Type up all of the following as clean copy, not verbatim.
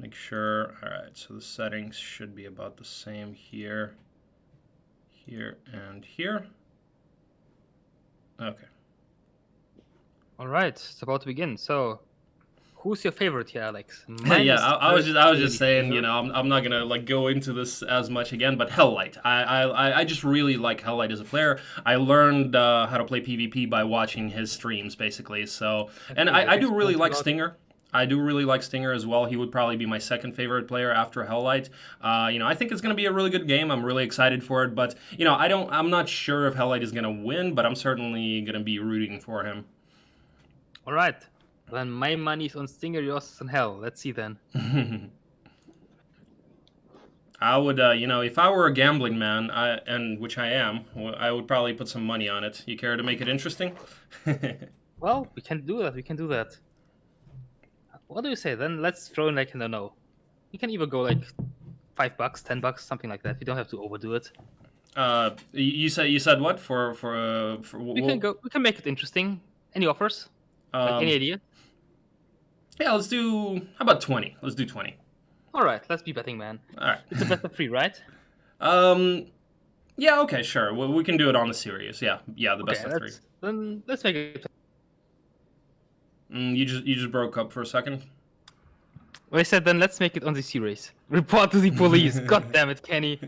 make sure. All right, so the settings should be about the same here, here, and here. Okay. All right, it's about to begin. So, who's your favorite here, Alex? Yeah, I was just saying, you know, I'm not gonna like go into this as much again, but HellLightT. I just really like HellLightT as a player. I learned how to play PvP by watching his streams, basically. So, and I do really like Stinger. I do really like Stinger as well. He would probably be my second favorite player after HellLightT. You know, I think it's going to be a really good game. I'm really excited for it. But, you know, I'm not sure if HellLightT is going to win, but I'm certainly going to be rooting for him. All right. Then my money's on Stinger, yours is on Hell. Let's see then. I would, you know, if I were a gambling man, and which I am, I would probably put some money on it. You care to make it interesting? Well, we can do that. We can do that. What do you say? Then let's throw in like, I don't know. You can either go like $5, $10, something like that. You don't have to overdo it. You said what for we can go. We can make it interesting. Any offers? Like any idea? Yeah, let's do. How about 20? Let's do 20. All right, let's be betting man. All right. It's a best of 3, right? Yeah. Okay. Sure. We can do it on the series. Yeah. The best of 3. Then let's make it. You just broke up for a second. I said then let's make it on the series. Report to the police. God damn it, Kenny.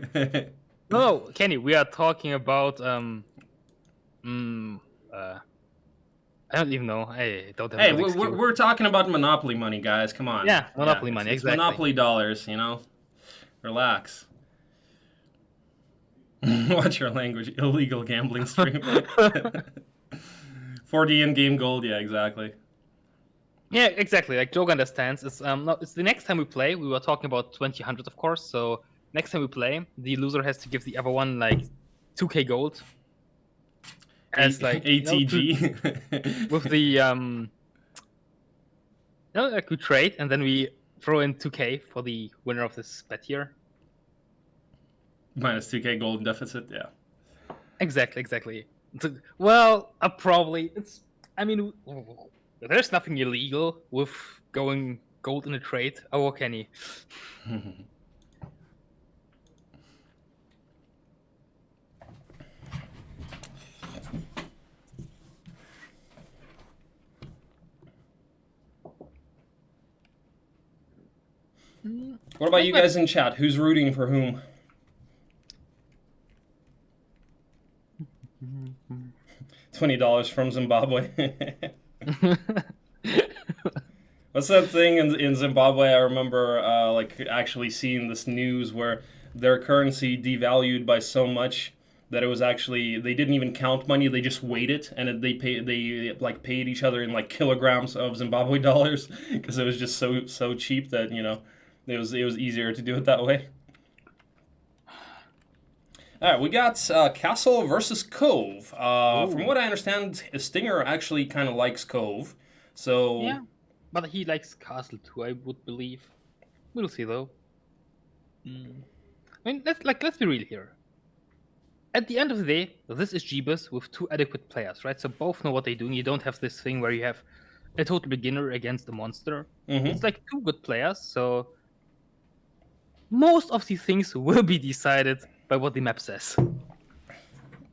No, Kenny. We are talking about I don't even know. I don't have. Hey, we're talking about Monopoly money, guys. Come on. Yeah, Monopoly money. It's exactly. Monopoly dollars. You know, relax. Watch your language. Illegal gambling stream. 4D in-game gold. Yeah, exactly. Yeah, exactly. Like Joe understands. It's it's the next time we play. We were talking about 2000, of course. So next time we play, the loser has to give the other one like 2K gold. As like ATG with the like we trade and then we throw in 2K for the winner of this bet here. Minus 2K gold deficit, yeah. Exactly. Well, probably it's. I mean, there's nothing illegal with going gold in a trade. Oh, Kenny. What about you guys in chat? Who's rooting for whom? $20 from Zimbabwe. What's that thing in Zimbabwe? I remember like actually seeing this news where their currency devalued by so much that it was actually they didn't even count money. They just weighed it, and they paid each other in like kilograms of Zimbabwe dollars because it was just so cheap that it was easier to do it that way. All right, we got Castle versus Cove. From what I understand, Stinger actually kind of likes Cove, so yeah, but he likes Castle too, I would believe. We'll see though. I mean, let's be real here. At the end of the day, this is Jebus with 2 adequate players, right? So both know what they're doing. You don't have this thing where you have a total beginner against a monster. Mm-hmm. It's like 2 good players, so most of these things will be decided by what the map says.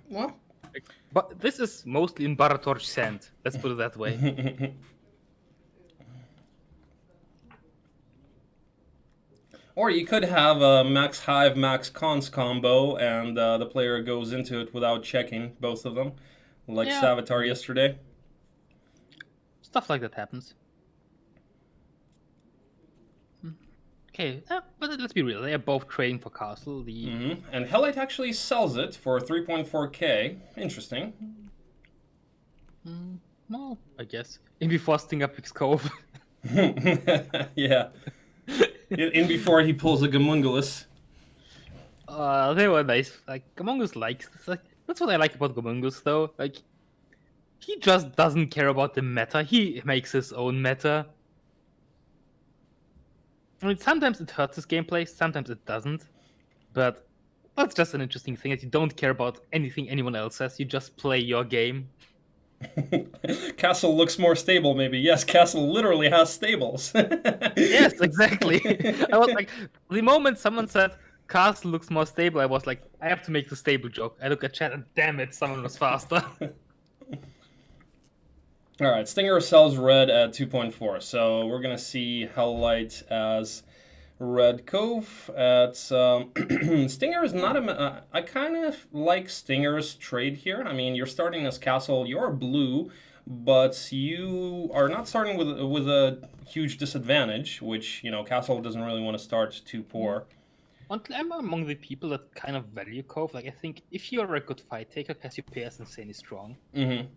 Well, but this is mostly in Baratorch sand. Let's put it that way. Or you could have a max hive, max cons combo, and the player goes into it without checking both of them, like Savitar yesterday. Stuff like that happens. Okay, but let's be real. They are both trading for Castle. And HellLightT actually sells it for 3.4K. Interesting. Well, I guess. In before Stinger picks Cove. Yeah. In before he pulls a Gamunculus. They were nice. Like, Gamunculus likes... that's what I like about Gamunculus, though. Like, he just doesn't care about the meta. He makes his own meta. I mean, sometimes it hurts his gameplay, sometimes it doesn't. But that's just an interesting thing, that you don't care about anything anyone else says. You just play your game. Castle looks more stable, maybe. Yes, Castle literally has stables. Yes, exactly. I was like, the moment someone said Castle looks more stable, I was like, I have to make the stable joke. I look at chat and damn it, someone was faster. All right, Stinger sells red at 2.4, so we're gonna see HellLightT as red cove at Stinger is not a. I kind of like Stinger's trade here. I mean, you're starting as Castle, you're blue, but you are not starting with a huge disadvantage, which Castle doesn't really want to start too poor. Honestly, I'm among the people that kind of value Cove. Like, I think if you're a good fight taker, Cassiopeia is insanely strong. Mm-hmm.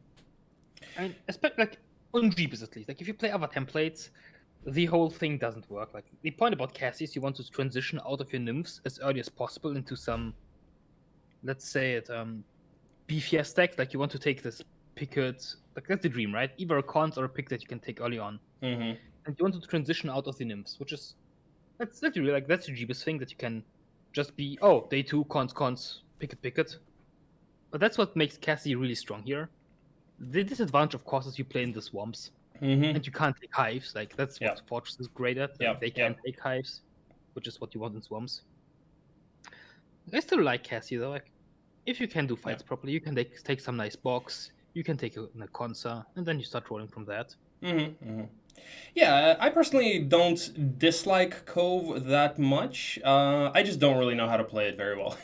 I mean, especially like on Jebus at least. Like, if you play other templates, the whole thing doesn't work. Like, the point about Cassie is you want to transition out of your nymphs as early as possible into some, let's say it, beefier stack. Like, you want to take this picket. Like, that's the dream, right? Either a cons or a pick that you can take early on. Mm-hmm. And you want to transition out of the nymphs, which is that's literally like that's the Jebus thing that you can just be day 2 cons picket. But that's what makes Cassie really strong here. The disadvantage, of course, is you play in the swamps and you can't take hives. Like that's what Fortress is great at. Like, they can take hives, which is what you want in swamps. I still like Cassie though. Like if you can do fights properly, you can take some nice box. You can take a consa, and then you start rolling from that. Yeah, I personally don't dislike Cove that much. I just don't really know how to play it very well.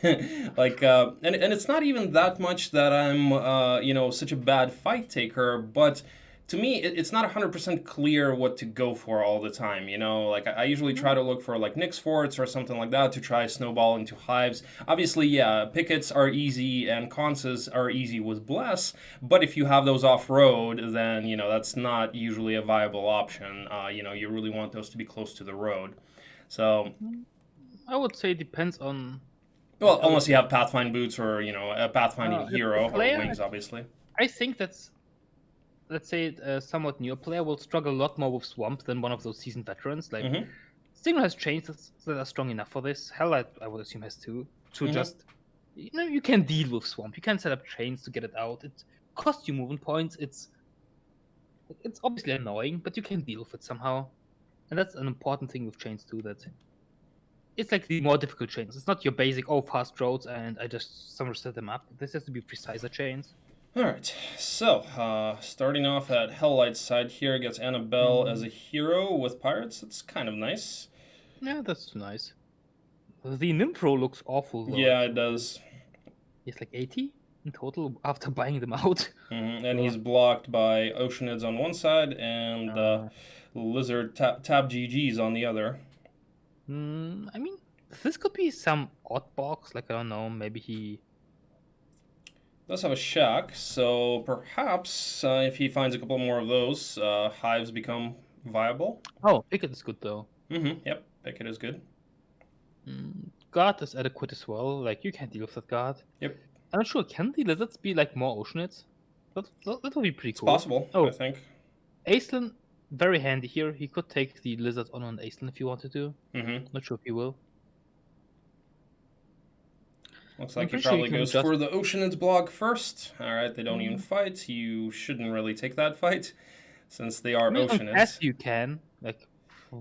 Like, and it's not even that much that I'm, such a bad fight taker, but to me, it's not 100% clear what to go for all the time, Like, I usually try to look for, like, Nyx forts or something like that to try snowball into hives. Obviously, yeah, pickets are easy and conses are easy with Bless, but if you have those off-road, then, that's not usually a viable option. You really want those to be close to the road. So I would say it depends on... Well, unless you have Pathfind boots or, a Pathfinding hero or wings, obviously. I think that's... Let's say a somewhat newer player will struggle a lot more with Swamp than one of those seasoned veterans. Like, Stinger has chains that are strong enough for this. HellLightT, I would assume, has too. To just, you can deal with Swamp. You can set up chains to get it out. It costs you movement points. It's obviously annoying, but you can deal with it somehow. And that's an important thing with chains too, that it's like the more difficult chains. It's not your basic, fast roads and I just somehow set them up. This has to be preciser chains. Alright, so, starting off at HellLight's side here, gets Annabelle as a hero with pirates. It's kind of nice. Yeah, that's nice. The Nympro looks awful, though. Yeah, it does. He's like 80 in total after buying them out. And he's blocked by Oceanids on one side and Lizard Tab GGs on the other. I mean, this could be some odd box, like, I don't know, maybe he... Does have a shack, so perhaps if he finds a couple more of those, hives become viable. Oh, Picket is good though. Yep, Picket is good. Guard is adequate as well. Like, you can deal with that guard. Yep. I'm not sure. Can the lizards be like more Oceanids? That would be pretty cool. It's possible, I think. Aislan, very handy here. He could take the lizards on Aislan if he wanted to. Not sure if he will. Looks like he probably goes for the Oceanids block first. Alright, they don't even fight. You shouldn't really take that fight, since they are Oceanids. Yes, you can. Like,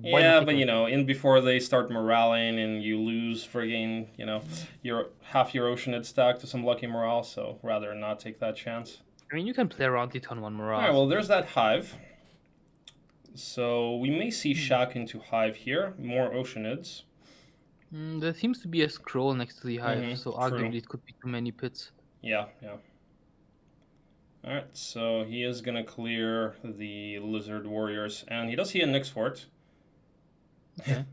yeah, but in before they start moraling and you lose friggin', your half your Oceanid stack to some lucky morale, so rather not take that chance. I mean, you can play around the turn 1 morale. Alright, well, there's that hive. So we may see shack into hive here, more Oceanids. There seems to be a scroll next to the hive, so arguably it could be too many pits. Yeah. Alright, so he is going to clear the lizard warriors, and he does see a Nyx fort. Okay.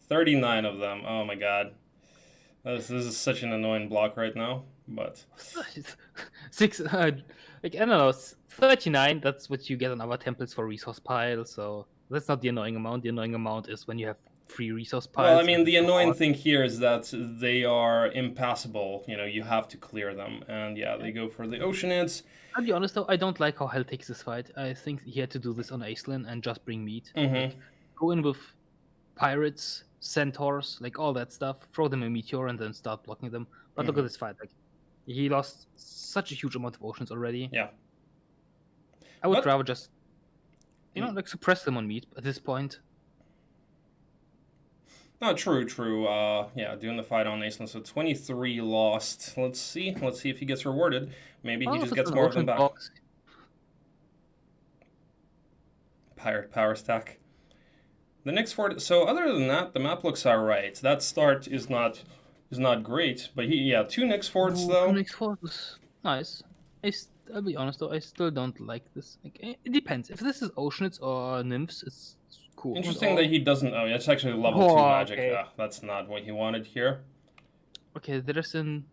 39 of them, oh my god. This is such an annoying block right now, but... 6, like, I don't know, 39, that's what you get on other templates for resource pile, so that's not the annoying amount. The annoying amount is when you have free resource piles. Well, I mean, the annoying thing here is that they are impassable. You have to clear them. And yeah, they go for the Oceanids. I'll be honest, though, I don't like how Hell takes this fight. I think he had to do this on Aislan and just bring meat. Like, go in with pirates, centaurs, like all that stuff. Throw them a meteor and then start blocking them. But look at this fight. Like, he lost such a huge amount of oceans already. Yeah. I would But- rather just, like suppress them on meat at this point. No, true. Yeah, doing the fight on Iceland. So 23 lost. Let's see if he gets rewarded. Maybe he Oh, just if it's gets an more of them ocean back. box, Pirate power stack. The next fort. So other than that, the map looks alright. That start is not great, but two Nyx forts though. Two Nyx forts is nice. I'll be honest though, I still don't like this. Like, it depends. If this is oceanids or nymphs, it's cool. Interesting that he doesn't. Oh, it's actually level 2 magic. Okay. Ah, that's not what he wanted here. Okay, there's an.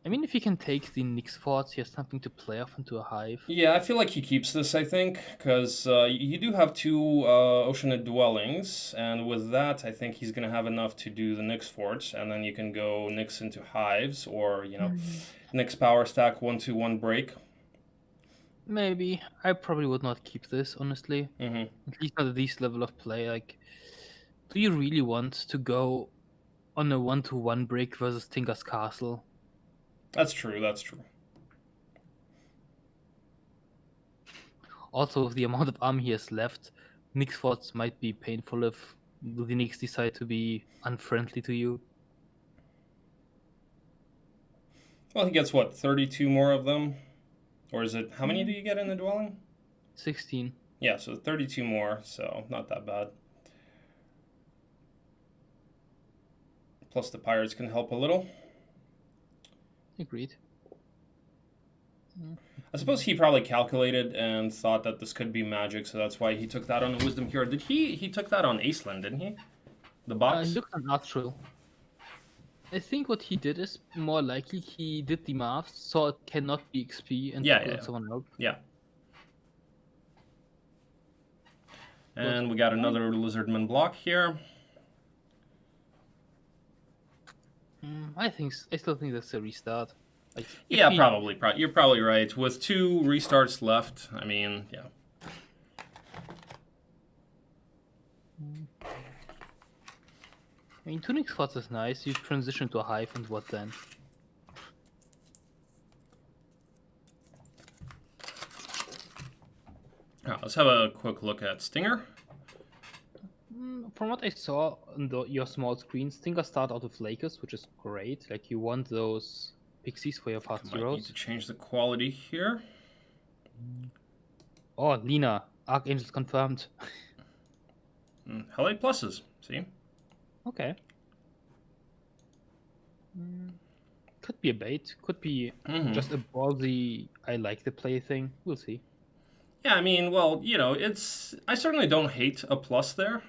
I mean, if he can take the Nyx forts, he has something to play off into a hive. Yeah, I feel like he keeps this, I think, because you do have 2 Oceanid dwellings, and with that, I think he's going to have enough to do the Nyx forts, and then you can go Nyx into hives, or, Nyx power stack 1-2-1 break. Maybe. I probably would not keep this, honestly. Mm-hmm. At least not at this level of play. Like, do you really want to go on a 1-1 break versus Tinker's Castle? That's true. Also, with the amount of army he has left, Nyx forts might be painful if the Nyx decide to be unfriendly to you. Well, he gets, 32 more of them? Or is it, how many do you get in the dwelling? 16. Yeah, so 32 more, so not that bad. Plus the pirates can help a little. Agreed. I suppose he probably calculated and thought that this could be magic, so that's why he took that on the wisdom here. Did he took that on Iceland, didn't he? The box? He looked on Astral. I think what he did is more likely he did the math, saw it cannot be XP, and took it on someone else. Yeah. And we got another lizardman block here. I still think that's a restart. Like, Yeah, probably. You're probably right. With 2 restarts left, I mean, yeah. I mean, 2 Nyx forts is nice. You transition to a hive, and what then? Let's have a quick look at Stinger. From what I saw on your small screen, Stinger start out with Lakers, which is great. Like, you want those pixies for your fast Might heroes. need to change the quality here. Oh, Lina. Archangels confirmed. HellLightT pluses, see? Okay. Could be a bait. Could be just a ballsy, I like the play thing. We'll see. Yeah, I mean, well, I certainly don't hate a plus there,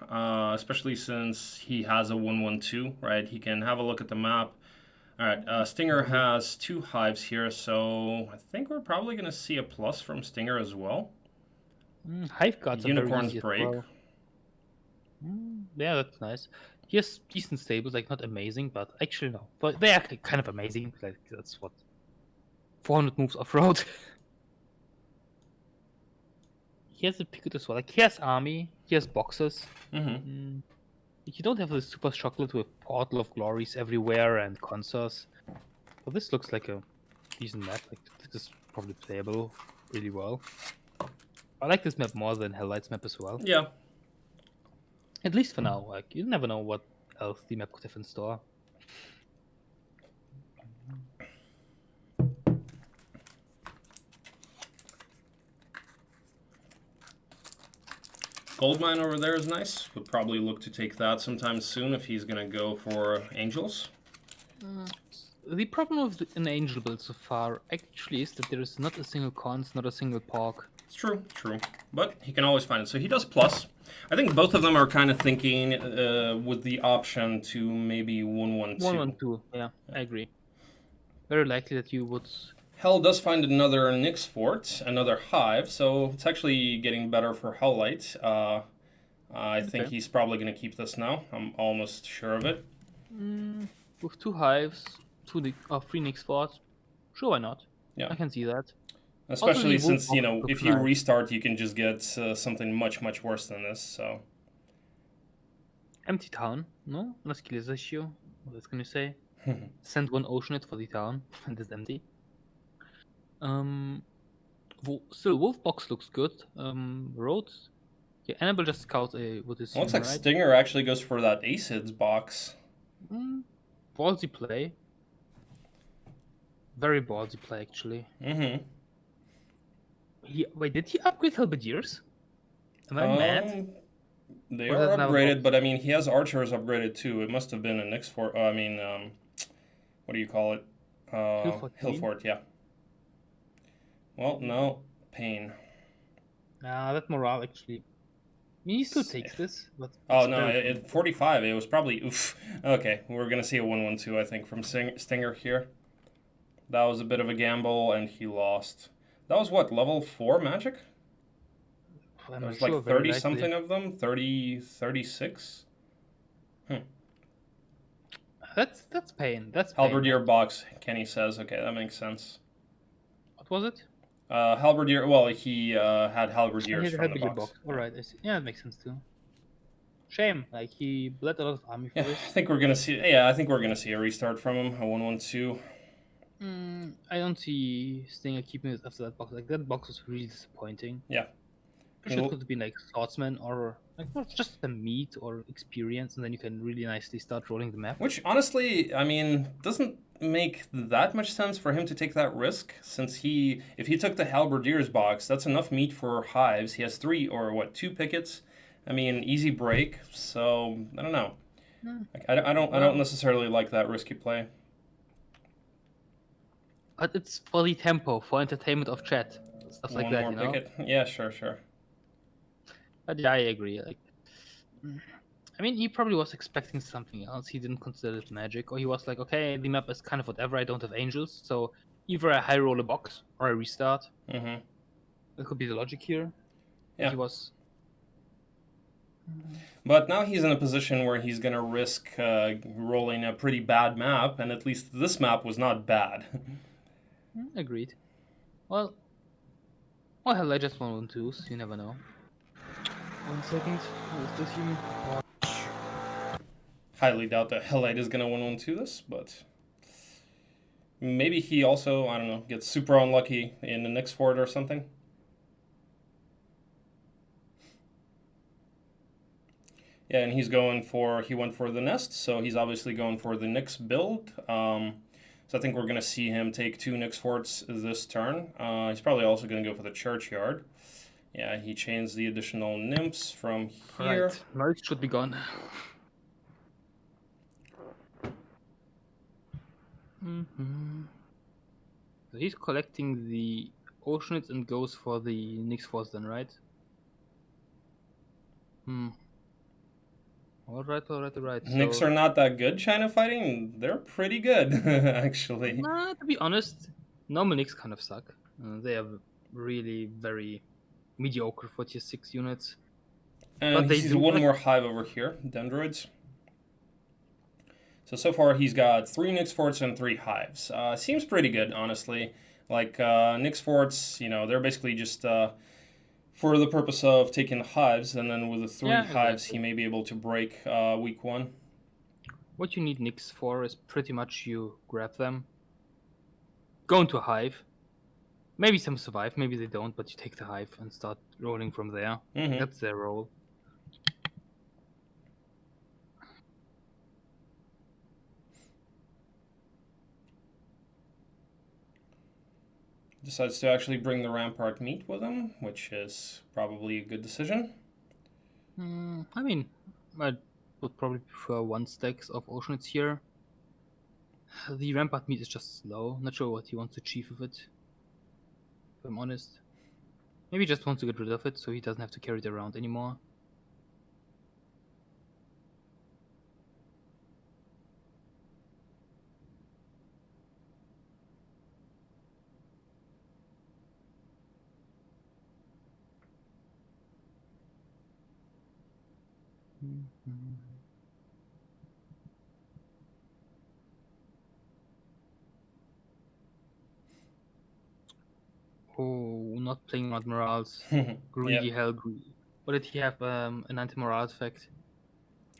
especially since he has a 1-1-2, right? He can have a look at the map. All right, Stinger has 2 hives here, so I think we're probably going to see a plus from Stinger as well. Hive guards Unicorns are break. very easy as well. Yeah, that's nice. He has decent stables, like not amazing, but actually no. But they are kind of amazing. Like, that's what 400 moves off-road. He has a Picket as well. Like, he has army, he has boxes. You don't have the super chocolate with Portal of Glories everywhere and consoles. But this looks like a decent map. Like, this is probably playable really well. I like this map more than HellLight's map as well. Yeah. At least for now. Like, you never know what else the map could have in store. Goldmine over there is nice. Would probably look to take that sometime soon if he's going to go for Angels. The problem with an Angel build so far actually is that there is not a single cons, not a single pork. It's true. But he can always find it. So he does plus. I think both of them are kind of thinking with the option to maybe 1-1-2. 1-1-2, yeah, I agree. Very likely that you would... Hell does find another Nyx fort, another hive, so it's actually getting better for HellLightT. I think he's probably going to keep this now. I'm almost sure of it. With 2 hives, 3 Nyx forts, sure, why not? Yeah. I can see that. Especially since, if you restart, you can just get something much, much worse than this, so... Empty town, no? No skill issue. What is going to say? Send 1 Oceanid for the town, and it's empty. Still, Wolf box looks good. Roads. Yeah, Annabelle just scouts with his. Looks like right? Stinger actually goes for that Acids box. Ballsy play. Very ballsy play, actually. Mm-hmm. Wait, did he upgrade Halberdiers? Am I mad? They Or are does it have a upgraded, box? but I mean, he has archers upgraded too. It must have been a Nyx Fort. What do you call it? Hillfort, you mean? Hillfort, yeah. Well, no, pain. Nah, that morale actually. I mean, he still takes this, but Oh it's no, very at 45, it was probably oof. Okay, we're gonna see a 1-1-2, I think, from Stinger here. That was a bit of a gamble, and he lost. That was what, level 4 magic? I'm There's not sure, like very 30 likely. something of them, 36. That's pain. That's pain. Halberdier box, Kenny says. Okay, that makes sense. What was it? Halberdier. Well, he had halberdiers His from the Halberdier box. All right, I see. Yeah, that makes sense too. Shame, like he bled a lot of army for Yeah, this. I think we're gonna see. Yeah, I think we're gonna see a restart from him. A 1-1-2. I don't see Stinger keeping it after that box. Like that box was really disappointing. Yeah. It could have been like swordsman or like not just the meat or experience, and then you can really nicely start rolling the map. Which honestly, I mean, doesn't make that much sense for him to take that risk, since if he took the halberdier's box, that's enough meat for hives. He has 2 pickets. I mean, easy break. So I don't know. Like, I don't necessarily like that risky play. But it's for the tempo, for entertainment of chat, stuff like that, One you more know. picket. Yeah, sure. But yeah, I agree. Like, I mean, he probably was expecting something else. He didn't consider it magic, or he was like, okay, the map is kind of whatever. I don't have angels, so either I high roll a box or I restart. Mm-hmm. That could be the logic here. Yeah. He was. But now he's in a position where he's going to risk rolling a pretty bad map, and at least this map was not bad. Agreed. Well, hell, I just 1-1-2s. You never know. 1 second. What's this human? Highly doubt that HellLightT is going to 1-1-2 this, but maybe he also, I don't know, gets super unlucky in the Nyx Fort or something. Yeah, and he went for the nest, so he's obviously going for the Nyx build. So I think we're going to see him take 2 Nyx Forts this turn. He's probably also going to go for the Churchyard. Yeah, he chains the additional nymphs from here. Right. Merge should be gone. So he's collecting the Oceanids and goes for the Nyx Force then, right? Alright. Nyx are not that good China fighting. They're pretty good, actually. Nah, to be honest, normal Nyx kind of suck. They are really very mediocre for tier 6 units. And But they he's do one like- more hive over here, Dendroids. So far he's got 3 Nyx Forts and 3 hives. Seems pretty good, honestly. Like, Nyx Forts, they're basically just for the purpose of taking the hives, and then with the 3 hives, he may be able to break week 1. What you need Nyx for is pretty much you grab them, go into a hive. Maybe some survive, maybe they don't, but you take the hive and start rolling from there. Mm-hmm. That's their role. Decides to actually bring the Rampart meat with him, which is probably a good decision. I mean, I would probably prefer 1 stacks of Oceanids here. The Rampart meat is just slow. Not sure what he wants to achieve with it, if I'm honest. Maybe he just wants to get rid of it so he doesn't have to carry it around anymore. Oh, not playing Admirals. Greedy Yep. hell greedy. Or did he have an anti-morale effect?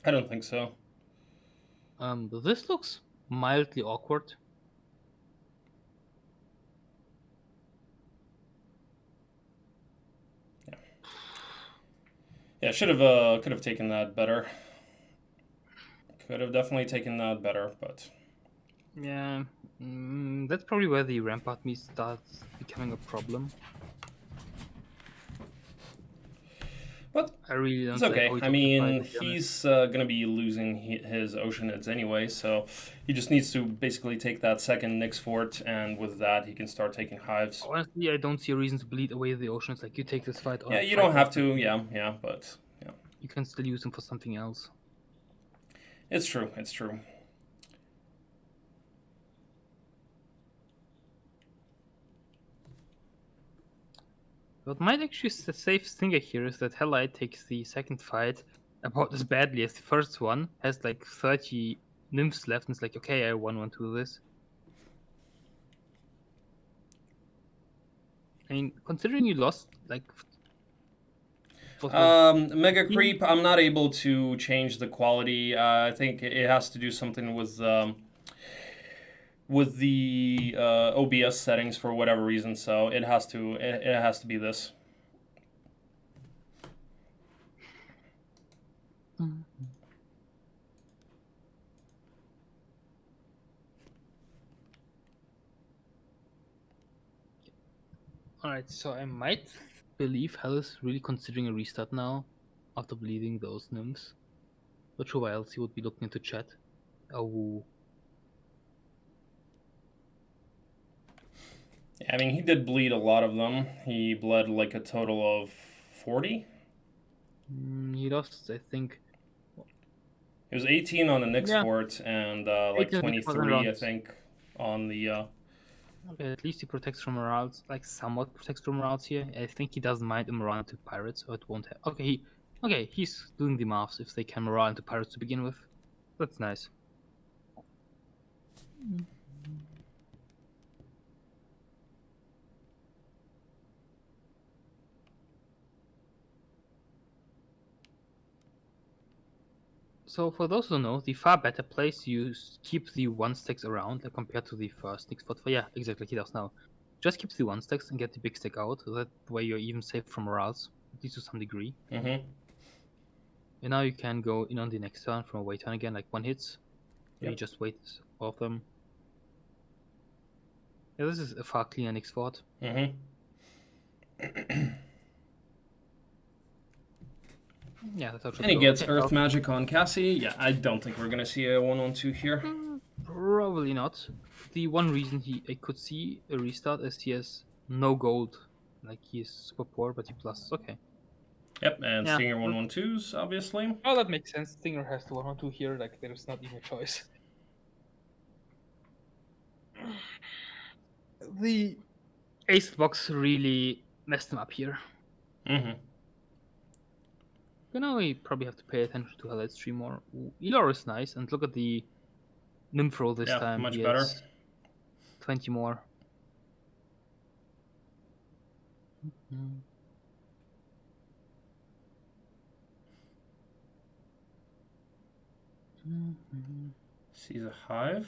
I don't think so. This looks mildly awkward. Yeah, could have taken that better. Could have definitely taken that better, but Yeah, that's probably where the rampart me starts becoming a problem. but I really don't it's like okay. how he I took the fight, mean, to be honest. he's gonna be losing his Oceanids anyway, so he just needs to basically take that second Nyx fort, and with that, he can start taking hives. Honestly, I don't see a reason to bleed away the oceans. Like, you take this fight or Yeah, you fight don't have off. to. Yeah, but yeah, You can still use them for something else. it's true. It's true. What might actually save Stinger here is that HellLightT takes the second fight about as badly as the first one, has like 30 nymphs left, and it's like, okay, I want to do this. I mean, considering you lost, like... Mega Creep, I'm not able to change the quality. I think it has to do something with the OBS settings for whatever reason, so it has to be this. Alright, so I might believe Hell is really considering a restart now after bleeding those nymphs. Not sure why else he would be looking into chat. Oh. I mean, he did bleed a lot of them. He bled like a total of 40. He lost, I think. It was 18 on the Nyx Yeah. fort and like 23, I think, on the. Okay, at least he protects from morals, like somewhat protects from morals here. I think he doesn't mind a morale into pirates, so it won't have. Okay, he's doing the maths if they can morale into pirates to begin with. That's nice. So for those who don't know, the far better place you keep the one stacks around like, compared to the first stick spot. Yeah, exactly, he does now. Just keep the one stacks and get the big stack out. That way you're even safe from morals, at least to some degree. Mm-hmm. And now you can go in on the next turn from away turn again, like one hits. Yep. You just wait for them. Yeah, this is a far cleaner next fort. Mm-hmm. Yeah, that's how it should And he go. gets Earth Magic on Cassie. Yeah, I don't think we're gonna see a 1-on-2 here. Probably not. The one reason I could see a restart is he has no gold. Like, he is super poor, but he pluses. Okay. Yep, and yeah. Stinger 1-1-2s, obviously. Oh, that makes sense. Stinger has the 1-1-2 here. Like, there is not even a choice. The ace box really messed him up here. Mm-hmm. You know, we probably have to pay attention to HellLightT stream more. Elor is nice, and look at the nymph roll this time. Much better. 20 more. Sees a hive.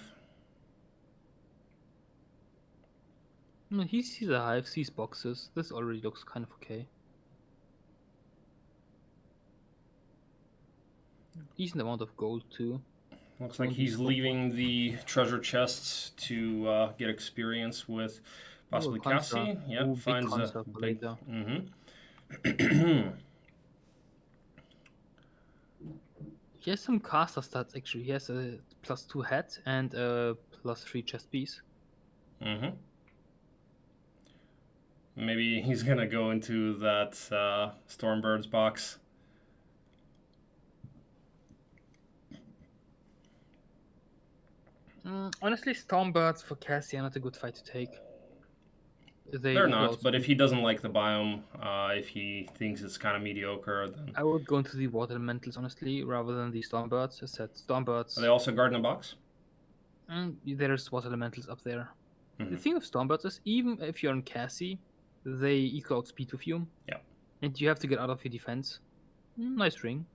No, he sees a hive, sees boxes. This already looks kind of okay. Decent amount of gold too. Looks like he's leaving the treasure chests to get experience with possibly Cassie. Yeah, finds a big. Mm-hmm. He has some caster stats actually. He has a +2 hat and a +3 chest piece. Mm-hmm. Maybe he's gonna go into that Stormbird's box. Honestly, Stormbirds for Cassie are not a good fight to take. They're not, but if he doesn't like the biome, if he thinks it's kind of mediocre, then... I would go into the water elementals, honestly, rather than the Stormbirds. I said Stormbirds... Are they also guarding a box? There's water elementals up there. The thing with Stormbirds is, even if you're on Cassie, they equal out speed with you. Yeah. And you have to get out of your defense. Nice ring.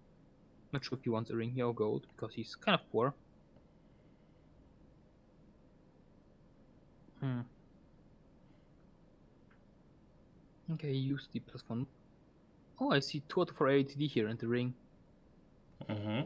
Not sure if he wants a ring here or gold, because he's kind of poor. Okay, use the +1. Oh, I see 2 out of 4 ATD here in the ring. Mm-hmm.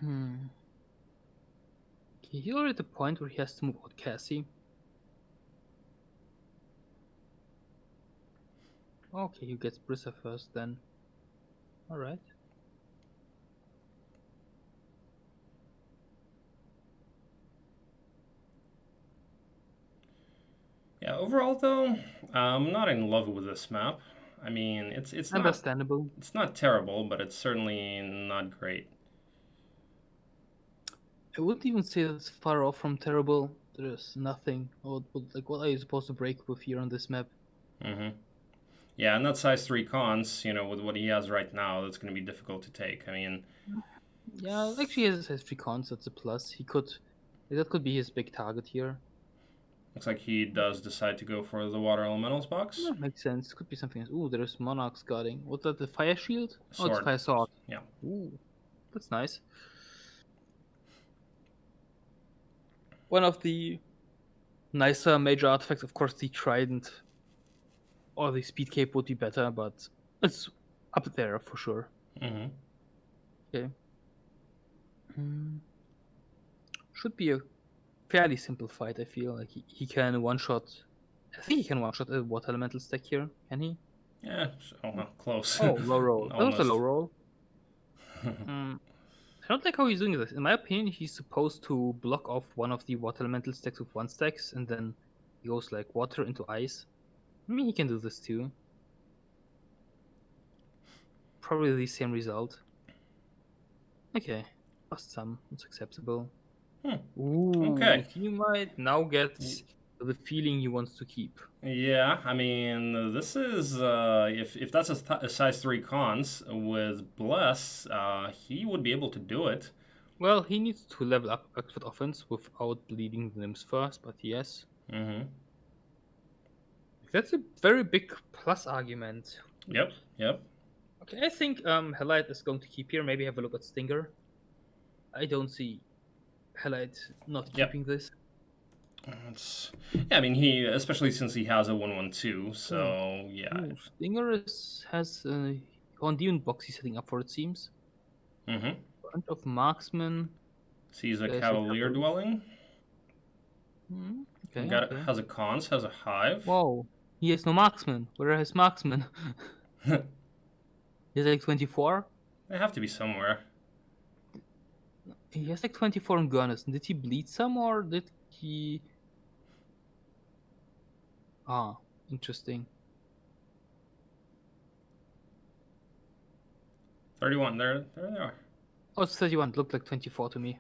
Okay, he's already at the point where he has to move out Cassie. Okay, he gets Brissa first then. Alright. Yeah, overall though, I'm not in love with this map. I mean, it's not Understandable. it's not terrible, but it's certainly not great. I wouldn't even say that's far off from terrible. There's nothing. What are you supposed to break with here on this map? Mm-hmm. Yeah, and that size 3 cons, with what he has right now, that's going to be difficult to take. I mean... Yeah, actually he has 3 cons, that's a plus. That could be his big target here. Looks like he does decide to go for the water elementals box. Yeah, makes sense. Could be something else. Ooh, there's Monarchs guarding. What's that, the fire shield? Sword. Oh, it's fire sword. Yeah. Ooh, that's nice. One of the nicer major artifacts, of course, the trident or the speed cape would be better, but it's up there for sure. Mm-hmm. Okay. Should be a fairly simple fight, I feel. Like he can one-shot... I think he can one-shot a water elemental stack here, can he? Yeah, well, close. Oh, low roll. That was a low roll. I don't like how he's doing this. In my opinion, he's supposed to block off one of the water elemental stacks with 1 stacks, and then he goes like water into ice. I mean, he can do this too. Probably the same result. Okay, lost some. It's acceptable. Ooh, Okay. he might now get the feeling he wants to keep. Yeah, I mean, this is if that's a size 3 cons with Bless, he would be able to do it. Well, he needs to level up expert offense without bleeding the limbs first, but yes. Mm-hmm. That's a very big plus argument. Yep. Okay, I think HellLightT is going to keep here. Maybe have a look at Stinger. I don't see HellLightT not keeping this. Yeah, I mean, he, especially since he has a 1/1/2, so yeah. Ooh, Stinger has one demon box he's setting up for, it seems. Mm-hmm. Front of marksman. Sees a cavalier dwelling. Okay, Has a cons, has a hive. Whoa, he has no marksman. Where are his marksmen? He's like 24. They have to be somewhere. He has like 24 on Gunners. Did he bleed some or did he? Ah, interesting. 31. There they are. Oh, it's 31. It looked like 24 to me.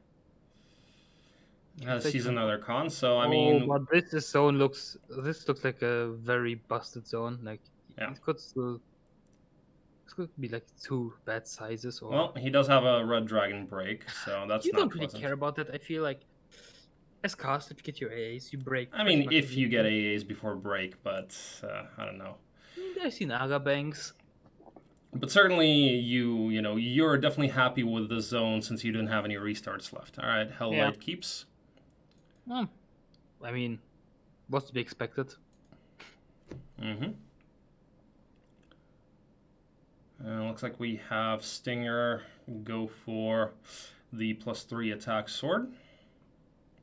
Sees another con, so I mean. But this zone looks. This looks like a very busted zone. Like it could still. This could be like 2 bad sizes. Or... Well, he does have a red dragon break, so that's you not don't pleasant. really care about that. I feel like as cast, if you get your AAs, you break. I mean, if you get AAs before break, but I don't know. I've seen Naga banks. But certainly, you're definitely happy with the zone since you didn't have any restarts left. All right, HellLightT keeps. I mean, what's to be expected? Mm-hmm. Looks like we have Stinger go for the +3 attack sword.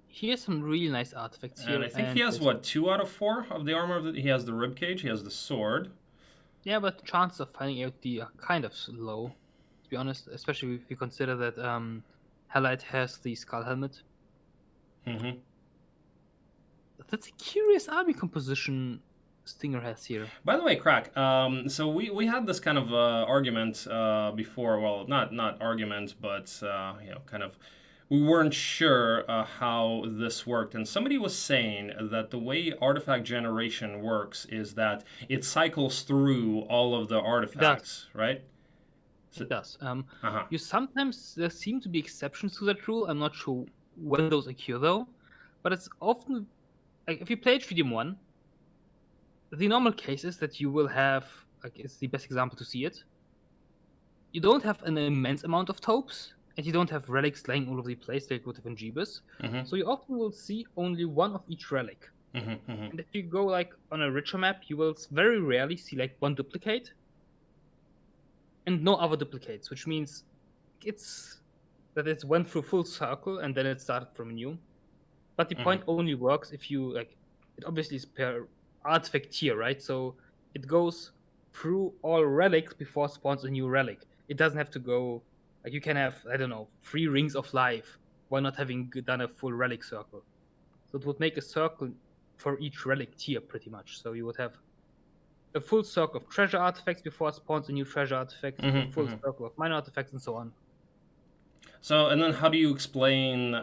He has some really nice artifacts here. And I think he has, 2 out of 4 of the armor? He has the ribcage, he has the sword. Yeah, but the chances of finding AOD are kind of low, to be honest, especially if you consider that HellLightT has the skull helmet. Mm-hmm. That's a curious army composition Stinger has here. By the way, Crack, so we had this kind of argument before. Well, not argument, but kind of, we weren't sure how this worked, and somebody was saying that the way artifact generation works is that it cycles through all of the artifacts, right? It does. You sometimes, there seem to be exceptions to that rule. I'm not sure when those occur though, but it's often, like, if you play HVDM1, the normal case is that you will have, like, it's the best example to see it. you don't have an immense amount of topes, and you don't have relics laying all over the place like you would have in Jebus. So you often will see only one of each relic. And if you go like on a richer map, you will very rarely see like one duplicate and no other duplicates, which means it's went through full circle and then it started from new. But the point only works if you like it obviously is per artifact tier, right? So it goes through all relics before spawns a new relic. It doesn't have to go like you can have, I don't know, 3 rings of life while not having done a full relic circle. So it would make a circle for each relic tier pretty much. So you would have a full circle of treasure artifacts before it spawns a new treasure artifact, a full circle of minor artifacts, and so on. So, and then how do you explain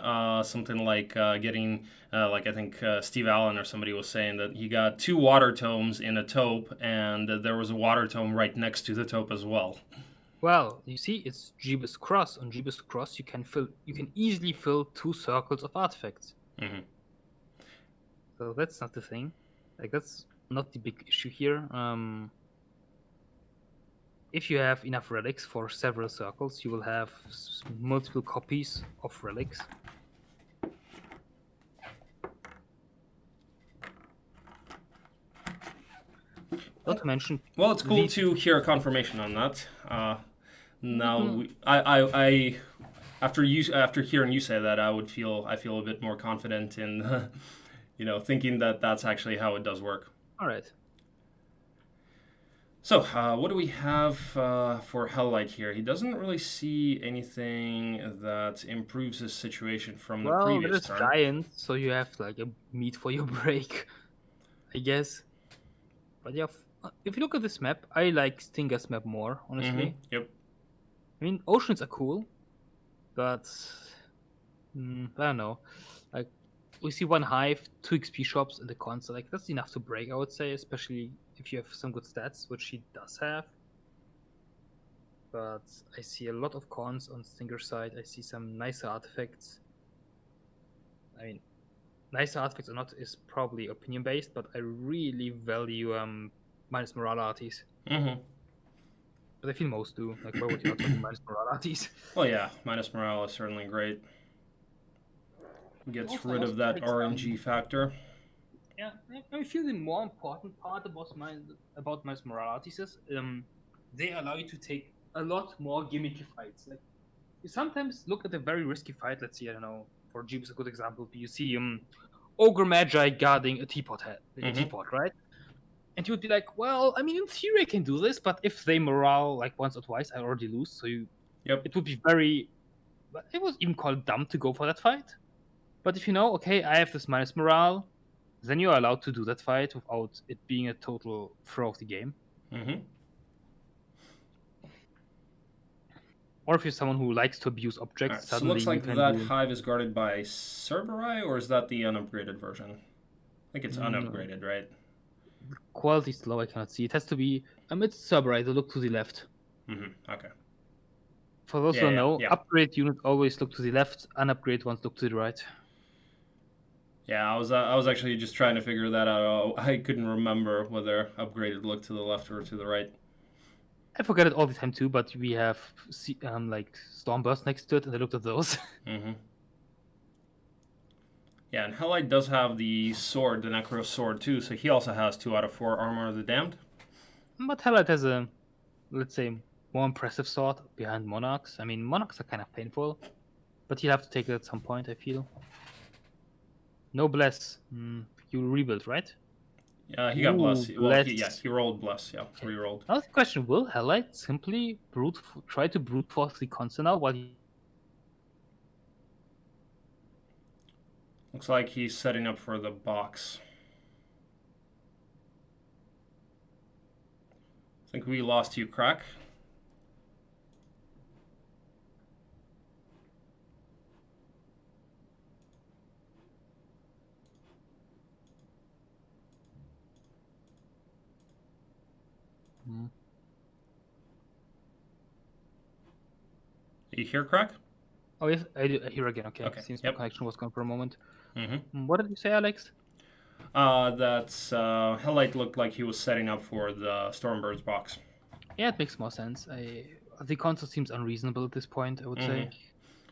something like getting, like I think Steve Allen or somebody was saying that he got 2 water tomes in a taupe, and there was a water tome right next to the taupe as well. Well, you see, it's Jebus Cross. On Jebus Cross, you can easily fill 2 circles of artifacts. So that's not the thing. Like that's not the big issue here. If you have enough relics for several circles, you will have multiple copies of relics. Not to mention. Well, it's cool to hear a confirmation on that. Now, I after hearing you say that, I feel a bit more confident in, thinking that that's actually how it does work. All right. So, what do we have for HellLightT here? He doesn't really see anything that improves his situation from the previous turn. Well, there's giant, so you have like a meat for your break, I guess. But yeah, if you look at this map, I like Stinger's map more, honestly. Yep. I mean, oceans are cool, but I don't know. Like, we see 1 hive, 2 XP shops in the console. Like, that's enough to break, I would say, especially if you have some good stats, which he does have. But I see a lot of cons on Stinger's side. I see some nicer artifacts. I mean, nicer artifacts or not is probably opinion based, but I really value minus morale arties. But I feel most do. Like, why would you not talk minus morale arties? Well, yeah, minus morale is certainly great. Gets rid of that RNG factor. Yeah, I feel the more important part about minus morale arties is they allow you to take a lot more gimmicky fights. Like, you sometimes look at a very risky fight. Let's see, I don't know, for Jebus a good example. You see Ogre Magi guarding a teapot head, teapot, right? And you would be like, well, I mean, in theory I can do this, but if they morale like once or twice, I already lose. So it would be very, it was even called dumb to go for that fight. But if you know, okay, I have this minus morale, then you're allowed to do that fight without it being a total throw of the game. Or if you're someone who likes to abuse objects, right, suddenly so it looks like that hive is guarded by Cerberus, or is that the unupgraded version? I think it's unupgraded, right? Quality is low, I cannot see. It has to be, it's Cerberus, so look to the left. Okay. For those who don't know, upgrade units always look to the left, unupgrade ones look to the right. Yeah, I was actually just trying to figure that out. I couldn't remember whether upgraded looked to the left or to the right. I forget it all the time too, but we have like Stormburst next to it, and I looked at those. Yeah, and HellLightT does have the sword, the Necro sword too, so he also has 2 out of 4 Armor of the Damned. But HellLightT has a, let's say, more impressive sword behind Monarchs. I mean, Monarchs are kind of painful, but you have to take it at some point, I feel. No Bless. You rebuild, right? Yeah, he got Bless. Well, he rolled Bless, re-rolled. Now the question, will HellLightT simply try to brute force the console now while he... Looks like he's setting up for the box. I think we lost you, Crack. You hear, Crack? Oh yes, I hear again. Okay. Seems my connection was gone for a moment. What did you say, Alex? That's HellLightT looked like he was setting up for the Stormbird's box. Yeah, it makes more sense. the console seems unreasonable at this point, I would say.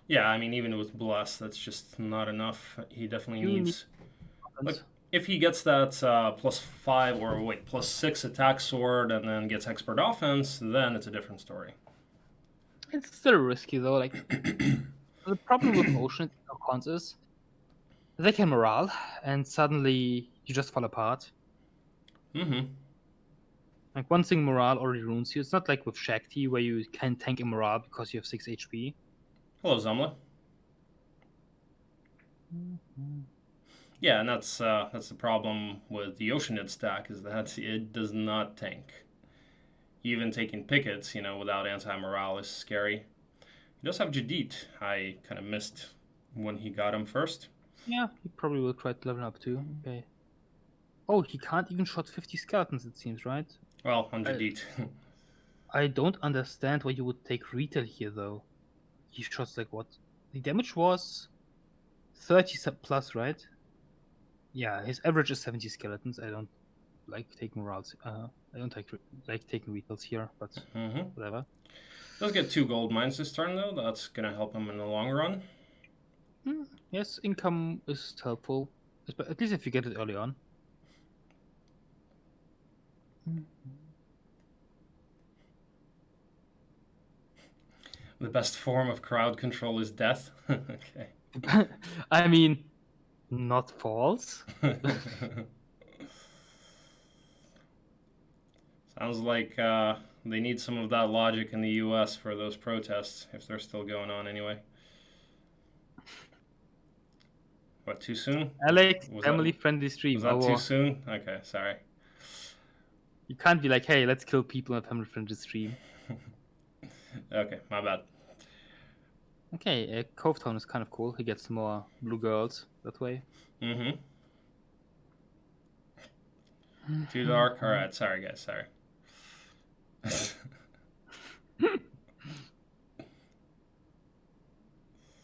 Yeah, I mean, even with Bless, that's just not enough. He definitely needs... Like, if he gets that +5 or wait, +6 attack sword and then gets expert offense, then it's a different story. It's still risky though. Like the problem with Ocean cons is they can morale, and suddenly you just fall apart. Like one thing morale already ruins you. It's not like with Shakti where you can tank a morale because you have 6 HP. Hello, Zamla. Yeah, and that's the problem with the Oceanid stack, is that it does not tank. Even taking pickets, you know, without anti-morale is scary. He does have Jadit. I kind of missed when he got him first. Yeah, he probably will try to level up too. Okay. Oh, he can't even shot 50 skeletons, it seems, right? Well, on Jadit. I don't understand why you would take retail here, though. He shots like what? The damage was 30 plus, right? Yeah, his average is 70 skeletons. I don't like taking morals. I don't like taking retails here, but whatever. Does get 2 gold mines this turn, though. That's going to help him in the long run. Yes, income is helpful, at least if you get it early on. The best form of crowd control is death. Okay. I mean, not false. Sounds like they need some of that logic in the US for those protests, if they're still going on anyway. What, too soon? Alex, family-friendly stream. Was that too soon? Okay, sorry. You can't be like, hey, let's kill people on a family-friendly stream. Okay, my bad. Okay, Cove Town is kind of cool. He gets more blue girls that way. Too dark? Alright, sorry guys, sorry.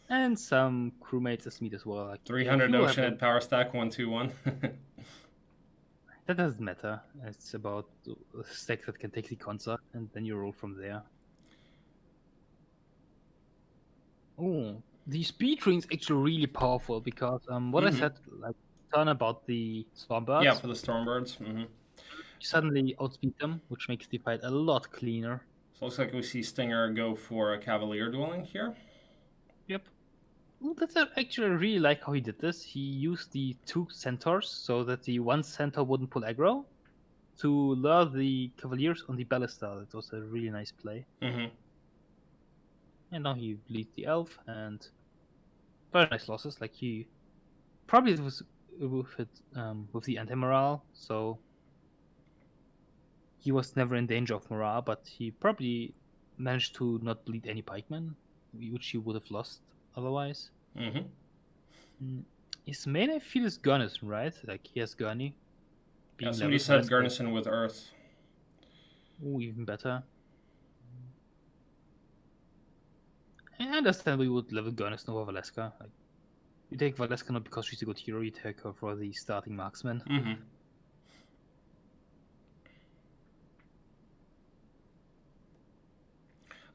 And some crewmates as meat as well. Like 300 Ocean at power stack, 121. That doesn't matter. It's about a stack that can take the concert, and then you roll from there. Oh, the speed ring is actually really powerful because what I said, like turn about the Stormbirds. Yeah, for the Stormbirds. You suddenly outspeed them, which makes the fight a lot cleaner. So it looks like we see Stinger go for a Cavalier dwelling here. Yep. Well, that's actually, I really like how he did this. He used the 2 centaurs so that the 1 centaur wouldn't pull aggro to lure the Cavaliers on the Ballista. That was a really nice play. And now he leads the elf, and very nice losses. Like he probably was with the anti-morale, so he was never in danger of morale, but he probably managed to not bleed any pikemen, which he would have lost otherwise. His main, I feel, is Garnison, right? Like he has Gurney. Yeah, somebody said Garnison with Earth. Oh, even better. I understand we would level Garnison over Valeska. Like, you take Valeska not because she's a good hero, you take her for the starting marksman.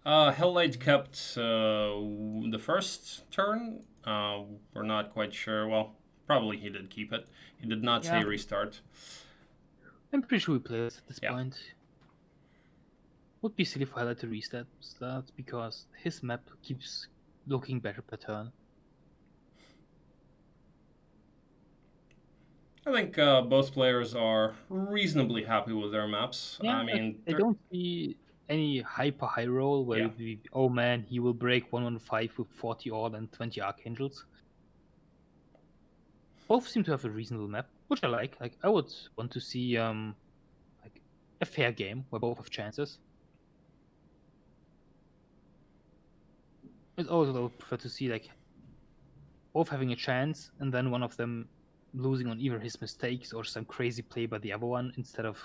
HellLightT kept the first turn. We're not quite sure. Well, probably he did keep it. He did not say restart. I'm pretty sure we play this at this point. Would be silly for HellLightT to restart because his map keeps looking better per turn. I think both players are reasonably happy with their maps. Yeah, I mean, I don't see any hyper high roll where it'd be, oh man, he will break 115 with 40 all and 20 archangels. Both seem to have a reasonable map, which I like. Like I would want to see like a fair game where both have chances. I'd also prefer to see like both having a chance and then one of them losing on either his mistakes or some crazy play by the other one instead of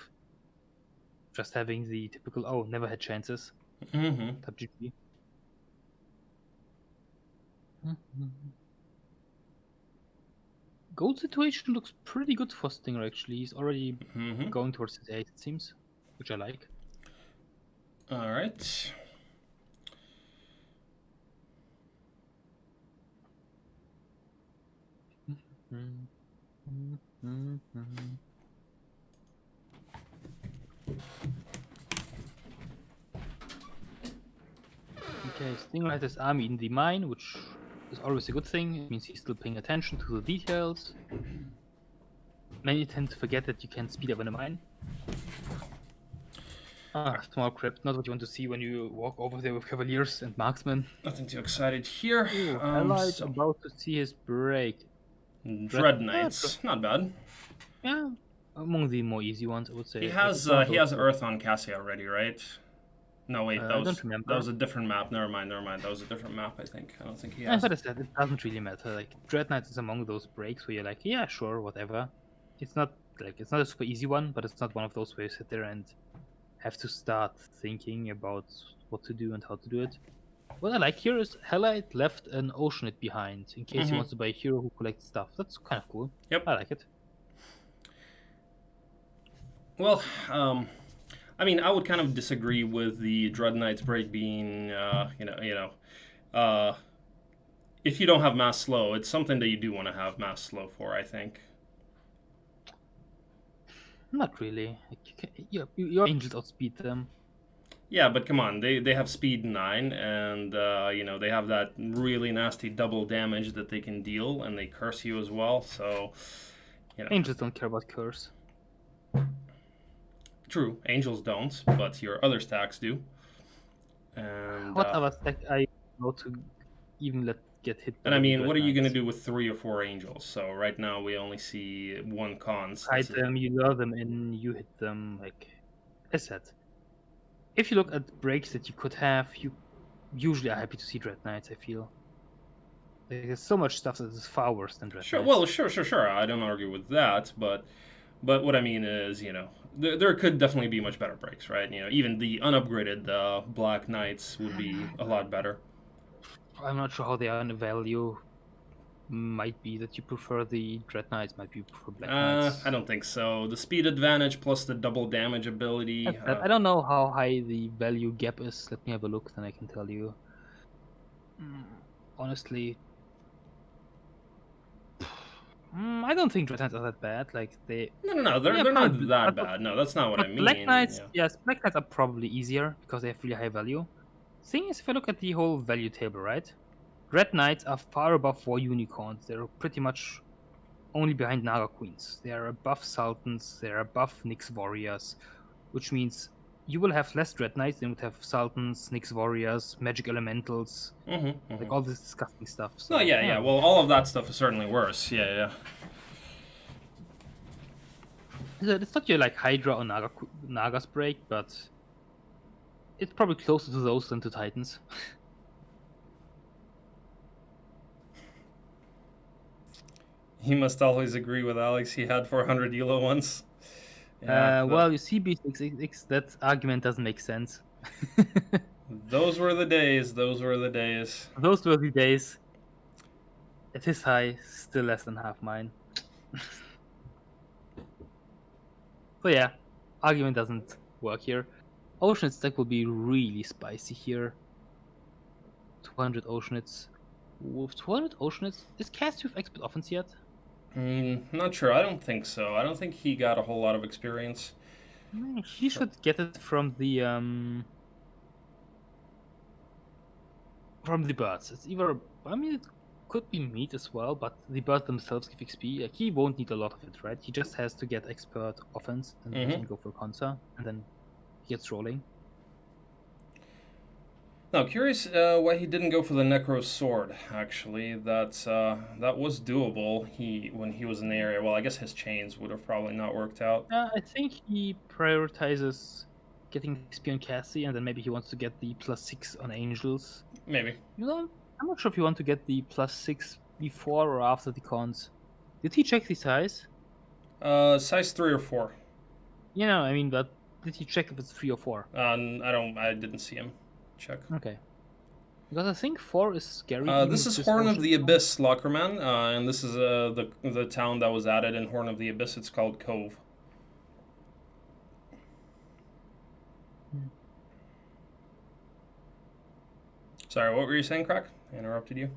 just having the typical, oh, never had chances. Type GG. Gold situation looks pretty good for Stinger, actually. He's already going towards his 8, it seems, which I like. All right. Okay, Stingray has his army in the mine, which is always a good thing. It means he's still paying attention to the details. Many tend to forget that you can speed up in a mine. Small crypt, not what you want to see when you walk over there with cavaliers and marksmen. Nothing too excited here. HellLightT about to see his break. Dread Knights, not bad. Yeah, among the more easy ones, I would say. He has Earth on Cassia already, right? No, wait, I don't remember. That was a different map. Never mind. That was a different map, I think. I don't think he has. But as I said, it doesn't really matter. Like Dread Knights is among those breaks where you're like, yeah, sure, whatever. It's not a super easy one, but it's not one of those where you sit there and have to start thinking about what to do and how to do it. What I like here is HellLightT left an Oceanit behind in case he wants to buy a hero who collects stuff. That's kind of cool. Yep, I like it. Well, I mean, I would kind of disagree with the Dread Knights break being, if you don't have mass slow, it's something that you do want to have mass slow for, I think. Not really. Your angels outspeed them. Yeah, but come on, they have speed 9, and they have that really nasty double damage that they can deal, and they curse you as well. So, Angels don't care about curse. True, angels don't, but your other stacks do. And what other stack I know to even let get hit? And I mean, what are you gonna do with 3 or 4 angels? So right now we only see 1 cons. Hide them, you lure them in, you hit them. Like I said, if you look at breaks that you could have, you usually are happy to see Dread Knights. I feel there's so much stuff that is far worse than Dread Knights. Well, sure. I don't argue with that, but what I mean is, there could definitely be much better breaks, right? Even the unupgraded Black Knights would be a lot better. I'm not sure how they are in the value. Might be that you prefer the Dread Knights, might be you prefer Black Knights. I don't think so. The speed advantage plus the double damage ability. I don't know how high the value gap is. Let me have a look, then I can tell you. Honestly, I don't think Dread Knights are that bad. Like they. No, they're not that bad. No, that's not what I mean. Black Knights, yes, Black Knights are probably easier because they have really high value. Thing is, if I look at the whole value table, right? Red Knights are far above War Unicorns. They're pretty much only behind Naga Queens. They are above Sultans. They're above Nyx Warriors, which means you will have less Dread Knights than you would have Sultans, Nyx Warriors, Magic Elementals, like all this disgusting stuff. So, yeah. Well, all of that stuff is certainly worse. Yeah. It's not your like Hydra or Naga's break, but it's probably closer to those than to Titans. He must always agree with Alex. He had 400 ELO once. Yeah, well, you see, B666, that argument doesn't make sense. Those were the days. Those were the days. At his high, still less than half mine. So yeah, argument doesn't work here. Ocean stack will be really spicy here. 200 Oceanites. With 200 Oceanites, is Cass with expert offense yet? Not sure. I don't think so. I don't think he got a whole lot of experience. He should get it from the birds. It's either, I mean, it could be meat as well, but the birds themselves give XP. Like, he won't need a lot of it, right? He just has to get expert offense, and he can go for Consa, and then he gets rolling. Now, curious why he didn't go for the Necro Sword, actually. That was doable when he was in the area. Well, I guess his chains would have probably not worked out. I think he prioritizes getting XP on Cassie, and then maybe he wants to get the +6 on Angels. Maybe. I'm not sure if you want to get the +6 before or after the cons. Did he check the size? Size 3 or 4. But did he check if it's 3 or 4? I didn't see him check. Okay. Because I think 4 is scary. This is Horn of the Abyss, Lockerman, and this is the town that was added in Horn of the Abyss. It's called Cove. Sorry, what were you saying, Crack? I interrupted you.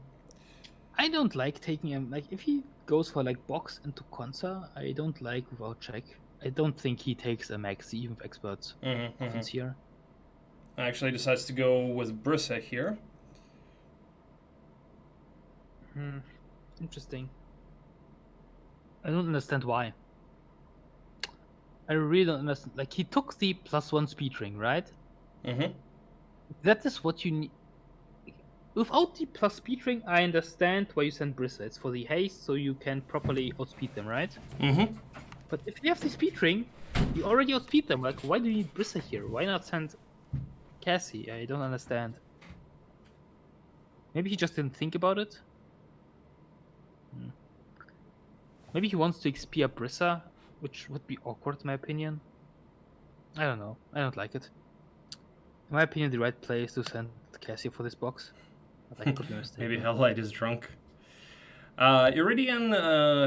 I don't like taking him. Like, if he goes for like box into Consa, I don't like without check. I don't think he takes a maxi, even with expert offense here. Actually decides to go with Brissa here. Interesting. I don't understand why. I really don't understand. Like, he took the +1 speed ring, right? That is what you need. Without the plus speed ring, I understand why you send Brissa. It's for the haste, so you can properly outspeed them, right? But if you have the speed ring, you already outspeed them. Like, why do you need Brissa here? Why not send Cassie? I don't understand. Maybe he just didn't think about it. Maybe he wants to XP up Brissa, which would be awkward in my opinion. I don't know. I don't like it. In my opinion, the right play is to send Cassie for this box. But I could be mistaken. Maybe HellLightT is drunk. Iridian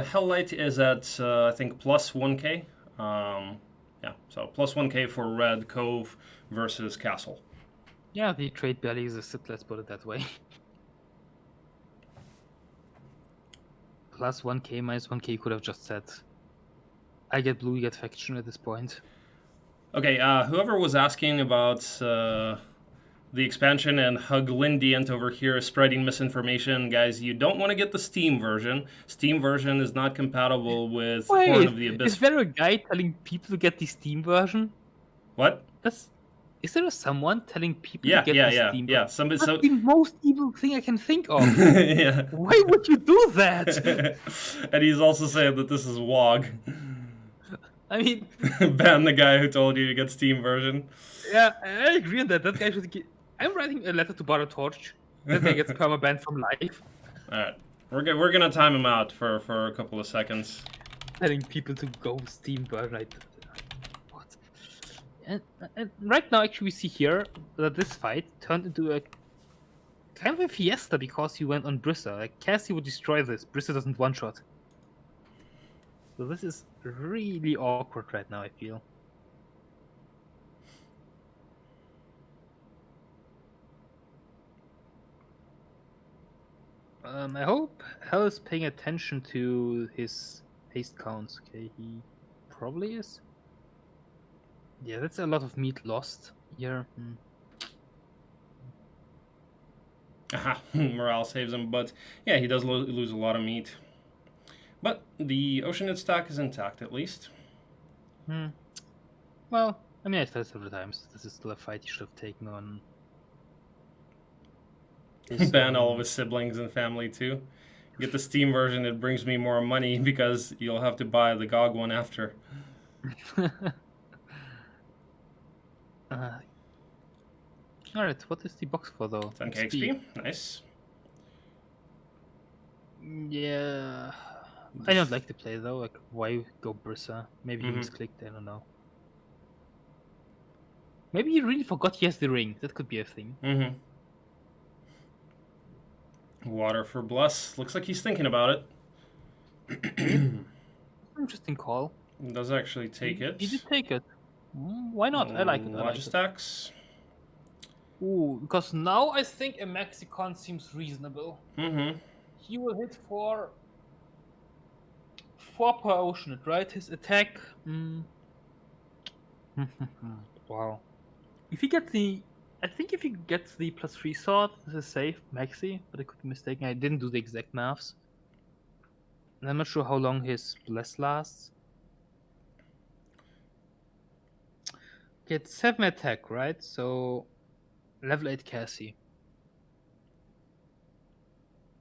HellLightT is at I think plus 1k. Yeah, so plus 1k for Red Cove versus Castle. Yeah, the trade barely existed, let's put it that way. Plus 1k, minus 1k, you could have just said, I get blue, you get faction at this point. Okay, whoever was asking about the expansion and Huglindiant over here is spreading misinformation, guys, you don't want to get the Steam version. Steam version is not compatible with Horn of the Abyss. Is there a guy telling people to get the Steam version? What? Is there someone telling people to get the Steam version? Yeah, That's the most evil thing I can think of. Yeah. Why would you do that? And he's also saying that this is WOG. I mean... ban the guy who told you to get Steam version. Yeah, I agree on that. That guy should get... I'm writing a letter to Barra Torch. That guy gets perma-banned from life. Alright. We're gonna time him out for a couple of seconds. Telling people to go Steam version. What? And right now, actually, we see here that this fight turned into a kind of a fiesta because he went on Brissa. Like, Cassie would destroy this. Brissa doesn't one-shot. So this is really awkward right now, I feel. I hope Hell is paying attention to his haste counts. Okay, he probably is. Yeah, that's a lot of meat lost here. Aha, morale saves him, but yeah, he does lose a lot of meat. But the Oceanid stack is intact, at least. Well, I mean, I said several times. This is still a fight he should have taken on. Ban all of his siblings and family, too. Get the Steam version, it brings me more money because you'll have to buy the GOG one after. Alright, what is the box for, though? 10k XP, nice. Yeah... I don't like the play though, like why go Brissa? Maybe he misclicked, I don't know. Maybe he really forgot he has the ring, that could be a thing. Water for Bless, looks like he's thinking about it. Interesting call. He does actually take it. He did take it. Why not? I like it. Logistacks. Ooh, because now I think a Mexicon seems reasonable. He will hit for 4 per Oceanid, right? His attack. Wow. If he gets the, I think if he gets the +3 sword, this is safe, maxi. But I could be mistaken. I didn't do the exact maths. And I'm not sure how long his bless lasts. Okay, it's 7 attack, right? So level 8 Cassie.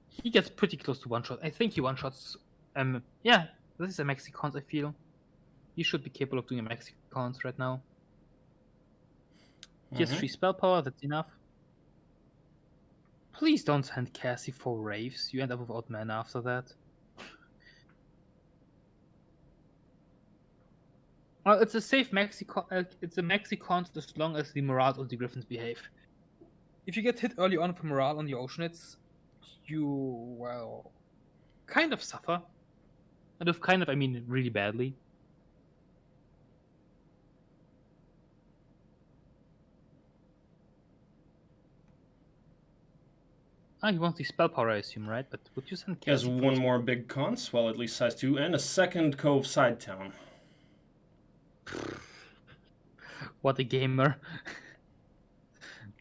He gets pretty close to one shot. I think he one shots. Yeah. This is a Mexicons, I feel. He should be capable of doing a Mexicons right now. He has 3 spell power, that's enough. Please don't send Cassie for Raves. You end up without mana after that. Well, it's a safe Mexicon. It's a Mexicons as long as the Morale or the Griffins behave. If you get hit early on for Morale on the Oceanids, you, well, kind of suffer. And with kind of, I mean really badly. Ah, you want the spell power, I assume, right? But would you send He has Cassie one first? more big cons, well, at least size 2, and a second Cove side town. What a gamer.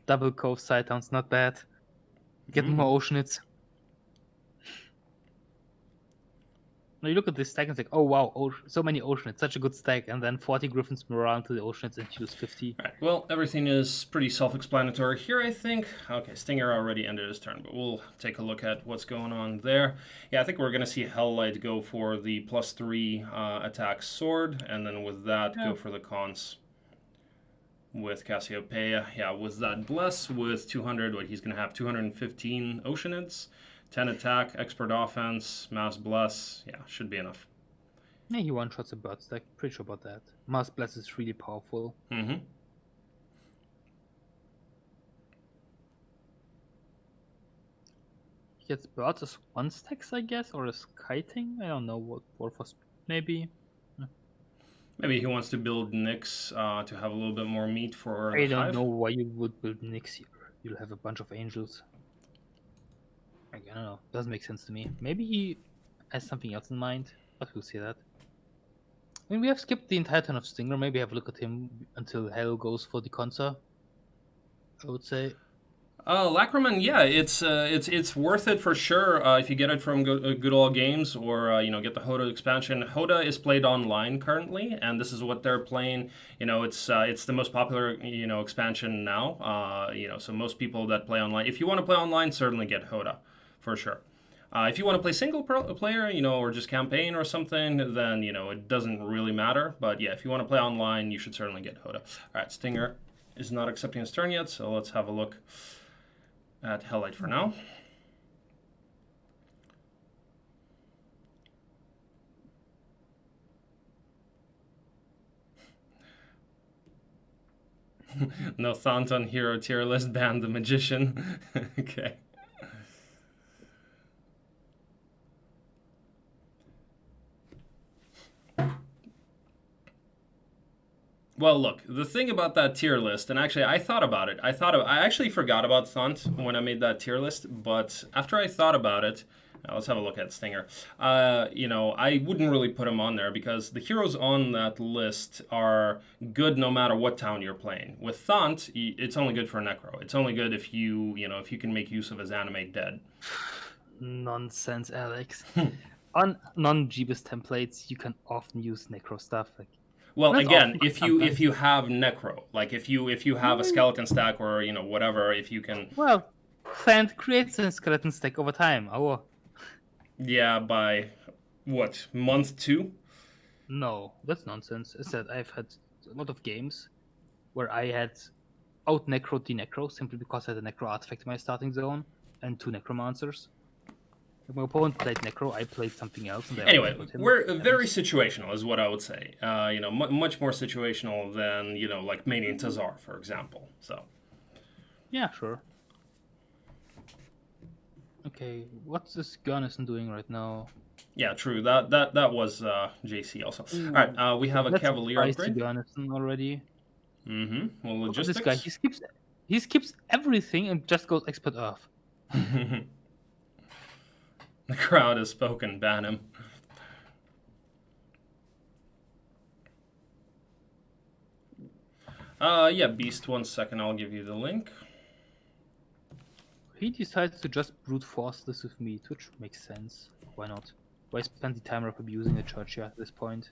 Double Cove side towns, not bad. Get more Oceanids. Now you look at this stack and think, oh wow, so many Oceanids, such a good stack. And then 40 Griffins move around to the Oceanids and choose 50. Right, well, everything is pretty self-explanatory here, I think. Okay, Stinger already ended his turn, but we'll take a look at what's going on there. Yeah, I think we're going to see HellLightT go for the +3 attack sword, and then with that, go for the cons. With Cassiopeia, yeah, with that Bless, with 200, what he's going to have 215 Oceanids, 10 attack, expert offense, Mass Bless, yeah, should be enough. Yeah, he one-shots a bird stack, pretty sure about that. Mass Bless is really powerful. Mm-hmm. He gets birds as one stacks, I guess, or as kiting? I don't know what for maybe. Maybe he wants to build Nyx to have a little bit more meat for I the don't hive. know why you would build Nyx here. You'll have a bunch of angels. I don't know. Doesn't make sense to me. Maybe he has something else in mind, but we'll see that. I mean, we have skipped the entire turn of Stinger. Maybe have a look at him until Hell goes for the Consa. I would say. Lacraman, yeah, it's worth it for sure if you get it from Good Old Games or get the Hoda expansion. Hoda is played online currently, and this is what they're playing. It's the most popular expansion now. So most people that play online, if you want to play online, certainly get Hoda, for sure. If you want to play single player, or just campaign or something, then it doesn't really matter. But yeah, if you want to play online, you should certainly get Hoda. All right, Stinger is not accepting his turn yet, so let's have a look at HellLightT for now. No Thonton hero tier list, ban the magician. Okay. Well, look, the thing about that tier list, and actually I thought about it. I actually forgot about Thont when I made that tier list, but after I thought about it, let's have a look at Stinger. I wouldn't really put him on there because the heroes on that list are good no matter what town you're playing. With Thont, it's only good for Necro. It's only good if you can make use of his animate dead. Nonsense, Alex. On non-Jebus templates, you can often use Necro stuff. Well, again, if you have Necro, like if you have a skeleton stack or whatever, if you can. Well, Fand creates a skeleton stack over time. Oh. Yeah, by what, month 2? No, that's nonsense. I said I've had a lot of games where I had out Necro de-Necro simply because I had a Necro artifact in my starting zone and 2 Necromancers. If my opponent played Necro, I played something else. And anyway, we're very situational, is what I would say. Much more situational than like Mania and Tazar, for example. So. Yeah, sure. Okay, what's this Gunnison doing right now? Yeah, true. That was JC also. All right, we have a Cavalier upgrade. Gunnison already. Mm-hmm. Well, logistics. Look at this guy. He skips everything and just goes expert Earth. The crowd has spoken. Ban him. Yeah, Beast. 1 second. I'll give you the link. He decides to just brute force this with me, which makes sense. Why not? Why spend the time of abusing the church here at this point?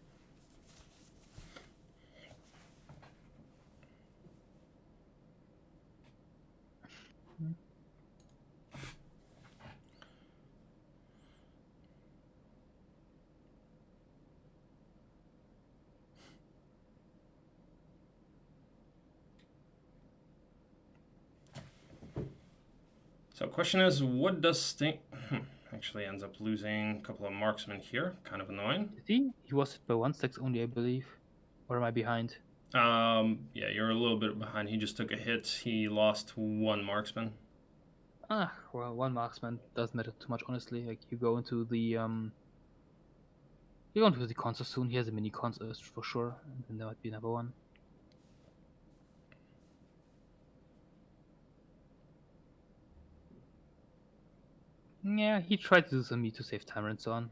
So question is, what does Sting... Actually ends up losing a couple of marksmen here. Kind of annoying. See? He was hit by 1 stacks only, I believe. Or am I behind? Yeah, you're a little bit behind. He just took a hit. He lost 1 marksman. Ah, well, 1 marksman doesn't matter too much, honestly. Like, you go into the, You go into the console soon. He has a mini console for sure. And then there might be another one. Yeah, he tried to do some meat to save time and so on.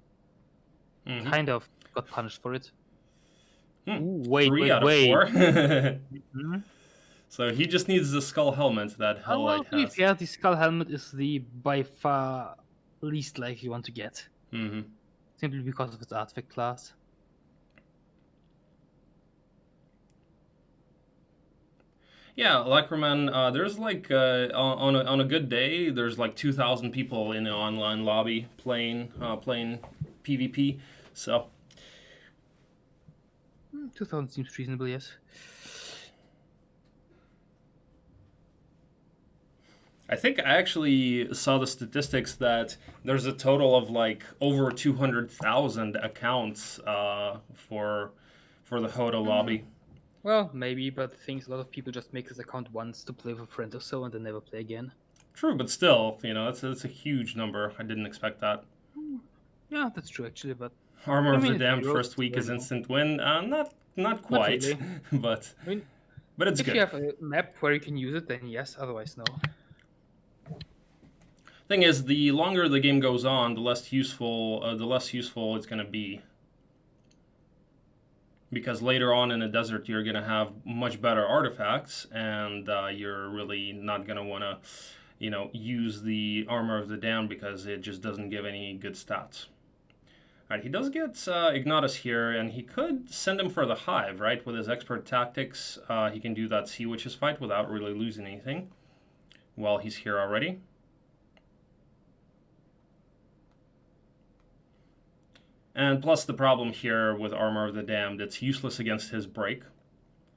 Mhm. Kind of got punished for it. Hmm. Ooh, wait, 3 wait, out of wait. 4. Mhm. So he just needs the skull helmet that Oh, well, HellLightT to be has. fair, the skull helmet is the by far least likely one to get, Mm-hmm. simply because of its artifact class. Yeah, Lackerman, there's like on a good day, there's like 2,000 people in the online lobby playing PvP. So 2000 seems reasonable, yes. I think I actually saw the statistics that there's a total of like over 200,000 accounts for the Hodo lobby. Well, maybe, but the thing is, a lot of people just make this account once to play with a friend or so, and then never play again. True, but still, it's a huge number. I didn't expect that. Yeah, that's true actually, but Armor I of the mean, it's Damned Europe, first it's week fair is now. instant win. Not Not quite, really. but I mean, it's if good. you have a map where you can use it, then yes. Otherwise, no. Thing is, the longer the game goes on, the less useful it's going to be. Because later on in the desert, you're going to have much better artifacts, and you're really not going to want to, use the Armor of the Damned because it just doesn't give any good stats. All right, he does get Ignatus here, and he could send him for the Hive, right? With his expert tactics, he can do that Sea Witches fight without really losing anything. Well, he's here already. And plus the problem here with Armor of the Damned, it's useless against his break,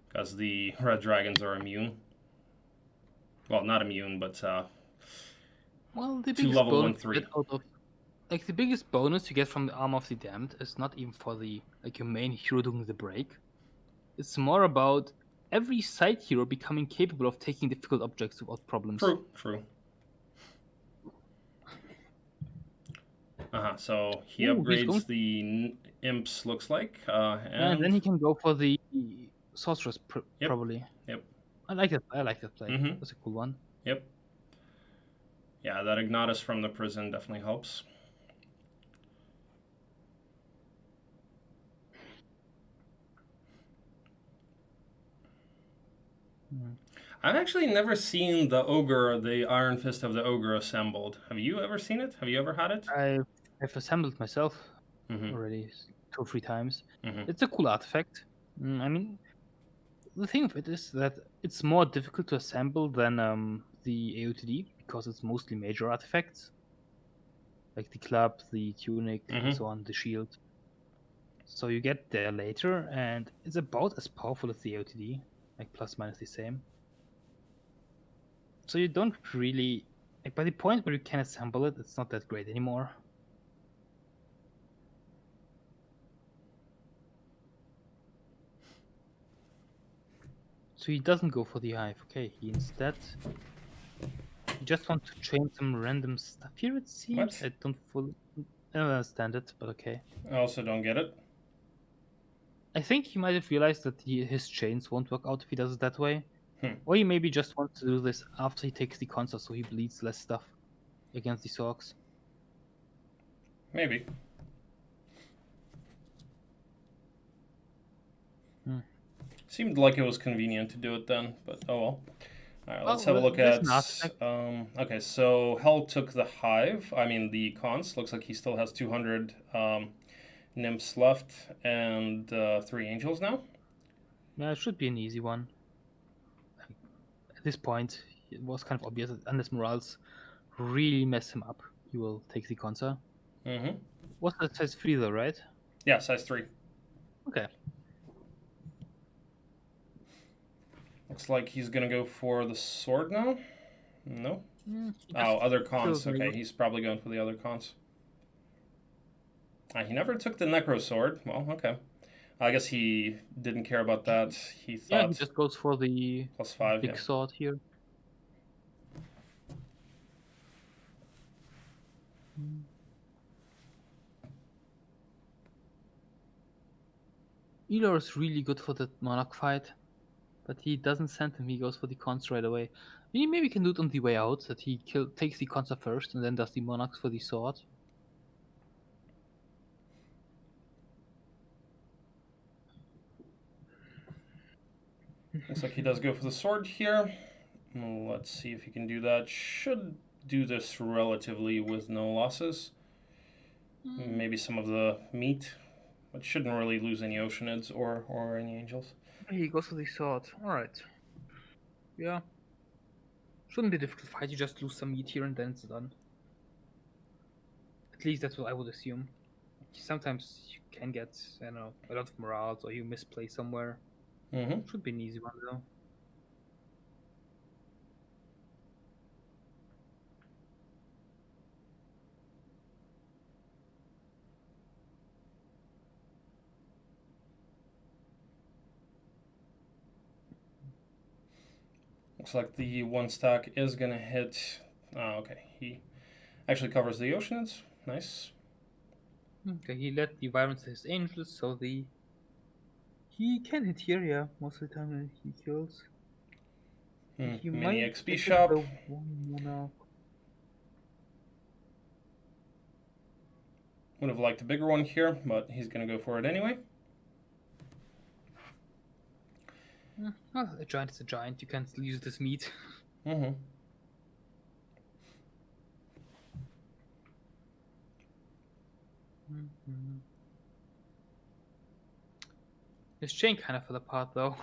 because the red dragons are immune. Well, not immune, but Well, the to biggest level bonus 1-3. you get out of, the biggest bonus you get from the Armor of the Damned is not even for the your main hero doing the break. It's more about every side hero becoming capable of taking difficult objects without problems. True. So he Ooh, he's going- upgrades the imps, looks like, and then he can go for the sorceress Yep. probably. Yep. I like that play. Mhm. That's a cool one. Yep. Yeah, that Ignatus from the prison definitely helps. I've actually never seen the ogre, the Iron Fist of the ogre assembled. Have you ever seen it? Have you ever had it? I've assembled myself already 2 or 3 times. It's a cool artifact. I mean, the thing of it is that it's more difficult to assemble than the AOTD because it's mostly major artifacts, like the club, the tunic, and so on, the shield. So you get there later, and it's about as powerful as the AOTD, like plus minus the same. So you don't really, like, by the point where you can assemble it, it's not that great anymore. So he doesn't go for the hive. Okay, he instead just want to train some random stuff here. It seems. What? I don't understand it, but okay. I also don't get it. I think he might have realized that his chains won't work out if he does it that way. Or he maybe just wants to do this after he takes the console so he bleeds less stuff against the Sorks. Maybe. Seemed like it was convenient to do it then, but oh well. Alright, let's have a look at... okay, so Hell took the Hive, the cons. Looks like he still has 200 nymphs left and 3 angels now. Yeah, it should be an easy one. At this point, it was kind of obvious that unless morals really mess him up, he will take the Consa. What's that, size 3 though, right? Yeah, size 3. Okay. Looks like he's gonna go for the sword now? No? Other cons. Okay, he's probably going for the other cons. He never took the necro sword. Well, okay. I guess he didn't care about that. He thought... Yeah, he just goes for the +5, big sword here. Elor is really good for that Monarch fight. But he doesn't send him, he goes for the cons right away. Maybe we can do it on the way out, that he takes the cons first and then does the monarchs for the sword. Looks like he does go for the sword here. Let's see if he can do that. Should do this relatively with no losses. Maybe some of the meat, but shouldn't really lose any Oceanids or any angels. He goes for the sword. Alright. Yeah. Shouldn't be a difficult fight, you just lose some meat here and then it's done. At least that's what I would assume. Sometimes you can get, I don't know, a lot of morals or you misplay somewhere. Should be an easy one though. Looks like the one stack is gonna hit. Okay, he actually covers the Oceanids. Nice. Okay, he let the violence his angels, so he can hit here, yeah, most of the time he kills. He Mini might XP shop. Would have liked a bigger one here, but he's gonna go for it anyway. Well, a giant is a giant. You can't use this meat. His chain kind of fell apart though.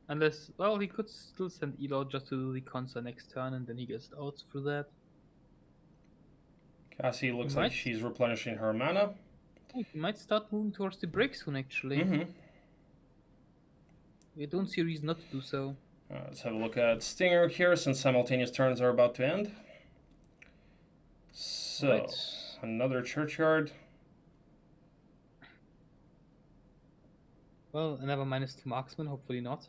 Unless, well, he could still send Elo just to do the concert next turn and then he gets out through that. Cassie looks like she's replenishing her mana. Oh, he might start moving towards the break soon actually. I don't see a reason not to do so. Let's have a look at Stinger here since simultaneous turns are about to end. So, another Churchyard. Well, another -2 marksman, hopefully not.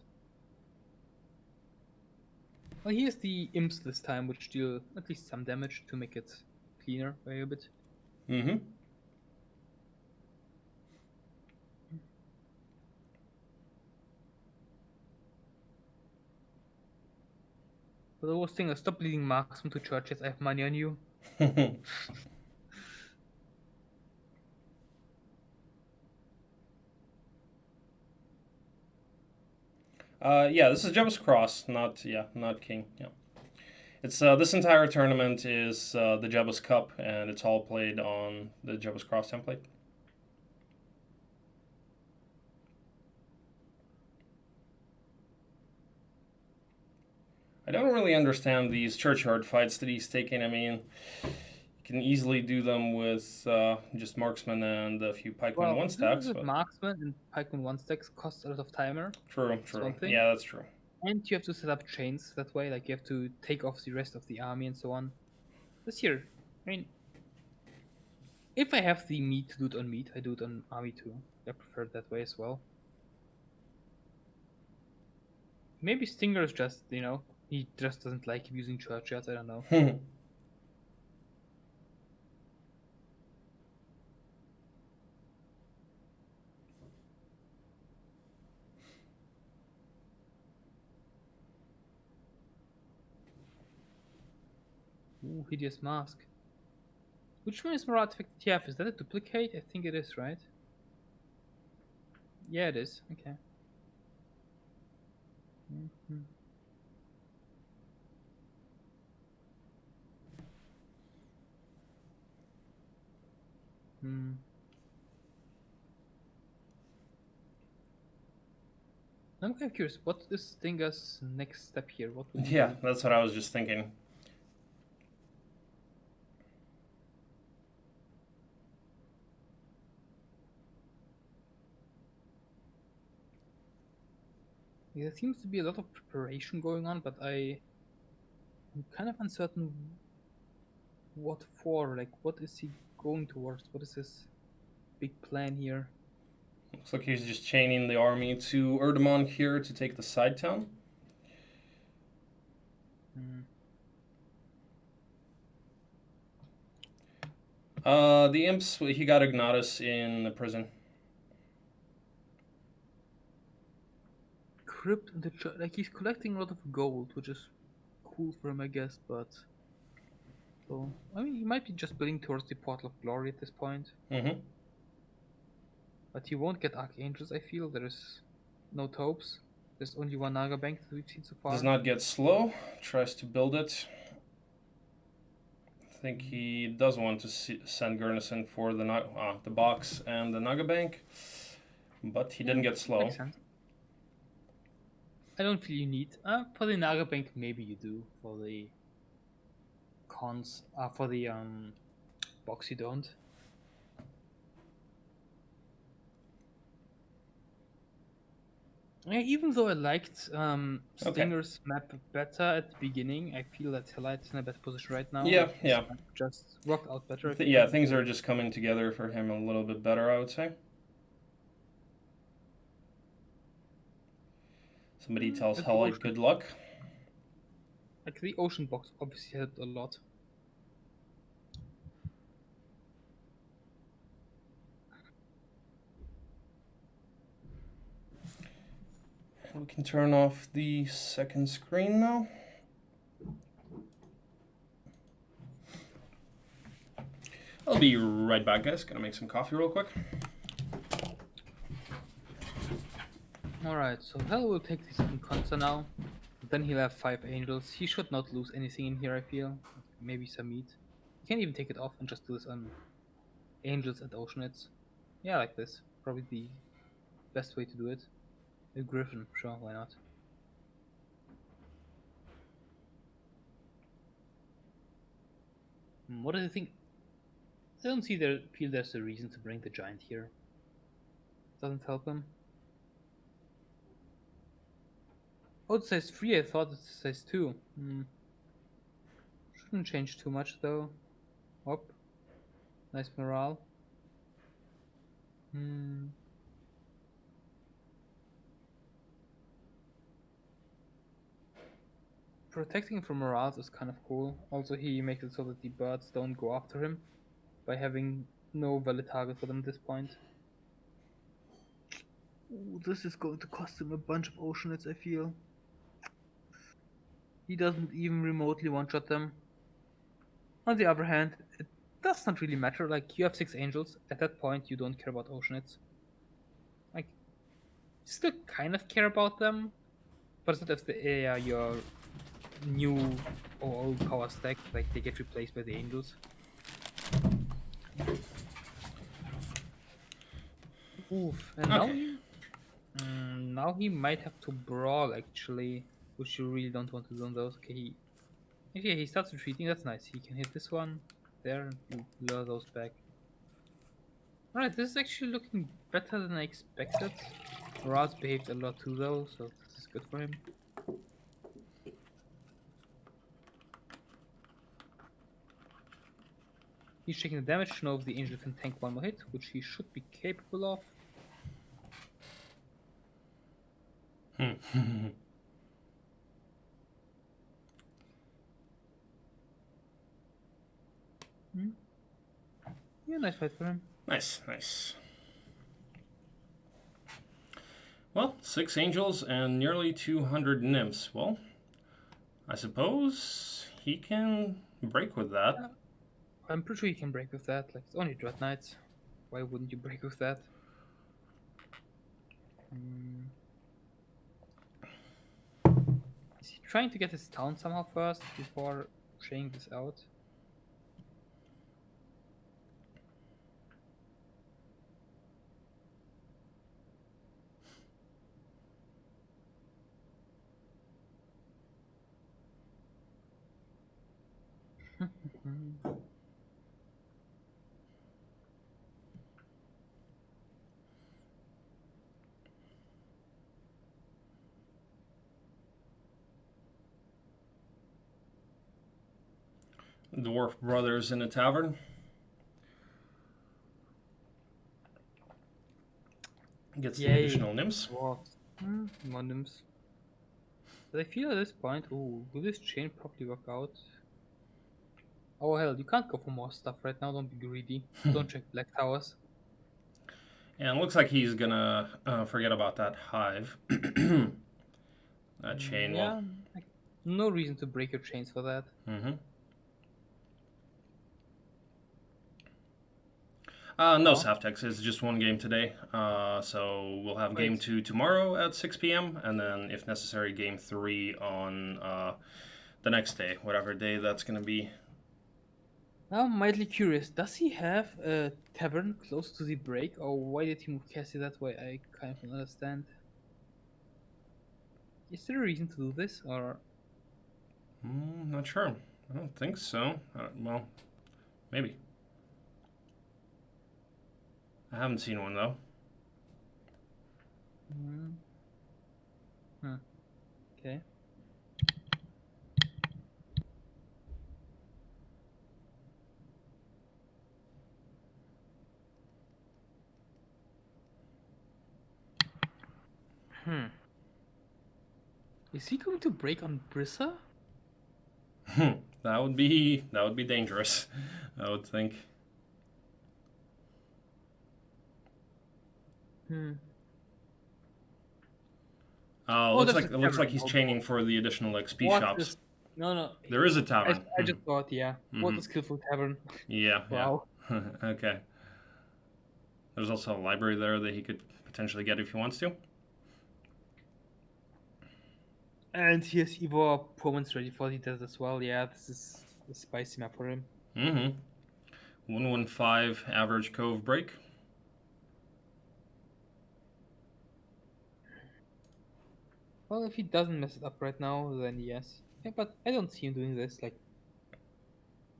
Well, here's the imps this time, which deal at least some damage to make it cleaner by a bit. But the worst thing is stop leading marksman to churches. I have money on you. Yeah, this is Jebus Cross, not King. Yeah, it's this entire tournament is the Jebus Cup, and it's all played on the Jebus Cross template. I don't really understand these Churchyard fights that he's taking. I mean, you can easily do them with just marksman and a few pikeman one stacks. But marksman and pikeman one stacks costs a lot of timer. True. Yeah, that's true. And you have to set up chains that way. Like you have to take off the rest of the army and so on. This here, I mean, if I have the meat to do it on meat, I do it on army too. I prefer it that way as well. Maybe Stinger is just, you know, he just doesn't like using churchyards. I don't know. Ooh, hideous mask. Which one is more artifact TF? Is that a duplicate? I think it is, right? Yeah, it is. Okay. I'm kind of curious. What is Stinger's next step here? What would yeah, that's what I was just thinking. There seems to be a lot of preparation going on, but I'm kind of uncertain what for. Like, what is he going towards? What is his big plan here? Looks like he's just chaining the army to Erdemon here to take the side town. The imps, he got Ignatus in the prison. crypt and like he's collecting a lot of gold, which is cool for him, I guess. But so I mean, he might be just building towards the portal of glory at this point. Mm-hmm. But he won't get archangels. I feel there's no taupes. There's only one Naga bank that we've seen so far. Does not get slow. Tries to build it. I think he does want to send Gurnison for the box and the Naga bank, but he didn't get slow. Makes sense. I don't feel you need. For the Naga bank, maybe you do. For the cons, for the box, you don't. Yeah, even though I liked Stinger's map better at the beginning, I feel that HellLight's in a better position right now. Yeah, yeah. Just worked out better. Yeah, things are just coming together for him a little bit better, I would say. Somebody tells HellLightT good luck. Like the ocean box obviously helped a lot. We can turn off the second screen now. I'll be right back, guys. Gonna make some coffee real quick. Alright, so Hell will take this Encounter now. Then he'll have 5 angels. He should not lose anything in here, I feel. Maybe some meat. He can even take it off and just do this on angels and oceanids. Yeah, like this. Probably the best way to do it. A griffin, sure, why not? What do you think? I don't feel there's a reason to bring the giant here. Doesn't help him. Oh, it says 3, I thought it says 2. Shouldn't change too much though. Hop. Nice morale. Protecting from morals is kind of cool. Also, he makes it so that the birds don't go after him by having no valid target for them at this point. Ooh, this is going to cost him a bunch of oceanids, I feel. He doesn't even remotely one-shot them. On the other hand, it does not really matter. Like, you have 6 angels. At that point, you don't care about oceanids. Like, you still kind of care about them, but it's not if they are your new or old power stack, like they get replaced by the angels. Oof. And now he might have to brawl actually, which you really don't want to do on those. Okay, he starts retreating. That's nice. He can hit this one there and lure those back. Alright, this is actually looking better than I expected. Morale's behaved a lot too though, so this is good for him. He's checking the damage to know if the angel can tank one more hit, which he should be capable of. Yeah, nice fight for him. Nice, nice. Well, 6 angels and nearly 200 nymphs. Well, I suppose he can break with that. Yeah. I'm pretty sure you can break with that. Like, it's only Dread Knights. Why wouldn't you break with that? Is he trying to get his town somehow first before trying this out? Dwarf brothers in a tavern. Gets the additional nymphs. More nymphs. But I feel at this point, ooh, will this chain probably work out? Oh hell, you can't go for more stuff right now, don't be greedy. Don't check black towers. And it looks like he's gonna forget about that hive. chain Yeah, wall. like, no reason to break your chains for that. No Oh. Saftex. It's just one game today. So we'll have game Wait. 2 tomorrow at 6 p.m. and then, if necessary, game 3 on the next day, whatever day that's gonna be. I'm mildly curious. Does he have a tavern close to the break, or why did he move Cassie that way? I kind of don't understand. Is there a reason to do this, or Not sure. I don't think so. Well, maybe. I haven't seen one though. Okay. Is he going to break on Brissa? That would be dangerous, I would think. Oh, it looks like he's chaining for the additional XP shops. No. There is a tavern. I just thought, yeah. What a skillful tavern. Yeah. Wow. Yeah. Okay. There's also a library there that he could potentially get if he wants to. And he has Evo performance ready for the desert as well. Yeah, this is a spicy map for him. 115 average cove break. Well, if he doesn't mess it up right now, then yes. Yeah, but I don't see him doing this. Like,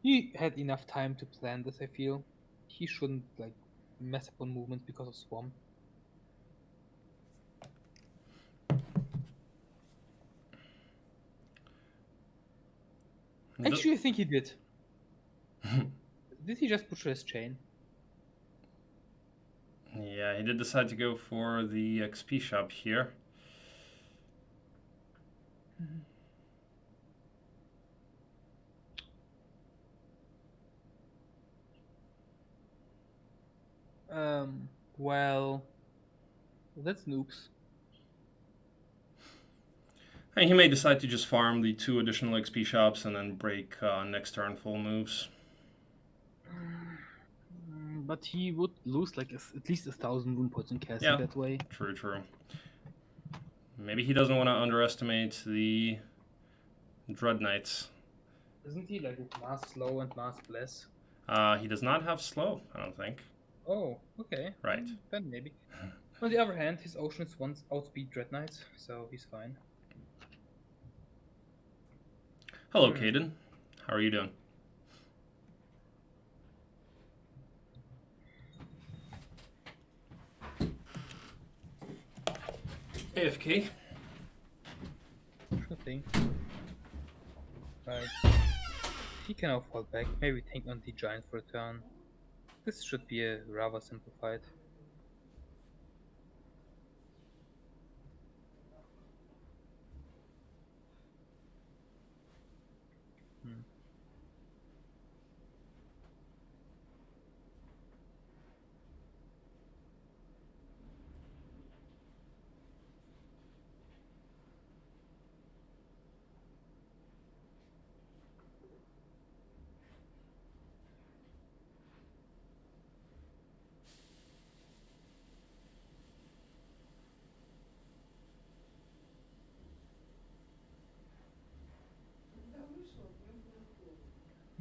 he had enough time to plan this, I feel. He shouldn't, like, mess up on movements because of Swamp. Actually, I think he did. Did he just butcher his chain? Yeah, he did decide to go for the XP shop here. Well, that's noobs. And he may decide to just farm the 2 additional XP shops and then break next turn full moves. But he would lose like at least 1,000 rune points in Cassie that way. True. Maybe he doesn't want to underestimate the Dread Knights. Isn't he like with Mass Slow and Mass Bless? He does not have slow, I don't think. Oh, okay. Right. Then maybe. On the other hand, his Oceans once outspeed Dread Knights, so he's fine. Hello, Caden. How are you doing? AFK. Sure thing. Right. He can now fall back. Maybe tank on the giant for a turn. This should be a rather simple fight.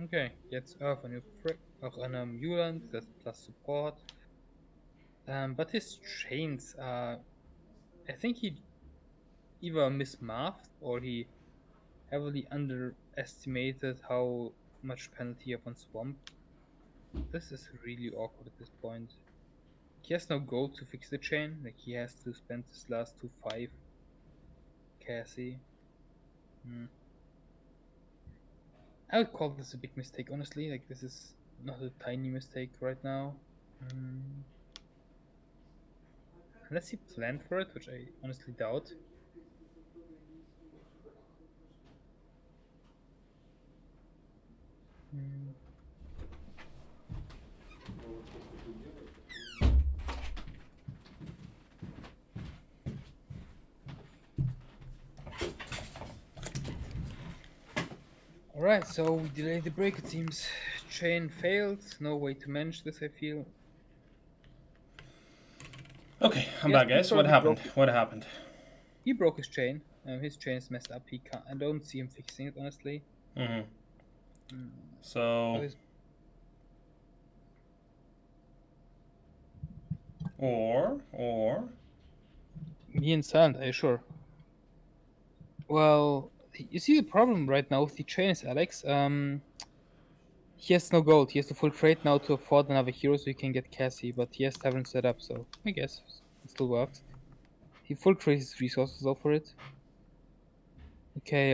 Okay, jetzt auf eine auch an einem Juland, that's plus support. But his chains are, I think he either mismathed or he heavily underestimated how much penalty of on Swamp. This is really awkward at this point. He has no gold to fix the chain, like he has to spend his last 2-5 Cassie. I would call this a big mistake, honestly. Like, this is not a tiny mistake right now. Unless he planned for it, which I honestly doubt. Alright, so we delayed the break, it seems. Chain failed. No way to manage this, I feel. Okay, I'm Yes, back, guys. What probably happened? broke- What happened? He broke his chain. His chain's messed up. He can't. I don't see him fixing it, honestly. Mm-hmm. Mm. So, But it's- or. Me and Sand, are you sure? Well, you see the problem right now with the chain is Alex. He has no gold. He has to full trade now to afford another hero so he can get Cassie, but he has Tavern set up, so I guess it still works. He full trades his resources though for it. Okay,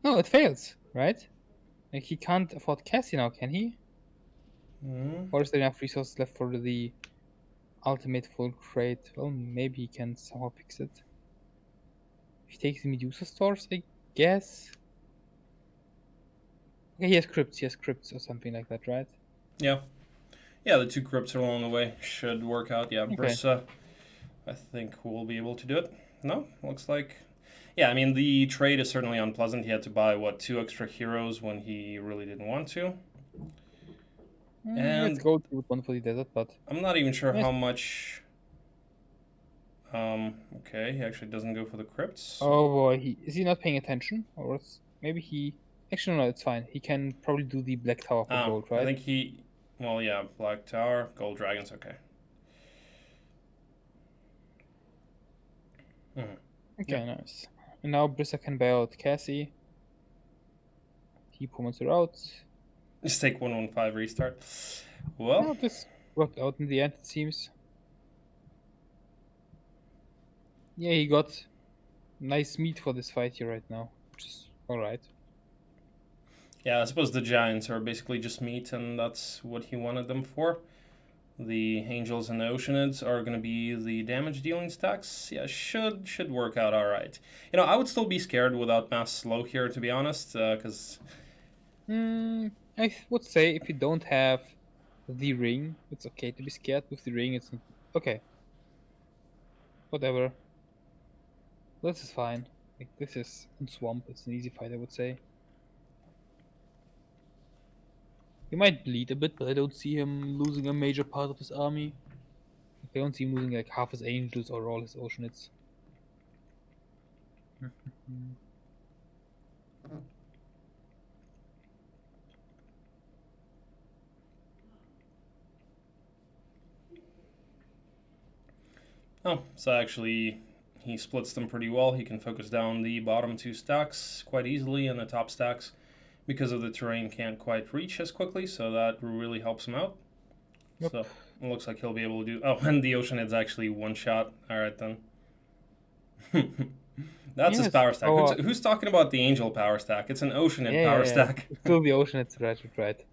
no, it fails, right? Like, he can't afford Cassie now, can he? Mm. Or is there enough resources left for the ultimate full trade? Well, maybe he can somehow fix it. If he takes the Medusa stores, I guess. Okay, he has crypts or something like that, right? Yeah. Yeah, the 2 crypts along the way should work out. Yeah, Okay. Brissa, I think we'll be able to do it. No, looks like. Yeah, I mean, the trade is certainly unpleasant. He had to buy, 2 extra heroes when he really didn't want to. Let's And go to one for the desert, but I'm not even sure Yes. how much. Okay, he actually doesn't go for the crypts. oh boy, is he not paying attention, or maybe he? Actually, no, it's fine. He can probably do the Black Tower for gold, right? I think he. Well, yeah, Black Tower, Gold Dragons, okay. Okay, nice. And now Brissa can buy out Cassie. He promotes her out. Just take 115 restart. Well, Well, this worked out in the end, it seems. Yeah, he got nice meat for this fight here right now, which is alright. yeah, I suppose the Giants are basically just meat, and that's what he wanted them for. The Angels and the Oceanids are going to be the damage dealing stacks. Yeah, should work out all right. You know, I would still be scared without mass slow here, to be honest, because I would say if you don't have the ring, it's okay to be scared. With the ring, it's not... okay. Whatever. This is fine. Like, this is in Swamp. It's an easy fight, I would say. He might bleed a bit, but I don't see him losing a major part of his army. I don't see him losing like half his angels or all his oceanids. oh, so actually he splits them pretty well. He can focus down the bottom 2 stacks quite easily, and the top stacks, because of the terrain, can't quite reach as quickly, so that really helps him out. Yep. So it looks like he'll be able to do. Oh, and the Oceanid's actually one shot. All right then. That's his Yes. power stack. Oh, Who's talking about the Angel power stack? It's an Oceanid power stack. It's still the oceanids, right.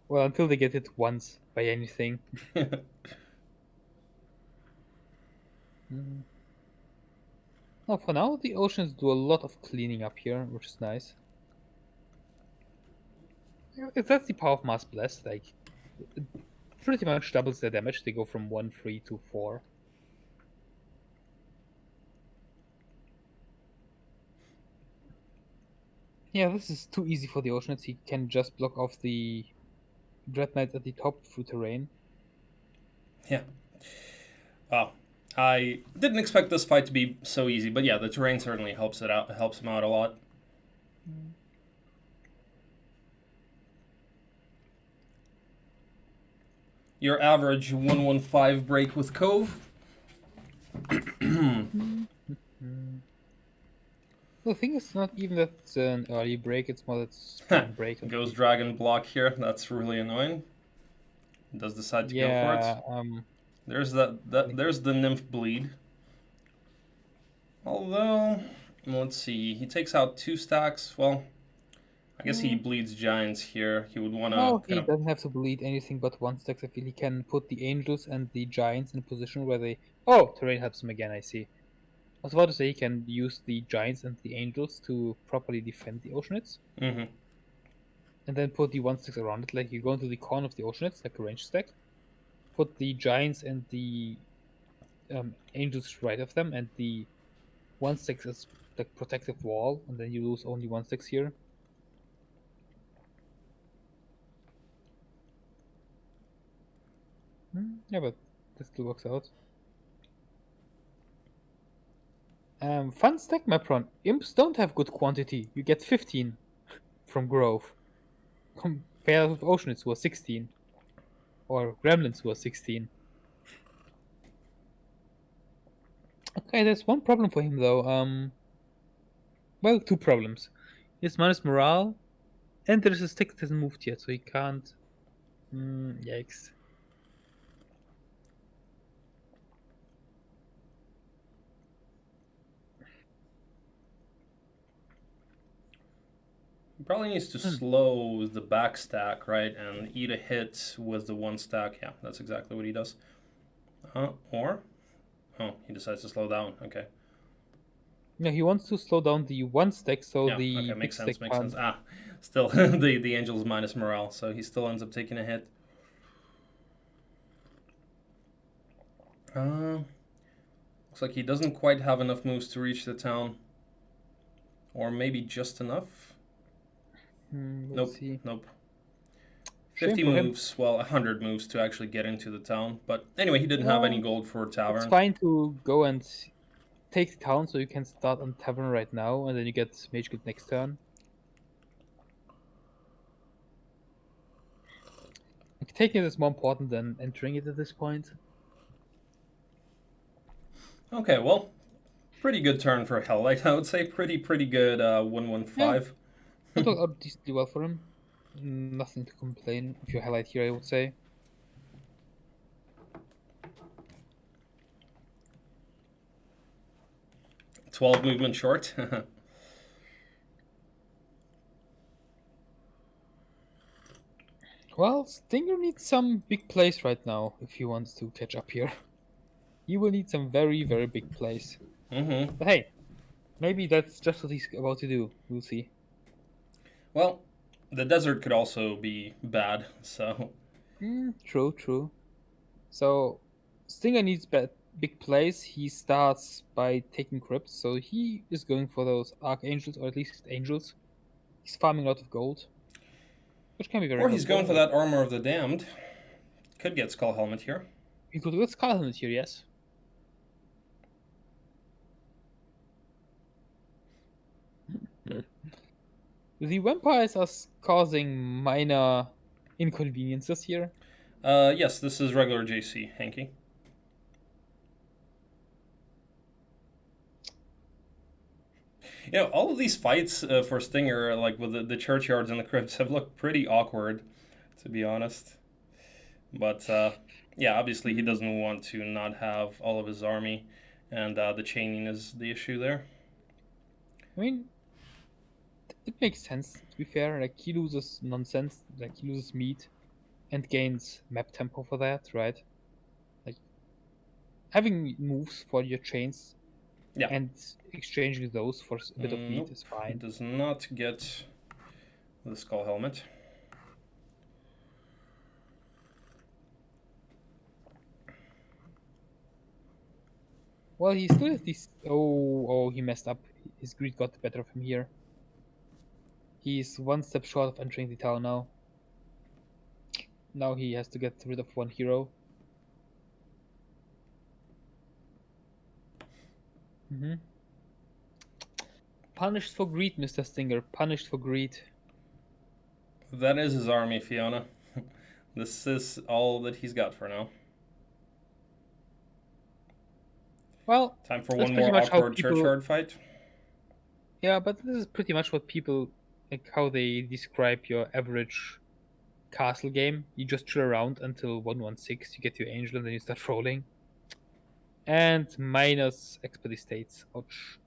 Well, until they get hit once by anything. No, for now the oceans do a lot of cleaning up here, which is nice. If that's the power of Mass Bless, like, it pretty much doubles their damage. They go from 1-3 to 4. Yeah, this is too easy for the Oceanids. He can just block off the Dread Knights at the top through terrain. Yeah. Wow. I didn't expect this fight to be so easy, but yeah, the terrain certainly helps him out a lot. Your average 115 break with Cove. The thing is not even that it's an early break, it's more that it's spring break. Goes Dragon block here. That's really annoying. Does decide to go for it. There's there's the Nymph bleed. Although, let's see, he takes out 2 stacks. Well, I guess he bleeds Giants here. He would want to. No, he doesn't have to bleed anything but 1 stack. I feel he can put the Angels and the Giants in a position where they... Oh, terrain helps him again, I see. I was about to say he can use the Giants and the Angels to properly defend the Oceanids. Mm-hmm. And then put the 1 stacks around it, like you go into the corner of the Oceanids, like a range stack. Put the Giants and the Angels right of them, and the 1 stacks as like protective wall, and then you lose only 1/6 here. Yeah, but this still works out. Fun stack Mapron. Imps don't have good quantity. You get 15 from Grove. Compared with Oceanids, who was 16. Or Gremlins, who was 16. Okay, there's one problem for him though. Well, two problems. His minus morale, and there's a stick that hasn't moved yet, so he can't. Yikes. He probably needs to slow the back stack, right, and eat a hit with the one stack. Yeah, that's exactly what he does. Or, he decides to slow down. Okay. No, he wants to slow down the one stack, so Yeah, the okay, big makes stick sense. Makes can't. sense. Still the Angel's minus morale, so he still ends up taking a hit. Looks like he doesn't quite have enough moves to reach the town, or maybe just enough. Let's see. Nope. Shame 50 for him. moves, well, 100 moves to actually get into the town. But anyway, he didn't have any gold for Tavern. It's fine to go and take the town, so you can start on Tavern right now, and then you get Mage Guild next turn. Like, taking it is more important than entering it at this point. Okay, well, pretty good turn for HellLightT. I would say pretty good 115. That worked out decently well for him. Nothing to complain if you highlight here, I would say. $12 movement short. Well, Stinger needs some big plays right now if he wants to catch up here. He will need some very, very big plays. Mm-hmm. But hey, maybe that's just what he's about to do. We'll see. Well, the desert could also be bad, so... True. So, Stinger needs big plays. He starts by taking crypts, so he is going for those archangels, or at least angels. He's farming a lot of gold, which can be very Or he's helpful. going for that Armor of the Damned. Could get Skull Helmet here. He could get Skull Helmet here, yes. The vampires are causing minor inconveniences here. Yes, this is regular JC, Hanky. You know, all of these fights for Stinger, like with the churchyards and the crypts, have looked pretty awkward, to be honest. But, yeah, obviously he doesn't want to not have all of his army, and the chaining is the issue there. I mean, it makes sense, to be fair. Like, he loses nonsense, like, he loses meat, and gains map tempo for that, right? Like, having moves for your chains and exchanging those for a bit of meat is fine. He does not get the Skull Helmet. Well, he still has these... Oh, he messed up. His greed got the better of him here. He's one step short of entering the town now. Now he has to get rid of one hero. Punished for greed, Mr. Stinger. Punished for greed. That is his army, Fiona. This is all that he's got for now. Well, time for one more awkward churchyard fight. Yeah, but this is pretty much what people, like, how they describe your average castle game. You just chill around until 116, you get your angel, and then you start rolling. And minus expert estates. Ouch.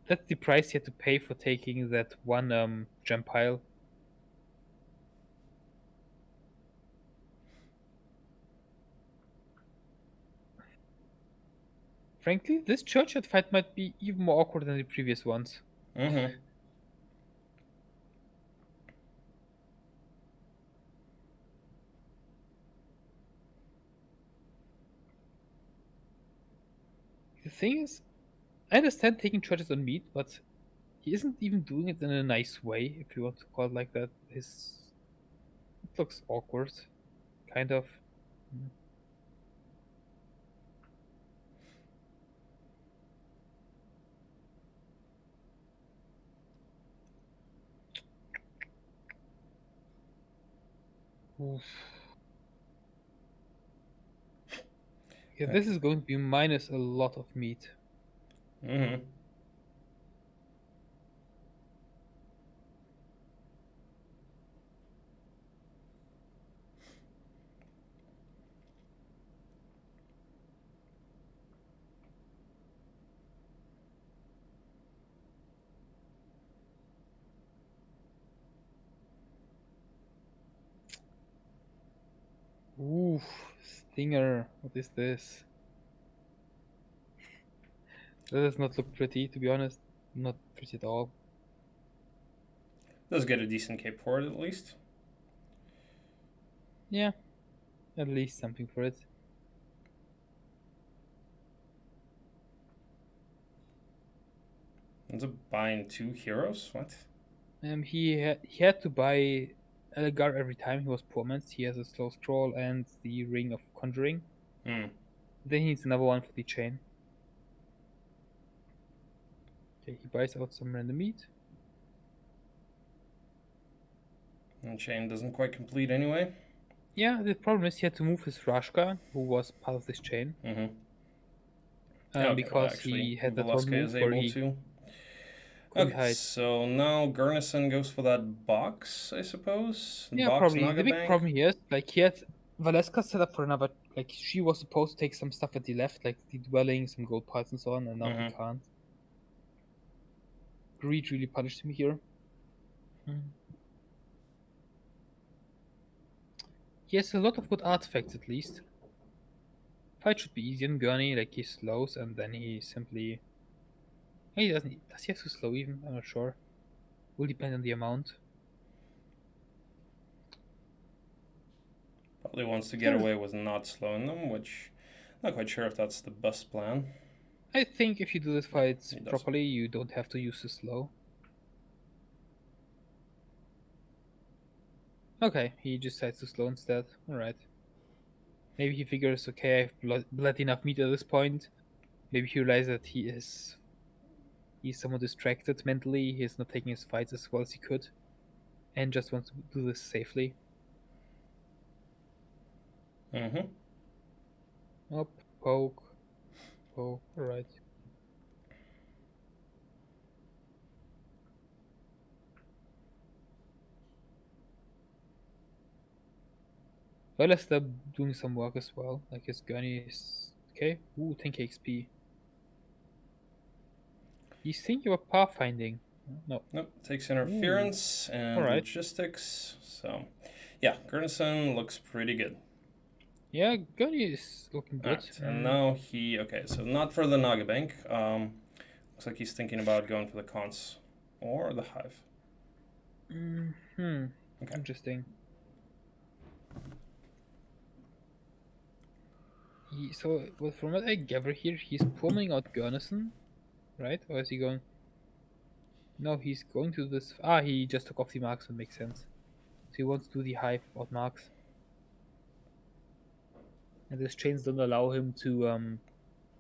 That's the price you had to pay for taking that one gem pile. Frankly, this churchyard fight might be even more awkward than the previous ones. Mm-hmm. The thing is, I understand taking charges on meat, but he isn't even doing it in a nice way, if you want to call it like that. It looks awkward, kind of. Oof. Yeah, this is going to be minus a lot of meat. Mm-hmm. Oof, stinger. What is this? That does not look pretty, to be honest. Not pretty at all. Does get a decent cape for it, at least. Yeah, at least something for it. Ends up buying 2 heroes? What? He had to buy Elgar every time he was promised. He has a slow scroll and the ring of conjuring. Hmm. Then he needs another one for the chain. Okay, he buys out some random meat. And chain doesn't quite complete anyway. Yeah, the problem is he had to move his Rashka, who was part of this chain. Mm-hmm. Because he had that one move is where able he to. couldn't Okay, hide. so now Gurnison goes for that box, I suppose. Yeah, Box probably. Naga The big Bank. problem here is, like, he had Valeska set up for another, like, she was supposed to take some stuff at the left, like the dwelling, some gold parts and so on, and now he can't. Greed really punished him here. He has a lot of good artifacts, at least. Fight should be easy on Gurney, like, he slows, and then he simply... He doesn't... Does he have to slow even? I'm not sure. Will depend on the amount. Probably wants to get away with not slowing them, which not quite sure if that's the best plan. I think if you do this fight properly, you don't have to use the slow. Okay, he just decides to slow instead. Alright. Maybe he figures, okay, I've bled enough meat at this point. Maybe he realizes that he's somewhat distracted mentally. He's not taking his fights as well as he could. And just wants to do this safely. Mm-hmm. Up, poke. Alright. Well, let's start doing some work as well. Like his Gurney is... Okay, ooh, 10k XP. He's thinking about pathfinding. No. Nope, takes interference and logistics. So, yeah, Gurnison looks pretty good. Yeah, Gurney is looking good. Right, and now he... Okay, so not for the Naga Bank. Looks like he's thinking about going for the cons or the hive. Okay. Interesting. So, well, from what I gather here, he's pulling out Gurnison, right? Or is he going... No, he's going to this... Ah, he just took off the marksman, makes sense. So he wants to do the hive without marks. And his chains don't allow him to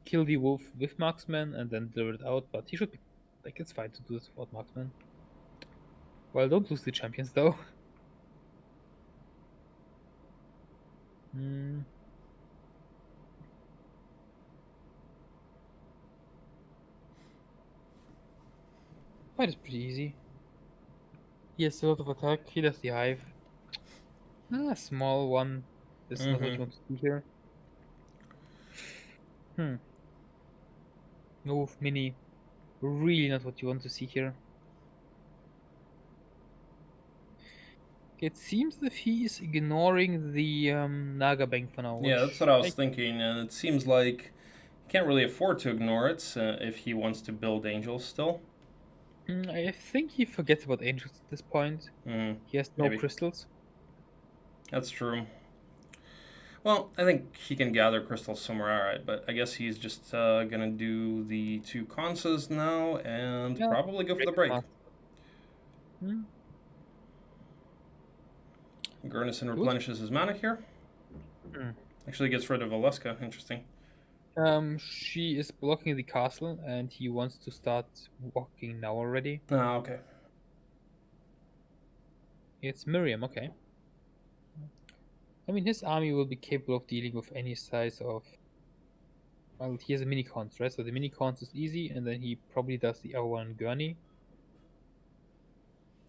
kill the wolf with marksman and then deliver it out, but he should be... Like, it's fine to do this without marksman. Well, don't lose the champions, though. Fight is pretty easy. He has a lot of attack. He does the hive. Small one. This is not what you want to do here. Move, mini. Really not what you want to see here. It seems that he is ignoring the Naga Bank for now. Yeah, that's what I was thinking, and it seems like he can't really afford to ignore it if he wants to build angels still. I think he forgets about angels at this point. He has no crystals. That's true. Well, I think he can gather crystals somewhere, alright, but I guess he's just gonna do the 2 conses now and Yeah, probably go for the break break. Hmm. Gurnison Good. replenishes his mana here. Hmm. Actually gets rid of Valeska, interesting. She is blocking the castle, and he wants to start walking now already. Ah, okay. It's Miriam, okay. I mean, his army will be capable of dealing with any size of. Well, he has a mini cons, right? So the mini cons is easy, and then he probably does the other one Gurney.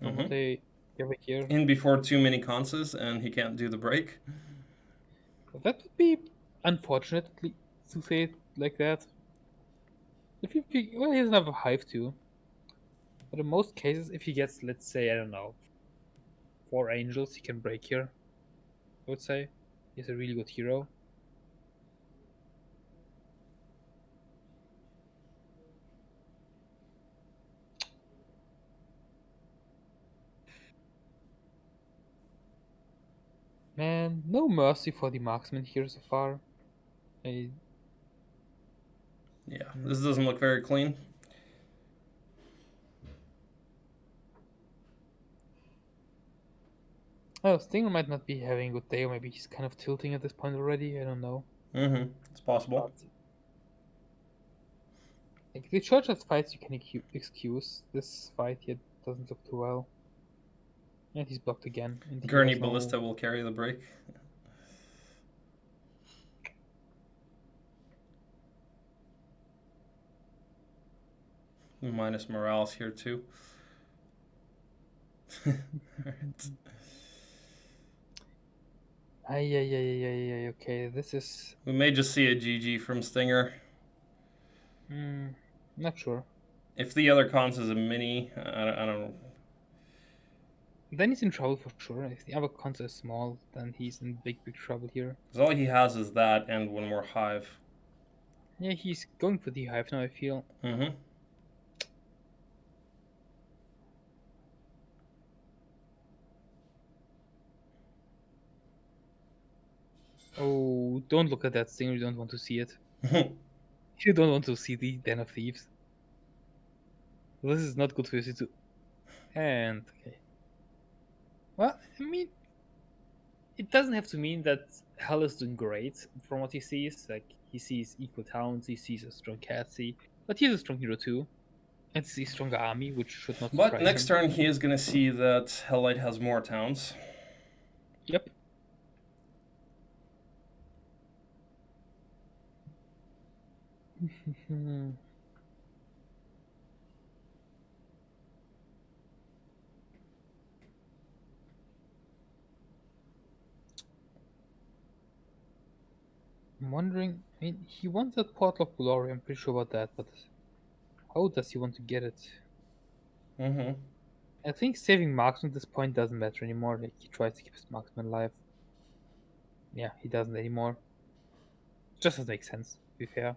From what I ever hear. In before too many conses, and he can't do the break. That would be unfortunate to say it like that. If he, well, he doesn't have a hive too. But in most cases, if he gets, let's say, I don't know, 4 angels, he can break here. I would say he's a really good hero. Man, no mercy for the marksman here so far. Yeah, this doesn't look very clean. Oh, Stinger might not be having a good day, or maybe he's kind of tilting at this point already. I don't know. It's possible. But, like, the Church's fights you can excuse. This fight here doesn't look too well. And he's blocked again. Gurney Ballista will carry the break. Minus morales here too. Okay, this is. We may just see a GG from Stinger. Not sure. If the other cons is a mini, I don't know. Then he's in trouble for sure. If the other cons is small, then he's in big trouble here. Because all he has is that and one more hive. Yeah, he's going for the hive now, I feel. Oh, don't look at that thing. You don't want to see it. You don't want to see the Den of Thieves. This is not good for you to. And okay. Well, I mean, it doesn't have to mean that Hell is doing great from what he sees. Like, he sees equal towns, he sees a strong Catsy, but he has a strong hero too. And a stronger army, which should not surprise But next him. turn he is going to see that HellLightT has more towns. Yep. I'm wondering, I mean, he wants that Portal of Glory, I'm pretty sure about that, but how does he want to get it? I think saving marksman at this point doesn't matter anymore. Like, he tries to keep his marksman alive. Yeah, he doesn't anymore. Just doesn't make sense, to be fair.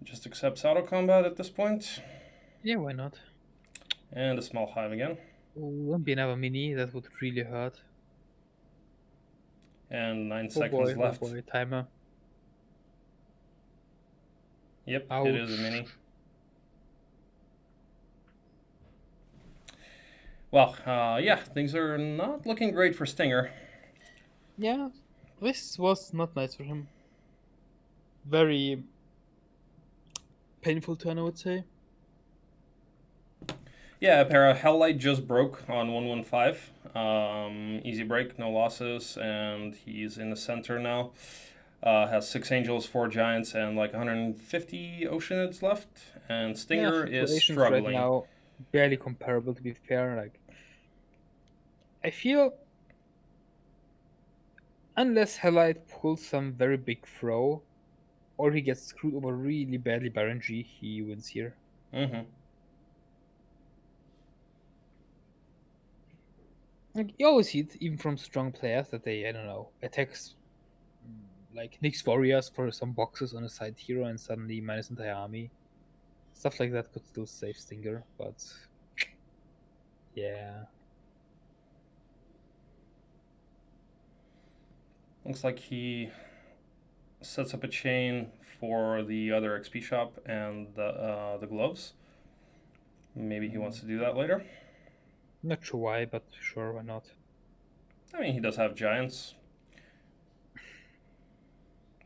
Just accepts auto combat at this point. Yeah, why not? And a small hive again. Oh, won't be another mini, that would really hurt. And 9 seconds left. Oh boy, timer. Yep, Ouch. it is a mini. Well, yeah, things are not looking great for Stinger. Yeah, this was not nice for him. Very painful turn, I would say. Yeah, Para HellLightT just broke on 115. Easy break, no losses, and he's in the center now. Has 6 angels, 4 giants, and like 150 oceanids left. And Stinger is struggling. Right now, barely comparable, to be fair. Like, I feel unless HellLightT pulls some very big throw, or he gets screwed over really badly by RNG, he wins here. Like, you always see it, even from strong players, that they, I don't know, attacks like Nyx Warriors for some boxes on a side hero and suddenly minus entire army. Stuff like that could still save Stinger, but yeah. Looks like he sets up a chain for the other XP shop and the gloves. Maybe he wants to do that later. Not sure why, but sure, why not? I mean, he does have giants.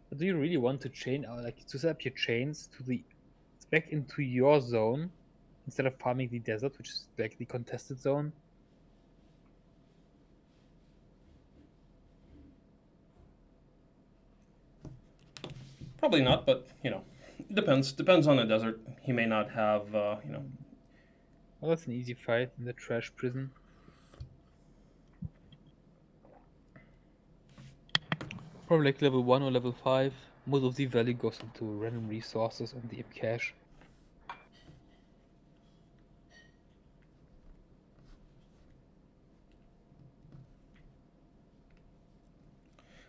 But do you really want to like to set up your chains to the back into your zone instead of farming the desert, which is like the contested zone? Probably not, but you know, depends on the desert. He may not have you know. Well, that's an easy fight in the trash prison. Probably like level 1 or level 5. Most of the value goes into random resources and the imp cache.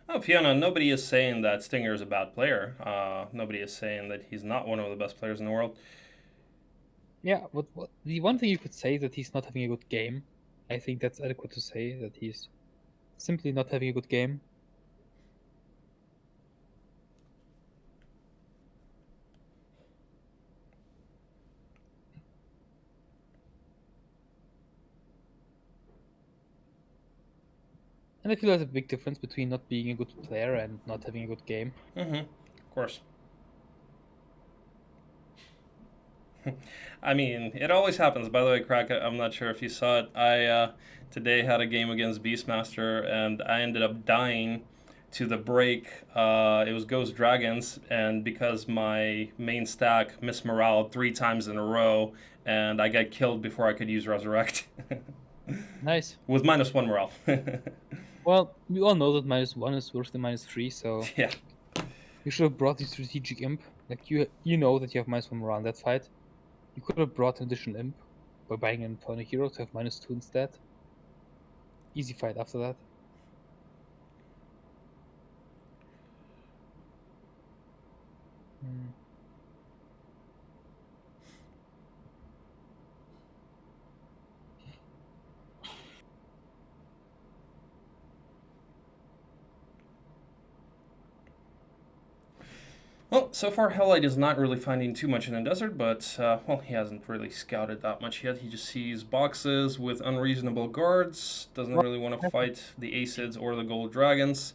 Oh, Fiona, nobody is saying that Stinger is a bad player. Nobody is saying that he's not one of the best players in the world. Yeah, what the one thing you could say is that he's not having a good game. I think that's adequate to say that he's simply not having a good game. And I feel there's a big difference between not being a good player and not having a good game. Of course. I mean, it always happens. By the way, Crack, I'm not sure if you saw it. I today had a game against Beastmaster, and I ended up dying to the break. It was Ghost Dragons, and because my main stack missed morale 3 times in a row, and I got killed before I could use Resurrect. Nice. With -1 morale. Well, we all know that -1 is worse than -3, so yeah. you should have brought the strategic imp. Like you know that you have -1 morale in that fight. You could have brought an additional imp by buying an Inferno hero to have -2 instead. Easy fight after that. Well, so far HellLightT is not really finding too much in the desert, but, well, he hasn't really scouted that much yet. He just sees boxes with unreasonable guards, doesn't really want to fight the Acids or the Gold Dragons.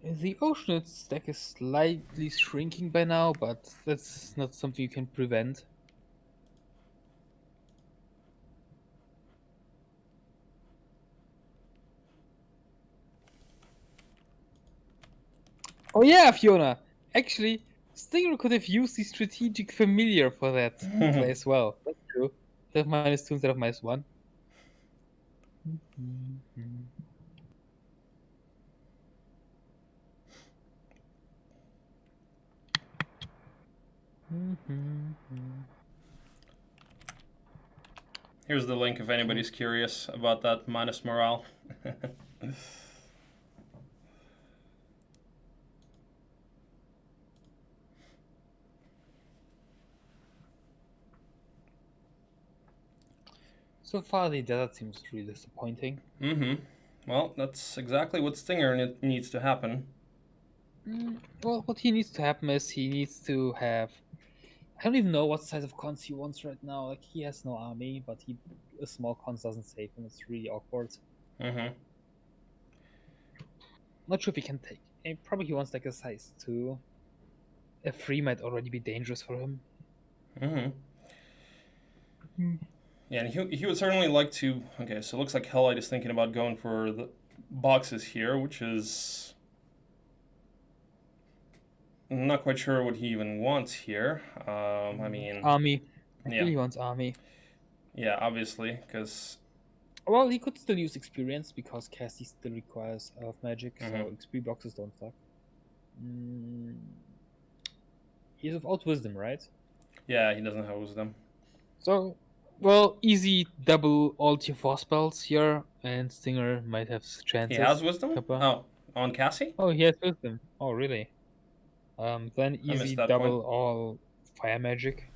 The Oceanid stack is slightly shrinking by now, but that's not something you can prevent. Oh yeah, Fiona! Actually, Stinger could have used the strategic familiar for that play as well. That's true. To have -2 instead of -1. Here's the link if anybody's curious about that minus morale. So far, the desert seems really disappointing. Well, that's exactly what Stinger needs to happen. Well, what he needs to happen is he needs to have... I don't even know what size of cons he wants right now. Like, he has no army, but a small cons doesn't save him. It's really awkward. Not sure if he can take... probably he wants like a size 2. A 3 might already be dangerous for him. Yeah, and he would certainly like to... Okay, so it looks like HellLightT is thinking about going for the boxes here, which is... I'm not quite sure what he even wants here. I mean... Army. Yeah. He wants army. Yeah, obviously, because... Well, he could still use experience, because Cassie still requires Earth Magic, so XP boxes don't suck. He's without wisdom, right? Yeah, he doesn't have wisdom. So, well, easy double all tier 4 spells here, and Stinger might have chances. He has wisdom? Kappa. Oh, on Cassie? Oh, he has wisdom. Oh, really? Then missed easy that double point. all fire magic.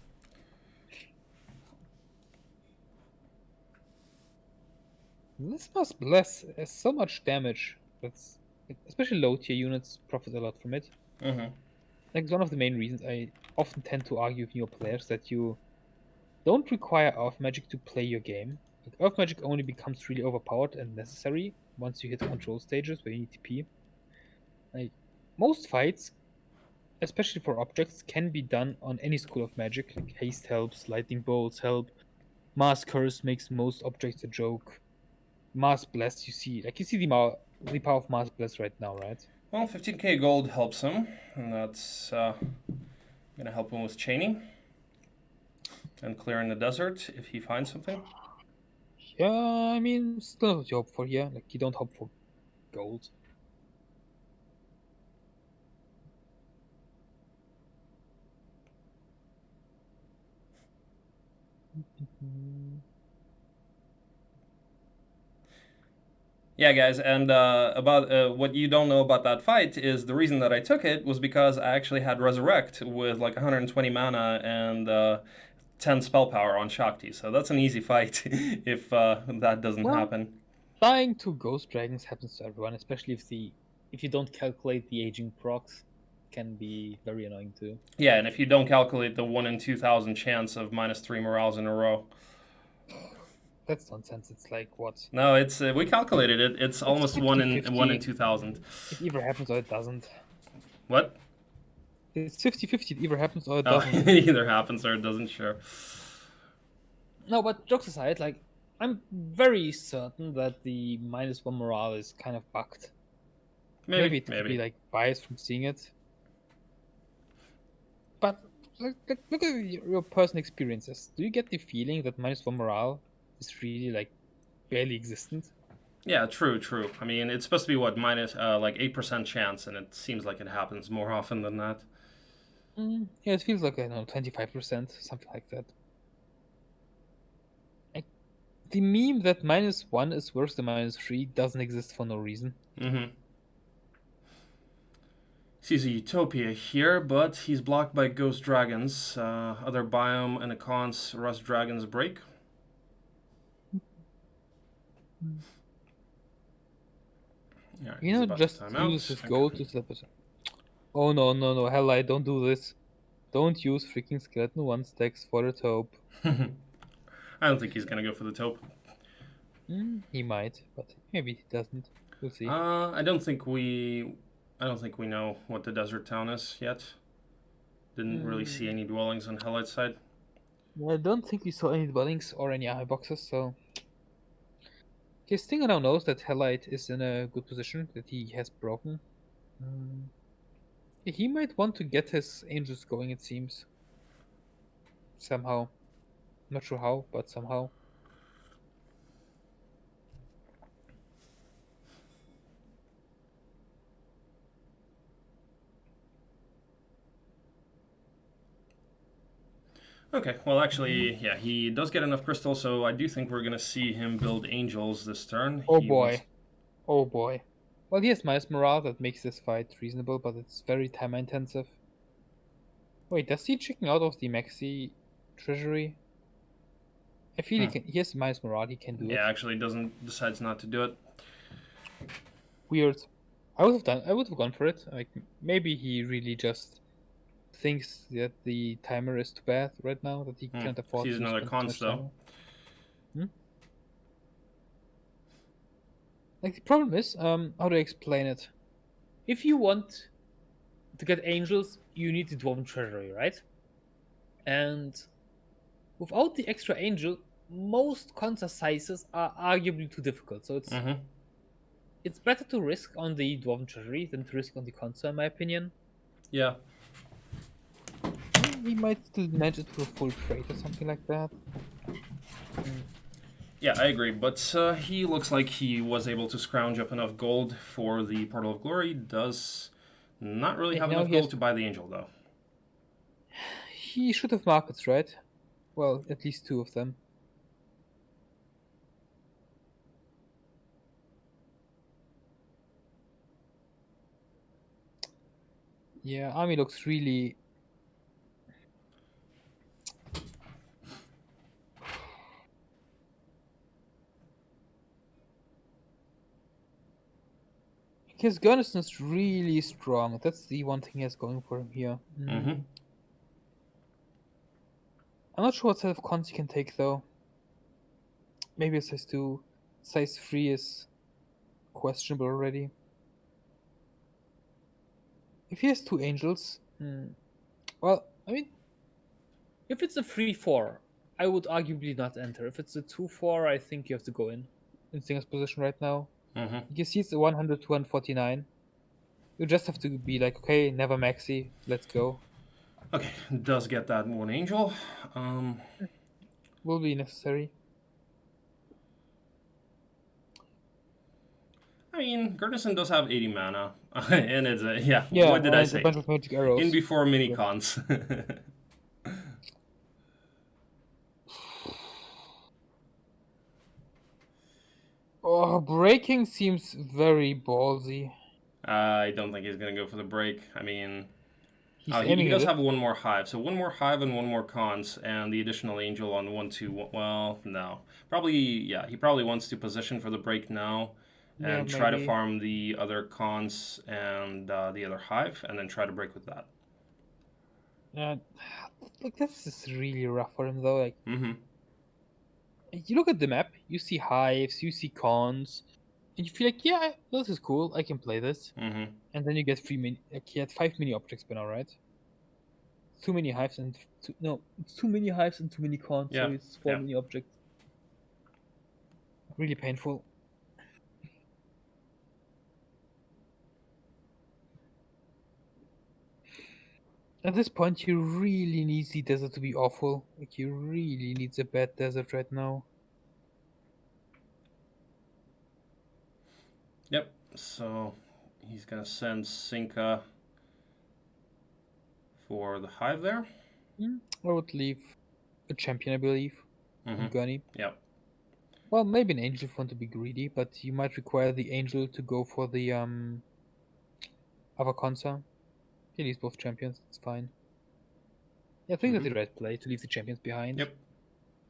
This must bless so much damage. That's especially low tier units profit a lot from it. Mm-hmm. Like one of the main reasons I often tend to argue with newer players that you don't require Earth Magic to play your game. Like Earth Magic only becomes really overpowered and necessary once you hit control stages where you need TP. Like most fights, especially for objects, can be done on any school of magic. Like haste helps, lightning bolts help, mass curse makes most objects a joke. Mass bless, you see the power of mass bless right now, right? Well, 15k gold helps him, and that's gonna help him with chaining and clearing the desert if he finds something. Yeah, I mean, still what you hope for here. Like you don't hope for gold. Yeah, guys, and about what you don't know about that fight is the reason that I took it was because I actually had Resurrect with like 120 mana and 10 spell power on Shakti, so that's an easy fight if that doesn't happen. Dying to ghost dragons happens to everyone, especially if you don't calculate the aging procs, can be very annoying too. Yeah, and if you don't calculate the 1 in 2,000 chance of -3 morals in a row. That's nonsense. It's like what? No, it's we calculated it. It's almost 1 in 2,000. It either happens or it doesn't. What? It's 50-50. It either happens or it Oh, doesn't. it either happens or it doesn't, sure. No, but jokes aside, like I'm very certain that the -1 morale is kind of bugged. Maybe it could be like biased from seeing it. But look at your personal experiences. Do you get the feeling that -1 morale is really like barely existent? Yeah, true. I mean, it's supposed to be what minus like 8% chance, and it seems like it happens more often than that. Yeah, it feels like I don't know 25%, something like that. Like, the meme that -1 is worse than -3 doesn't exist for no reason. Mm-hmm. Sees a Utopia here, but he's blocked by Ghost Dragons. Other biome and icons, Rust Dragons break. Yeah, You know, just use his gold to slip it. Oh no, HellLightT, don't do this. Don't use freaking skeleton 1 stacks for the taupe. I don't think he's gonna go for the taupe. He might, but maybe he doesn't. We'll see. I don't think we know what the desert town is yet. Didn't really see any dwellings on HellLight's side. I don't think we saw any dwellings or any eye boxes, so his Stinger now knows that HellLightT is in a good position, that he has broken. He might want to get his angels going, it seems. Somehow. Not sure how, but somehow. Okay, well actually, yeah, he does get enough crystal, so I do think we're gonna see him build angels this turn. Oh boy. Oh boy. Well, he has minus morale, that makes this fight reasonable, but it's very time intensive. Wait, does he chicken out of the maxi treasury? I feel he has minus morale, he can do it. Yeah, actually decides not to do it. Weird. I would have gone for it. Like maybe he really just thinks that the timer is too bad right now, that he can't afford Sees to another cons though. Like the problem is, how do I explain it? If you want to get angels, you need the dwarven treasury, right? And without the extra angel, most consa sizes are arguably too difficult. So it's better to risk on the dwarven treasury than to risk on the consa, in my opinion. Yeah. We might still manage it to a full trade or something like that. Yeah, I agree, but he looks like he was able to scrounge up enough gold for the Portal of Glory. Does not really have enough gold to buy the angel, though. He should have markets, right? Well, at least 2 of them. Yeah, army looks really... His garrison's really strong. That's the one thing he has going for him here. Mm-hmm. I'm not sure what set of cons he can take, though. Maybe a size 2. Size 3 is questionable already. If he has 2 angels... Well, I mean... If it's a 3-4, I would arguably not enter. If it's a 2-4, I think you have to go in Singer's position right now. Mm-hmm. You see it's a 100 to 149. You just have to be like, okay, never maxi, let's go. Okay, does get that one angel. Will be necessary. I mean, Garrison does have 80 mana, and it's a, yeah. Yeah, What did I and say? a bunch of magic arrows. In before mini cons. Oh, breaking seems very ballsy. I don't think he's gonna go for the break. I mean, He's he aiming does at have one more hive, so one more hive and one more cons, and the additional angel on 1/2. Well, no, probably yeah. He probably wants to position for the break now, and Yeah, try to maybe. farm the other cons and the other hive, and then try to break with that. Like, this is really rough for him, though. Like, Mm-hmm. you look at the map, you see hives, you see cons, and you feel like, yeah, this is cool, I can play this. Mm-hmm. And then you get 3 mini, like, he had 5 mini objects by now, right? Too many hives and it's too many hives and too many cons, Yeah, so it's 4 yeah. mini objects. Really painful. At this point, you really need the desert to be awful. Like, you really need the bad desert right now. Yep. So he's gonna send Sinka for the hive there. I would leave a champion, I believe. Mm-hmm. Gunny. Yep. Well, maybe an angel if you want to be greedy, but you might require the angel to go for the Avaconsa. He leaves both champions, it's fine. Yeah, I think that's the right play, to leave the champions behind. Yep.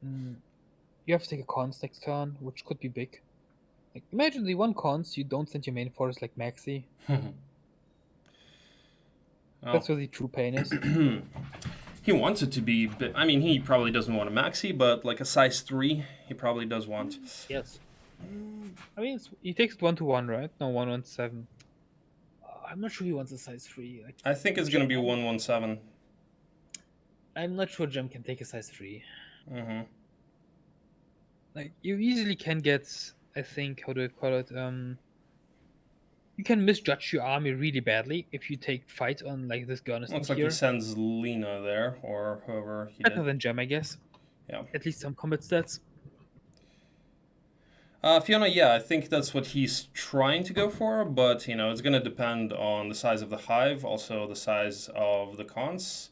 You have to take a cons next turn, which could be big. Like, imagine the one cons you don't send your main forest like Maxi. That's where the true pain is. He wants it to be, but I mean, he probably doesn't want a maxi, but like a size 3, he probably does want. Yes. I mean, he takes it 1-1, right? No, 1-1-7. I'm not sure he wants a size 3. Like, I think it's gonna be 1/17. I'm not sure Gem can take a size 3. Mm-hmm. Like, you easily can get, I think, how do I call it? You can misjudge your army really badly if you take fight on like this Garnison Looks like here. he sends Lena there, or whoever he Better did. than Gem, I guess. Yeah. At least some combat stats. Fiona, yeah, I think that's what he's trying to go for, but you know, it's gonna depend on the size of the hive, also the size of the cons.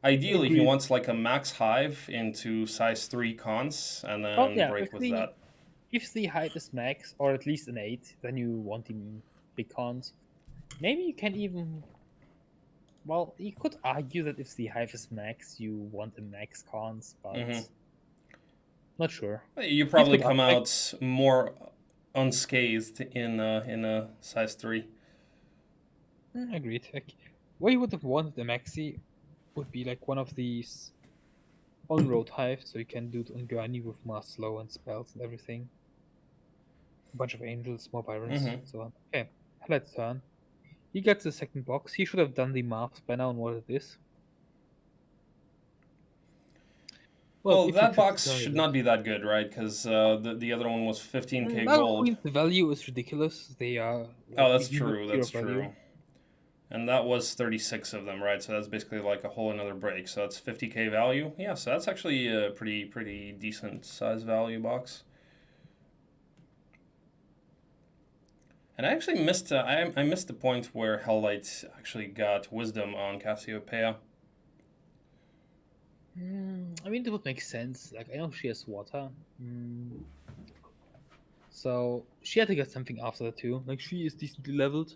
Ideally, he wants like a max hive into size 3 cons, and then break with that. If the hive is max, or at least an 8, then you want the big cons. Maybe you can even... Well, you could argue that if the hive is max, you want the max cons, but... Not sure. You probably come out more unscathed in a size 3. Agreed. Like, what you would have wanted the maxi would be like one of these on-road hives, so you can do it on Gurney with more slow and spells and everything. A bunch of angels, more Byrons, and so on. Okay, let's turn. He gets the second box. He should have done the maps by now on what it is. Well, that box should not be that good, right? Because the other one was 15k gold. The value is ridiculous. They are... Like, oh, that's true. That's true. And that was 36 of them, right? So that's basically like a whole another break. So that's 50k value. Yeah, so that's actually a pretty decent size value box. And I actually missed I missed the point where HellLightT actually got wisdom on Cassiopeia. I mean, it would make sense. Like, I know she has water. So she had to get something after that too. Like, she is decently leveled.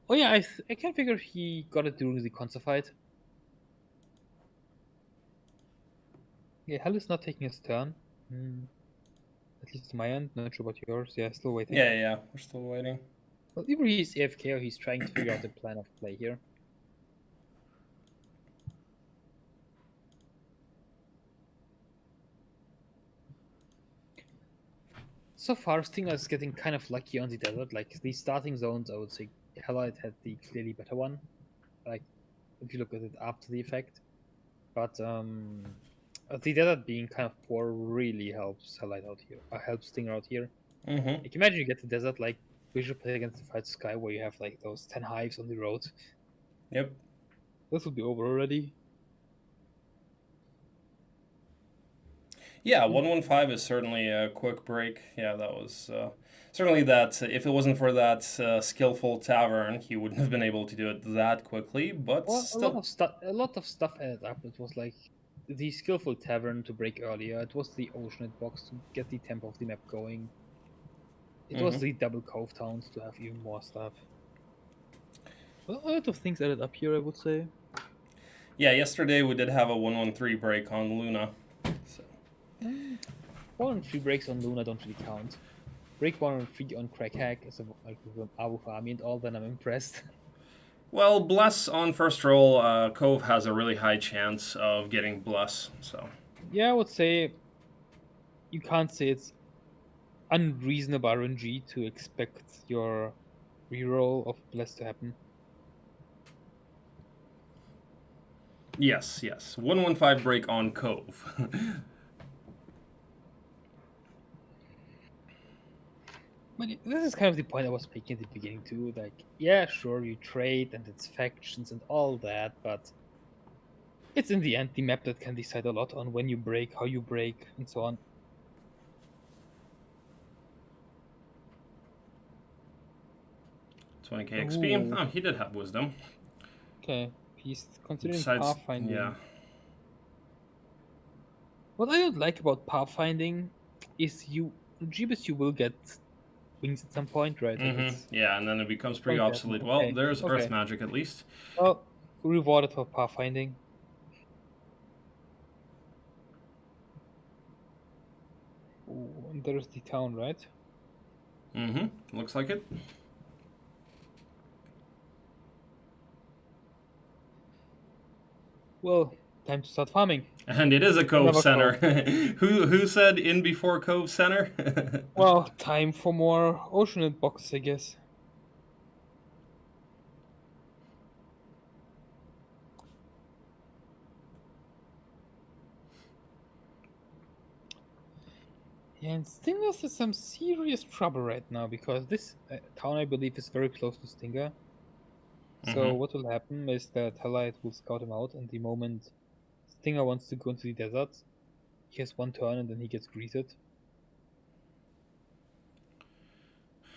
Oh yeah, I can figure he got it during the concert fight. Yeah, Hell is not taking his turn. At least to my end. Not sure about yours. Yeah, still waiting. Yeah, we're still waiting. Well, either he's AFK or he's trying to figure out the plan of play here. So far, Stinger is getting kind of lucky on the desert. Like, the starting zones, I would say HellLightT had the clearly better one. Like, if you look at it after the effect. But the desert being kind of poor really helps HellLightT out here. Helps Stinger out here. Like, imagine you get the desert, like, we should play against the Fight Sky where you have, like, those 10 hives on the road. Yep. This would be over already. Yeah, 115 is certainly a quick break. Yeah, that was certainly that. If it wasn't for that skillful tavern, he wouldn't have been able to do it that quickly. But Well, still, a lot of stuff added up. It was like the skillful tavern to break earlier. It was the oceanite box to get the tempo of the map going. It was the double cove towns to have even more stuff. Well, a lot of things added up here, I would say. Yeah, yesterday we did have a 113 break on Luna. So. 113 breaks on Luna don't really count. Break 113 on Crack Hack as like with Abu Fami and all, then I'm impressed. Well, Bless on first roll, Cove has a really high chance of getting Bless. So. Yeah, I would say you can't say it's unreasonable RNG to expect your reroll of Bless to happen. Yes. 115 break on Cove. But this is kind of the point I was making at the beginning too. Like, yeah, sure, you trade and it's factions and all that, but it's in the end the map that can decide a lot on when you break, how you break, and so on. $20k XP. Oh, he did have wisdom. Okay, he's considering Besides, pathfinding. yeah. What I don't like about pathfinding is Jebus, you will get wings at some point, right? Yeah, and then it becomes pretty obsolete. Okay. Well, there's Earth Magic at least. Well, rewarded for pathfinding. Ooh, and there's the town, right? Looks like it. Well, time to start farming. And it is a Cove Center. Who said in before Cove Center? Well, time for more oceanite boxes, I guess. Yeah, and Stinger's is some serious trouble right now because this town, I believe, is very close to Stinger. So what will happen is that HellLightT will scout him out, and the moment Stinger wants to go into the desert, he has one turn and then he gets greeted.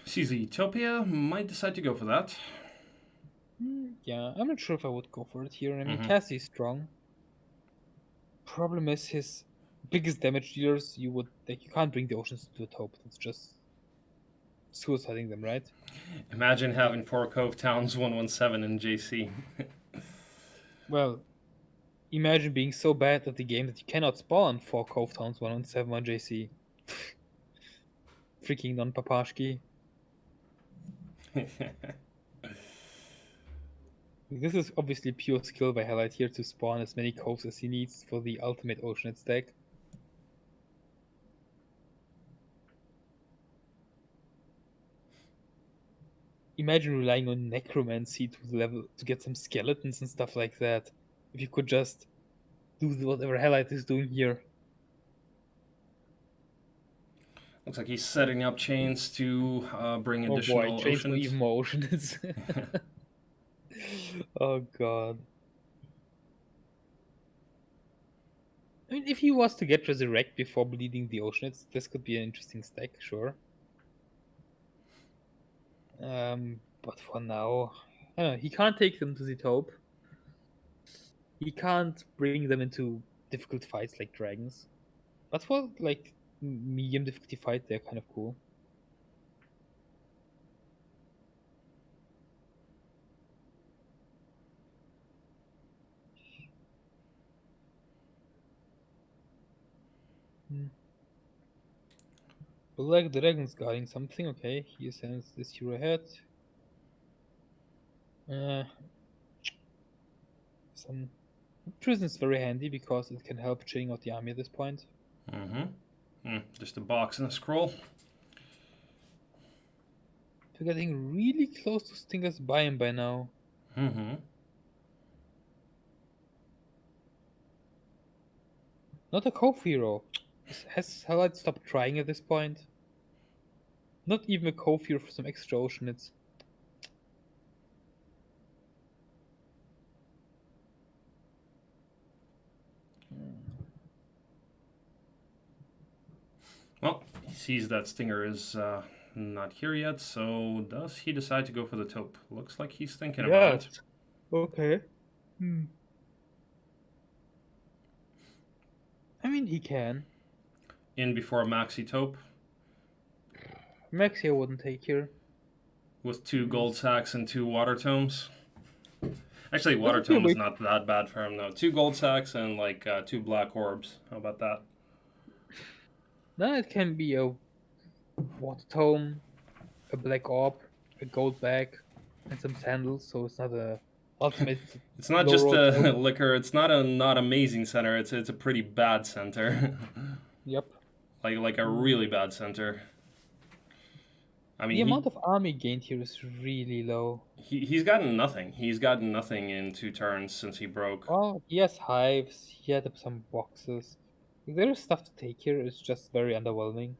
Sees Utopia, might decide to go for that. Yeah, I'm not sure if I would go for it here. I mean, Cassie is strong. Problem is his biggest damage dealers, you can't bring the oceans to the top. It's just suiciding them, right? Imagine having 4 Cove Towns 117 in JC. Well, imagine being so bad at the game that you cannot spawn 4 Cove Towns 117 on JC. Freaking non-papashki. This is obviously pure skill by HellLightT here to spawn as many coves as he needs for the ultimate oceanite stack. Imagine relying on necromancy to get some skeletons and stuff like that. If you could just do whatever HellLightT is doing here. Looks like he's setting up chains to bring additional chains for oceans. even more oceans. Oh god. I mean, if he was to get resurrect before bleeding the oceanites, this could be an interesting stack, sure. But for now, I don't know, he can't take them to the top. He can't bring them into difficult fights like dragons. But for like medium difficulty fights, they're kind of cool. Black Dragon's guarding something. Okay, he sends this hero ahead. Some prison is very handy because it can help chilling out the army at this point. Just a box and a scroll. We're getting really close to Stinger's buy-in by now. Not a Cove hero. Has HellLightT stopped trying at this point? Not even a Cove hero for some extra ocean. It's Well, he sees that Stinger is not here yet, so does he decide to go for the taupe? Looks like he's thinking about it. Okay. I mean, he can. In before Maxi taupe. Maxi I wouldn't take here. With 2 gold sacks and 2 water tomes. Actually, water tome is not that bad for him, though. 2 gold sacks and, like, 2 black orbs. How about that? Then it can be a water tome, a black orb, a gold bag, and some sandals, so it's not a ultimate. It's not just a liquor. It's not a not amazing center. It's a pretty bad center. Yep. Like a really bad center. I mean, the amount of army gained here is really low. He's gotten nothing. He's gotten nothing in 2 turns since he broke. Oh, he has hives. He had some boxes. There is stuff to take here. It's just very underwhelming.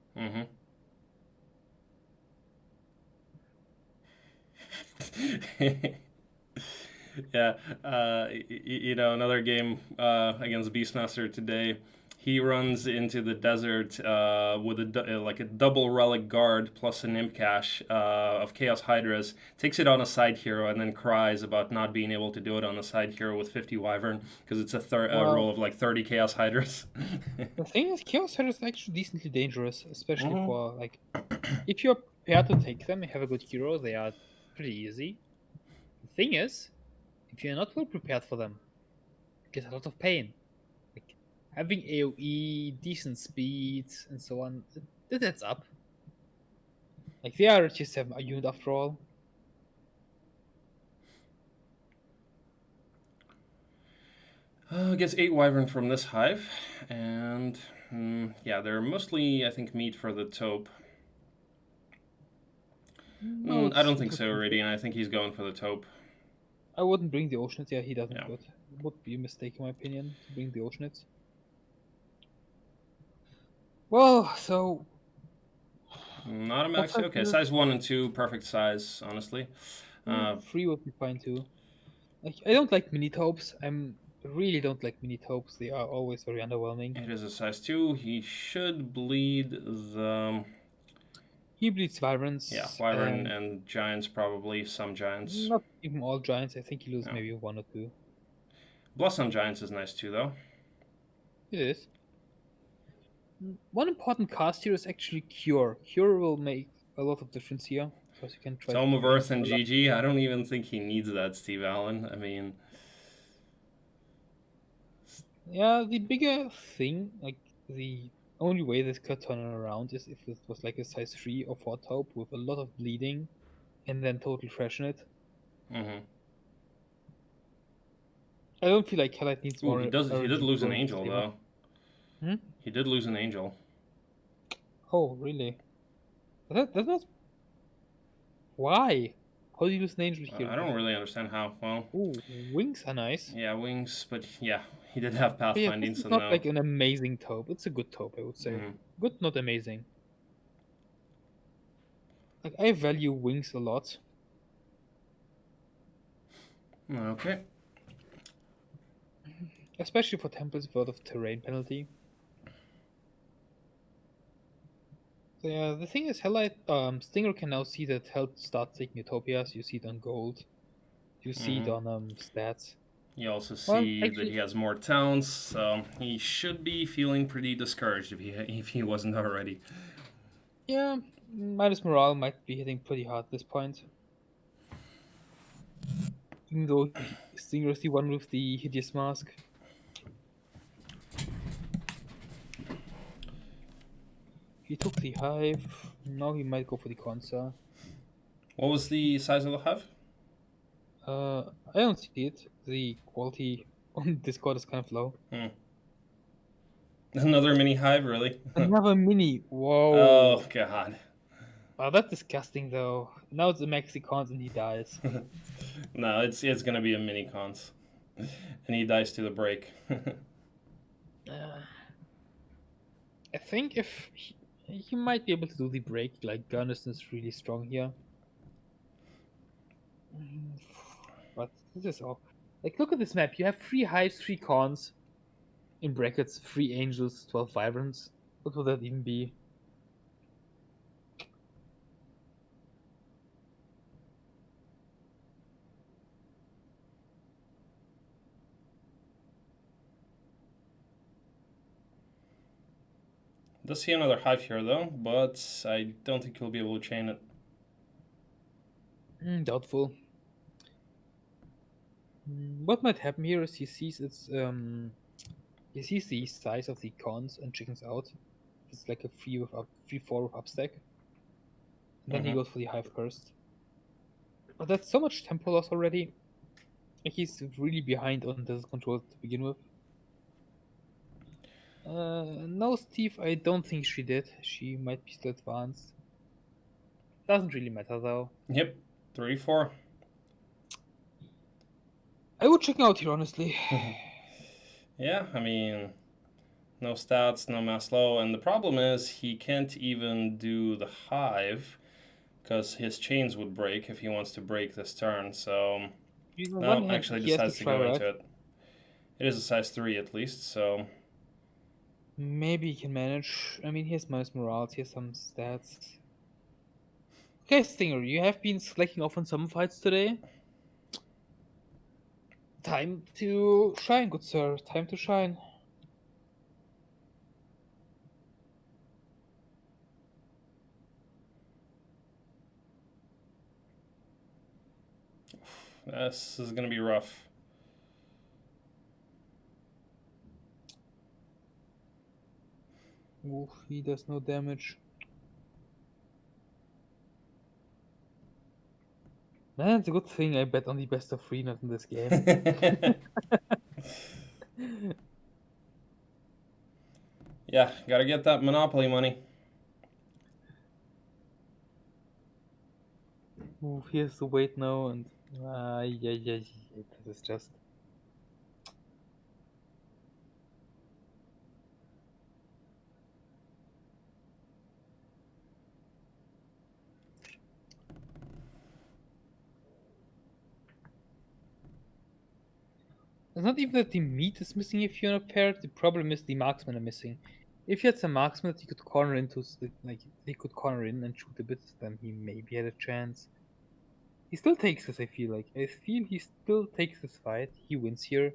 Yeah, you know, another game against Beastmaster today. He runs into the desert with like a double relic guard plus an imp cache of Chaos Hydras, takes it on a side hero, and then cries about not being able to do it on a side hero with 50 Wyvern because it's a roll of like 30 Chaos Hydras. The thing is, Chaos Hydras is actually decently dangerous, especially for like if you're prepared to take them and have a good hero, they are pretty easy. The thing is, if you're not well prepared for them, you get a lot of pain. Like having AoE, decent speeds, and so on, that adds up. Like they are just a unit after all. Gets 8 Wyvern from this hive, and yeah, they're mostly, I think, meat for the taupe. No, I don't think so, Iridian. I think he's going for the taupe. I wouldn't bring the Oceanids. Yeah, he doesn't. Yeah. But it would be a mistake, in my opinion, to bring the Oceanids. Well, so... Not a maxi. Okay, size 1 and 2, perfect size, honestly. 3 would be fine, too. Like, I don't like mini taupes. I really don't like mini taupes. They are always very underwhelming. It is a size 2. He should bleed the... He bleeds Wyverns. Yeah, Wyvern and Giants, probably. Some Giants. Not even all Giants. I think he loses maybe 1 or 2. Bless on Giants is nice too, though. It is. One important cast here is actually Cure. Cure will make a lot of difference here. Because you can try Tome of Earth and GG. I don't even think he needs that, Steve Allen. I mean... Yeah, the bigger thing, like the only way this could turn around is if it was like a size 3 or 4 taupe with a lot of bleeding and then total trash in it. I don't feel like HellLightT needs more. He did lose an angel, though. He did lose an angel. Oh, really? That's not... Why? How do you lose an angel here? I don't really understand how. Well... Ooh, wings are nice. Yeah, wings, but yeah, he did have pathfinding, it's so not no. like an amazing taupe. It's a good taupe, I would say. Good, not amazing. Like, I value wings a lot. Okay. Especially for temples with a lot of terrain penalty. So yeah, the thing is, HellLightT, Stinger can now see that Hell starts taking Utopias. You see it on gold. You see it on stats. You also Well, see that he has more towns, so he should be feeling pretty discouraged if he wasn't already. Yeah, minus morale might be hitting pretty hard at this point. Even though Stinger is the one with the hideous mask. He took the hive. Now he might go for the consa. What was the size of the hive? I don't see it. The quality on Discord is kind of low. Another mini hive, really? Another mini. Whoa. Oh god. Wow, that's disgusting though. Now it's a maxi cons and he dies. No, it's gonna be a mini cons, and he dies to the break. I think if he might be able to do the break, like Gunnison is really strong here. But this is all. Like, look at this map. You have 3 hives, 3 cons. In brackets, 3 angels, 12 vibrants. What would that even be? Does see another hive here though, but I don't think he'll be able to chain it. Doubtful. What might happen here is he sees the size of the cons and chickens out. It's like a 3-4 with upstack. And then he goes for the hive first. But that's so much tempo loss already. Like he's really behind on this control to begin with. No, Steve, I don't think she did. She might be still advanced. Doesn't really matter though. Yep, 3-4. I would check out here, honestly. Yeah, I mean, no stats, no mass low, and the problem is he can't even do the hive because his chains would break if he wants to break this turn. So no, actually decides to go into it. It is a size 3 at least, so maybe he can manage. I mean, he has minus morale, he has some stats. Okay, Stinger, you have been slacking off on some fights today. Time to shine, good sir. Time to shine. this is going to be rough. Oof, he does no damage. Man, it's a good thing I bet on the best of 3 not in this game. Yeah, gotta get that Monopoly money. Ooh, he has to wait now, and yeah, this is just. It's not even that the meat is missing if you're not paired. The problem is the marksmen are missing. If you had some marksmen that you could corner into, like he could corner in and shoot a bit, then he maybe had a chance. He still takes this. I feel like he still takes this fight. He wins here,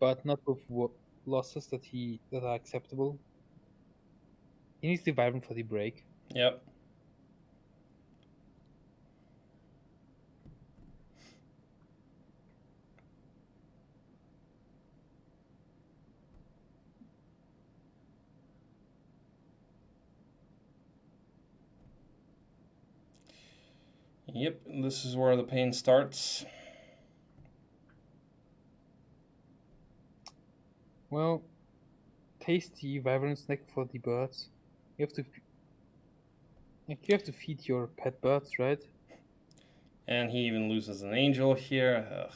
but not with losses that are acceptable. He needs the vibrant for the break. Yep. Yep, this is where the pain starts. Well, tasty vibrant snack for the birds. You have to feed your pet birds, right? And he even loses an angel here. Ugh.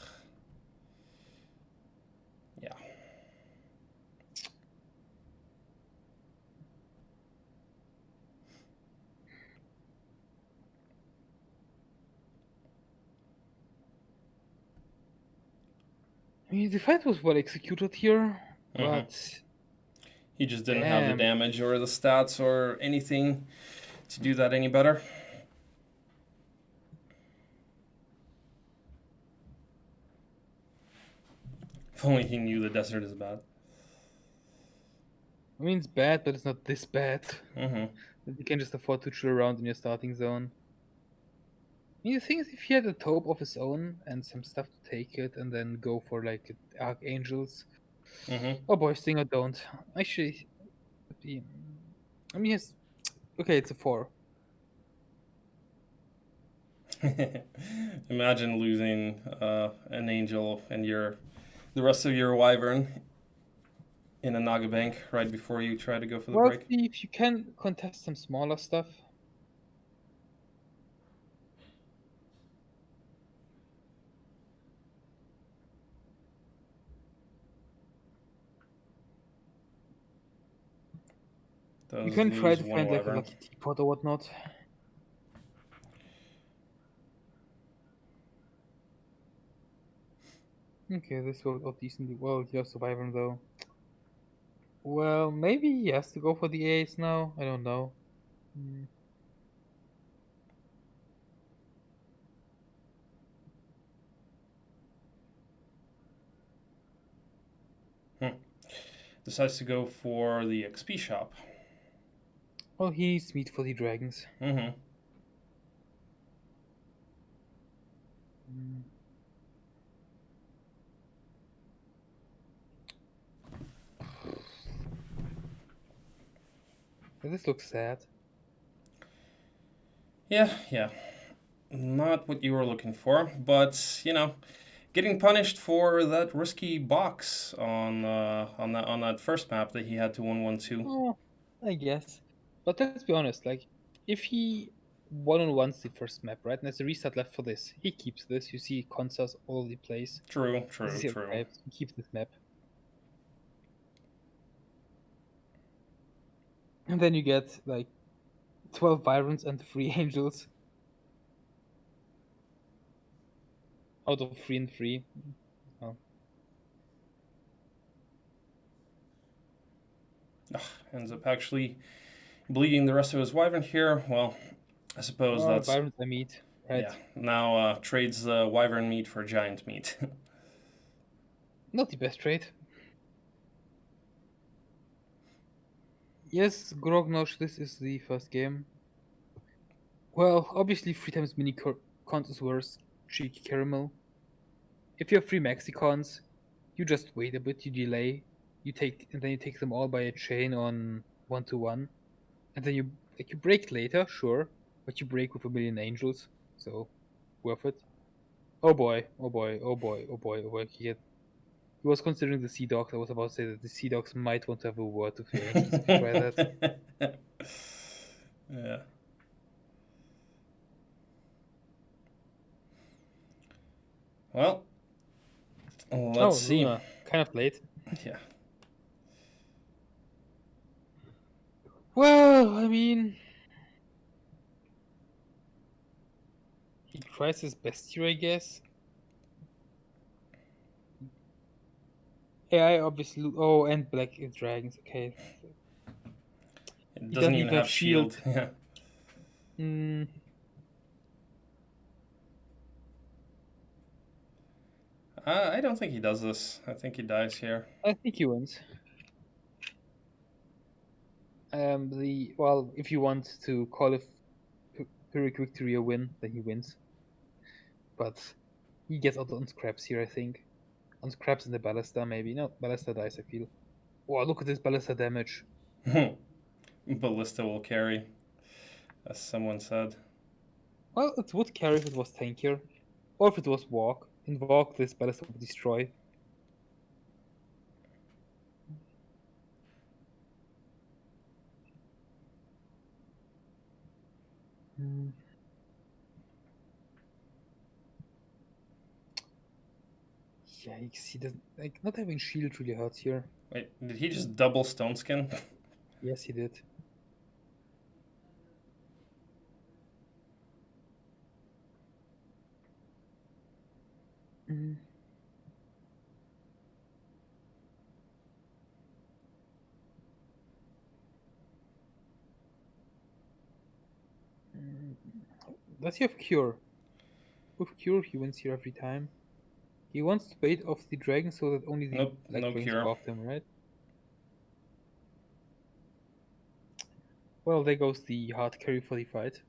Yeah. I mean, the fight was well executed here, but he just didn't have the damage or the stats or anything to do that any better. If only he knew the desert is bad. I mean, it's bad, but it's not this bad. Mm-hmm. You can just afford to chill around in your starting zone. I mean, the thing is, if he had a taupe of his own and some stuff to take it, and then go for like archangels. Mm-hmm. Oh boy, Stinger don't. Actually, I mean, yes. Okay, it's a 4. Imagine losing an angel and the rest of your wyvern in a Naga bank right before you try to go for the Well, break. see, if you can contest some smaller stuff. You can try to find like a lucky teapot or whatnot. Okay, this will go decently well. You're surviving though. Well, maybe he has to go for the ace now. I don't know. Decides to go for the XP shop. Well, he's meat for the dragons. Mm-hmm. This looks sad. Yeah. Not what you were looking for, but getting punished for that risky box on that first map that he had to 1-1-2. Oh, I guess. But let's be honest, like, if he one-on-ones the first map, right, and there's a restart left for this, he keeps this. You see Consas all over the place. True. Okay, he keeps this map. And then you get, like, 12 Byrons and 3 Angels. Out of 3 and 3. Oh. Ends up actually bleeding the rest of his wyvern here. Well, I suppose that's... Byrons are meat, right? Yeah, now trades wyvern meat for giant meat. Not the best trade. Yes, Grognosh, this is the first game. Well, obviously 3 times mini cons is worse. Cheeky caramel. If you have 3 Mexicons, you just wait a bit, you delay, and then you take them all by a chain on 1-1, and then you break later, sure, but you break with a million angels, so worth it. Oh boy. He was considering the Sea Dogs. I was about to say that the Sea Dogs might want to have a word with the angels if you try that. Yeah. Well, let's see. Luna. Kind of late. Yeah. Well, I mean, he tries his best here, I guess. AI obviously. Oh, and black dragons. Okay. It doesn't even have shield. Yeah. I don't think he does this. I think he dies here. I think he wins. If you want to call a Pyrrhic victory a win, then he wins. But he gets out on scraps here, I think. On scraps and the ballista, maybe. No, ballista dies, I feel. Wow, look at this ballista damage. Ballista will carry, as someone said. Well, it would carry if it was tankier. Or if it was walk. In walk, this ballista would destroy. Yikes, he doesn't, like, not having shield really hurts here. Wait, did he just double stone skin? Yes, he did. Does he have cure? With cure, he wins here every time. He wants to bait off the dragon so that only the Nope, black no dragons cure. go off them, right? Well, there goes the hard carry for the fight.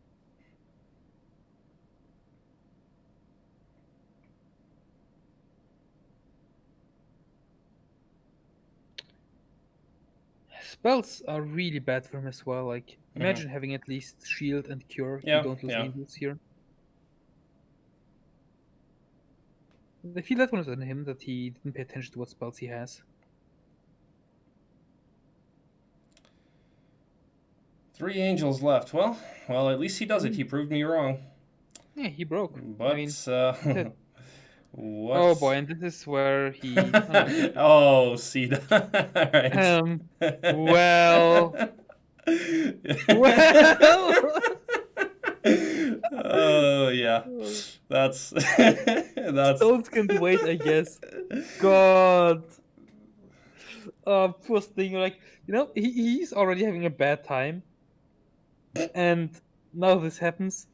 Spells are really bad for him as well. Like, imagine having at least shield and cure. Yeah, You don't lose yeah. angels here. I feel that one was on him, that he didn't pay attention to what spells he has. 3 angels left. Well, at least he does it. He proved me wrong. Yeah, he broke. But I mean, what? oh boy, and this is where he. Oh, see that. Right. Well. Well. Oh yeah, that's Stones can't wait, I guess. God. Poor Stinger. Like, you know, he's already having a bad time, and now this happens.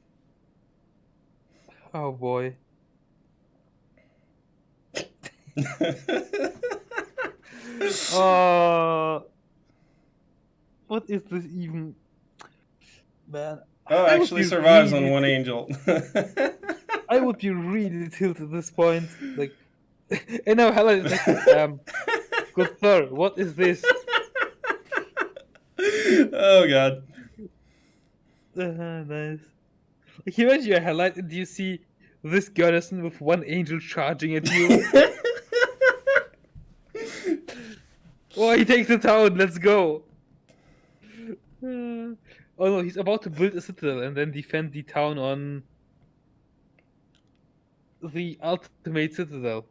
Oh boy. What is this even, man? Oh, actually survives on 1 angel. I would be really tilted at this point. Like, and now HellLightT is like, good sir, what is this? Oh god. Nice. Like, imagine you're HellLightT and you see this garrison with 1 angel charging at you. Oh, he takes the town, let's go. Oh no, he's about to build a citadel and then defend the town on the ultimate citadel.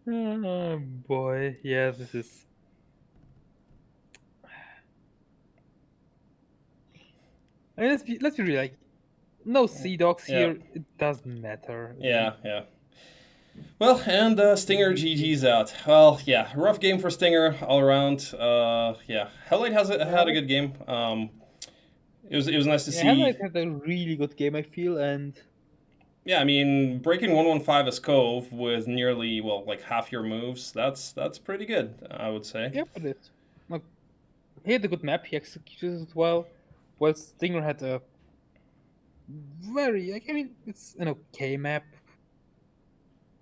Oh boy, yeah, this is. I mean, let's be real. Like, no sea dogs here. It doesn't matter. Yeah. Well, and Stinger GG's out. Well, yeah, rough game for Stinger all around. Yeah, HellLightT had a good game. It was nice to see. HellLightT had a really good game, I feel, and. Yeah, I mean, breaking 115 as Cove with nearly, well, like half your moves, that's pretty good, I would say. Yeah, but it. Like, he had a good map, he executed it well, while Stinger had a very, I mean, it's an okay map.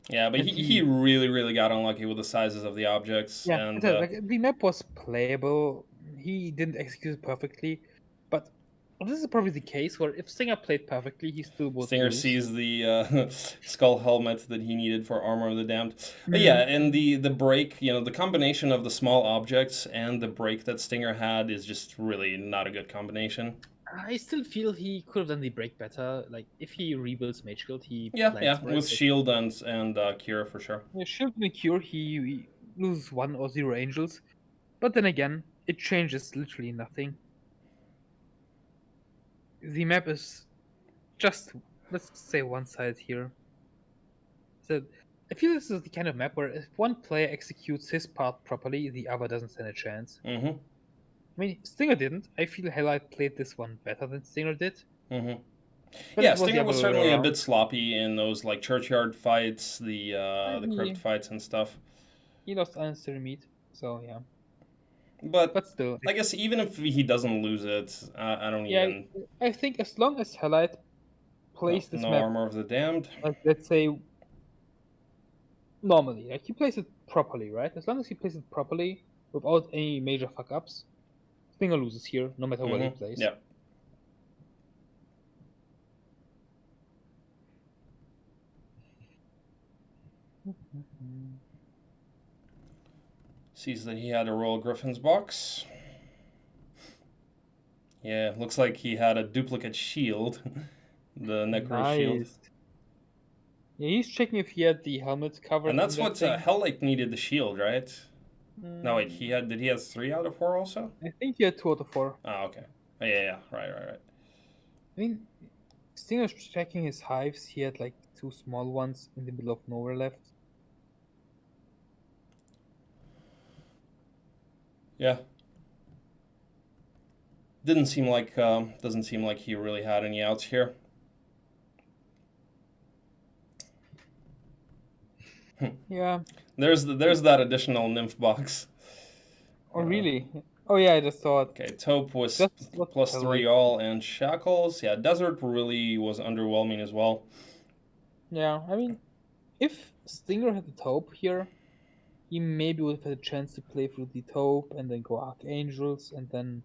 Yeah, but he really got unlucky with the sizes of the objects. Yeah, and like, the map was playable, he didn't execute it perfectly, but this is probably the case where if Stinger played perfectly, he still would Stinger lose. sees the skull helmet that he needed for Armor of the Damned. But yeah, and the break, you know, the combination of the small objects and the break that Stinger had is just really not a good combination. I still feel he could have done the break better. Like, if he rebuilds Mage Guild, he with shield and cure for sure. Yeah, shield and cure, he loses 1 or 0 angels, but then again, it changes literally nothing. The map is just, let's say, one-sided here. So I feel this is the kind of map where if one player executes his part properly, the other doesn't stand a chance. Mm-hmm. I mean, Stinger didn't. I feel HellLightT played this one better than Stinger did. Mm-hmm. Yeah, Stinger was certainly a bit sloppy in those like churchyard fights, the crypt fights and stuff. He lost unnecessary meat, so yeah. But still, I guess even if he doesn't lose it, I don't even. I think as long as HellLightT plays this no map, Armor of the Damned. like, let's say normally, like, he plays it properly, right? As long as he plays it properly without any major fuck ups, Stinger loses here, no matter what he plays. Yeah. Sees that he had a Royal Griffin's box. Yeah, looks like he had a duplicate shield. The Necro shield. Yeah, he's checking if he had the helmet covered. And that's what HellLightT needed, the shield, right? No, wait, did he have 3 out of 4 also? I think he had 2 out of 4. Oh, okay. Yeah, right. I mean, Stinger's checking his hives. He had like 2 small ones in the middle of nowhere left. Yeah. Doesn't seem like he really had any outs here. Yeah. There's that additional nymph box. Oh, really? Oh, yeah, I just saw it. Okay, taupe was That's what plus I 3 like. all and shackles. Yeah, desert really was underwhelming as well. Yeah, I mean, if Stinger had the taupe here, he maybe would have had a chance to play through the taupe and then go Archangels and then,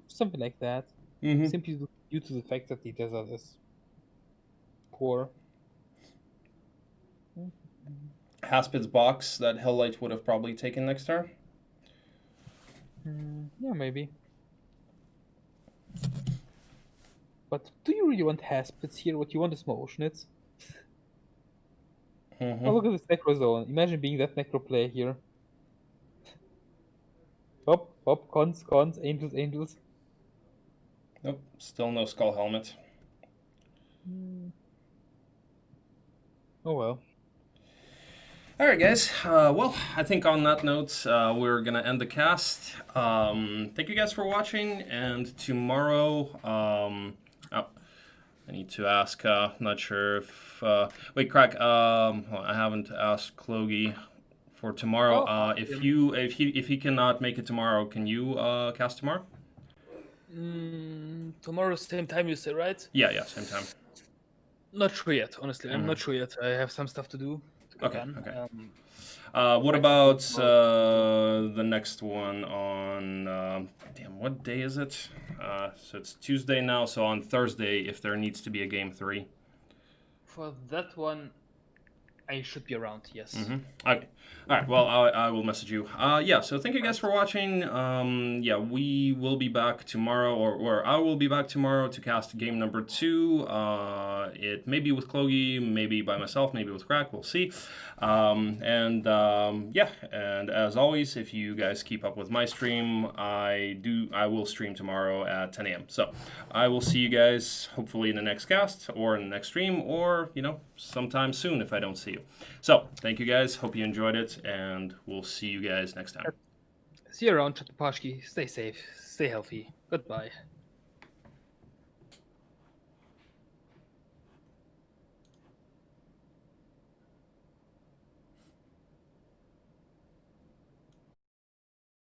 something like that. Mm-hmm. Simply due to the fact that the desert is poor. Haspid's box that HellLightT would have probably taken next turn. Yeah, maybe. But do you really want Haspits here? What you want is Motionits. Mm-hmm. Oh, look at this Necro Zone. Imagine being that Necro player here. Hop, cons, angels, angels. Nope, still no skull helmet. Oh well. All right, guys. Well, I think on that note, we're gonna end the cast. Thank you guys for watching, and tomorrow, I need to ask. Not sure if. Wait, Crack. I haven't asked Clogy for tomorrow. If he cannot make it tomorrow, can you cast tomorrow? Tomorrow same time you say, right? Yeah, same time. Not sure yet, honestly. I'm not sure yet. I have some stuff to do. Okay. What about the next one on? What day is it? So it's Tuesday now. So on Thursday, if there needs to be a game 3. For that one, I should be around. Yes. Okay. All right. Well, I will message you. Yeah. So thank you guys for watching. Yeah, we will be back tomorrow, or I will be back tomorrow to cast game number 2. It may be with Clogy, maybe by myself, maybe with Crack. We'll see. Yeah. And as always, if you guys keep up with my stream, I will stream tomorrow at 10 a.m. So I will see you guys hopefully in the next cast or in the next stream, or sometime soon if I don't see you. So thank you guys. Hope you enjoyed it, and we'll see you guys next time. See you around, Chatapashki. Stay safe. Stay healthy. Goodbye.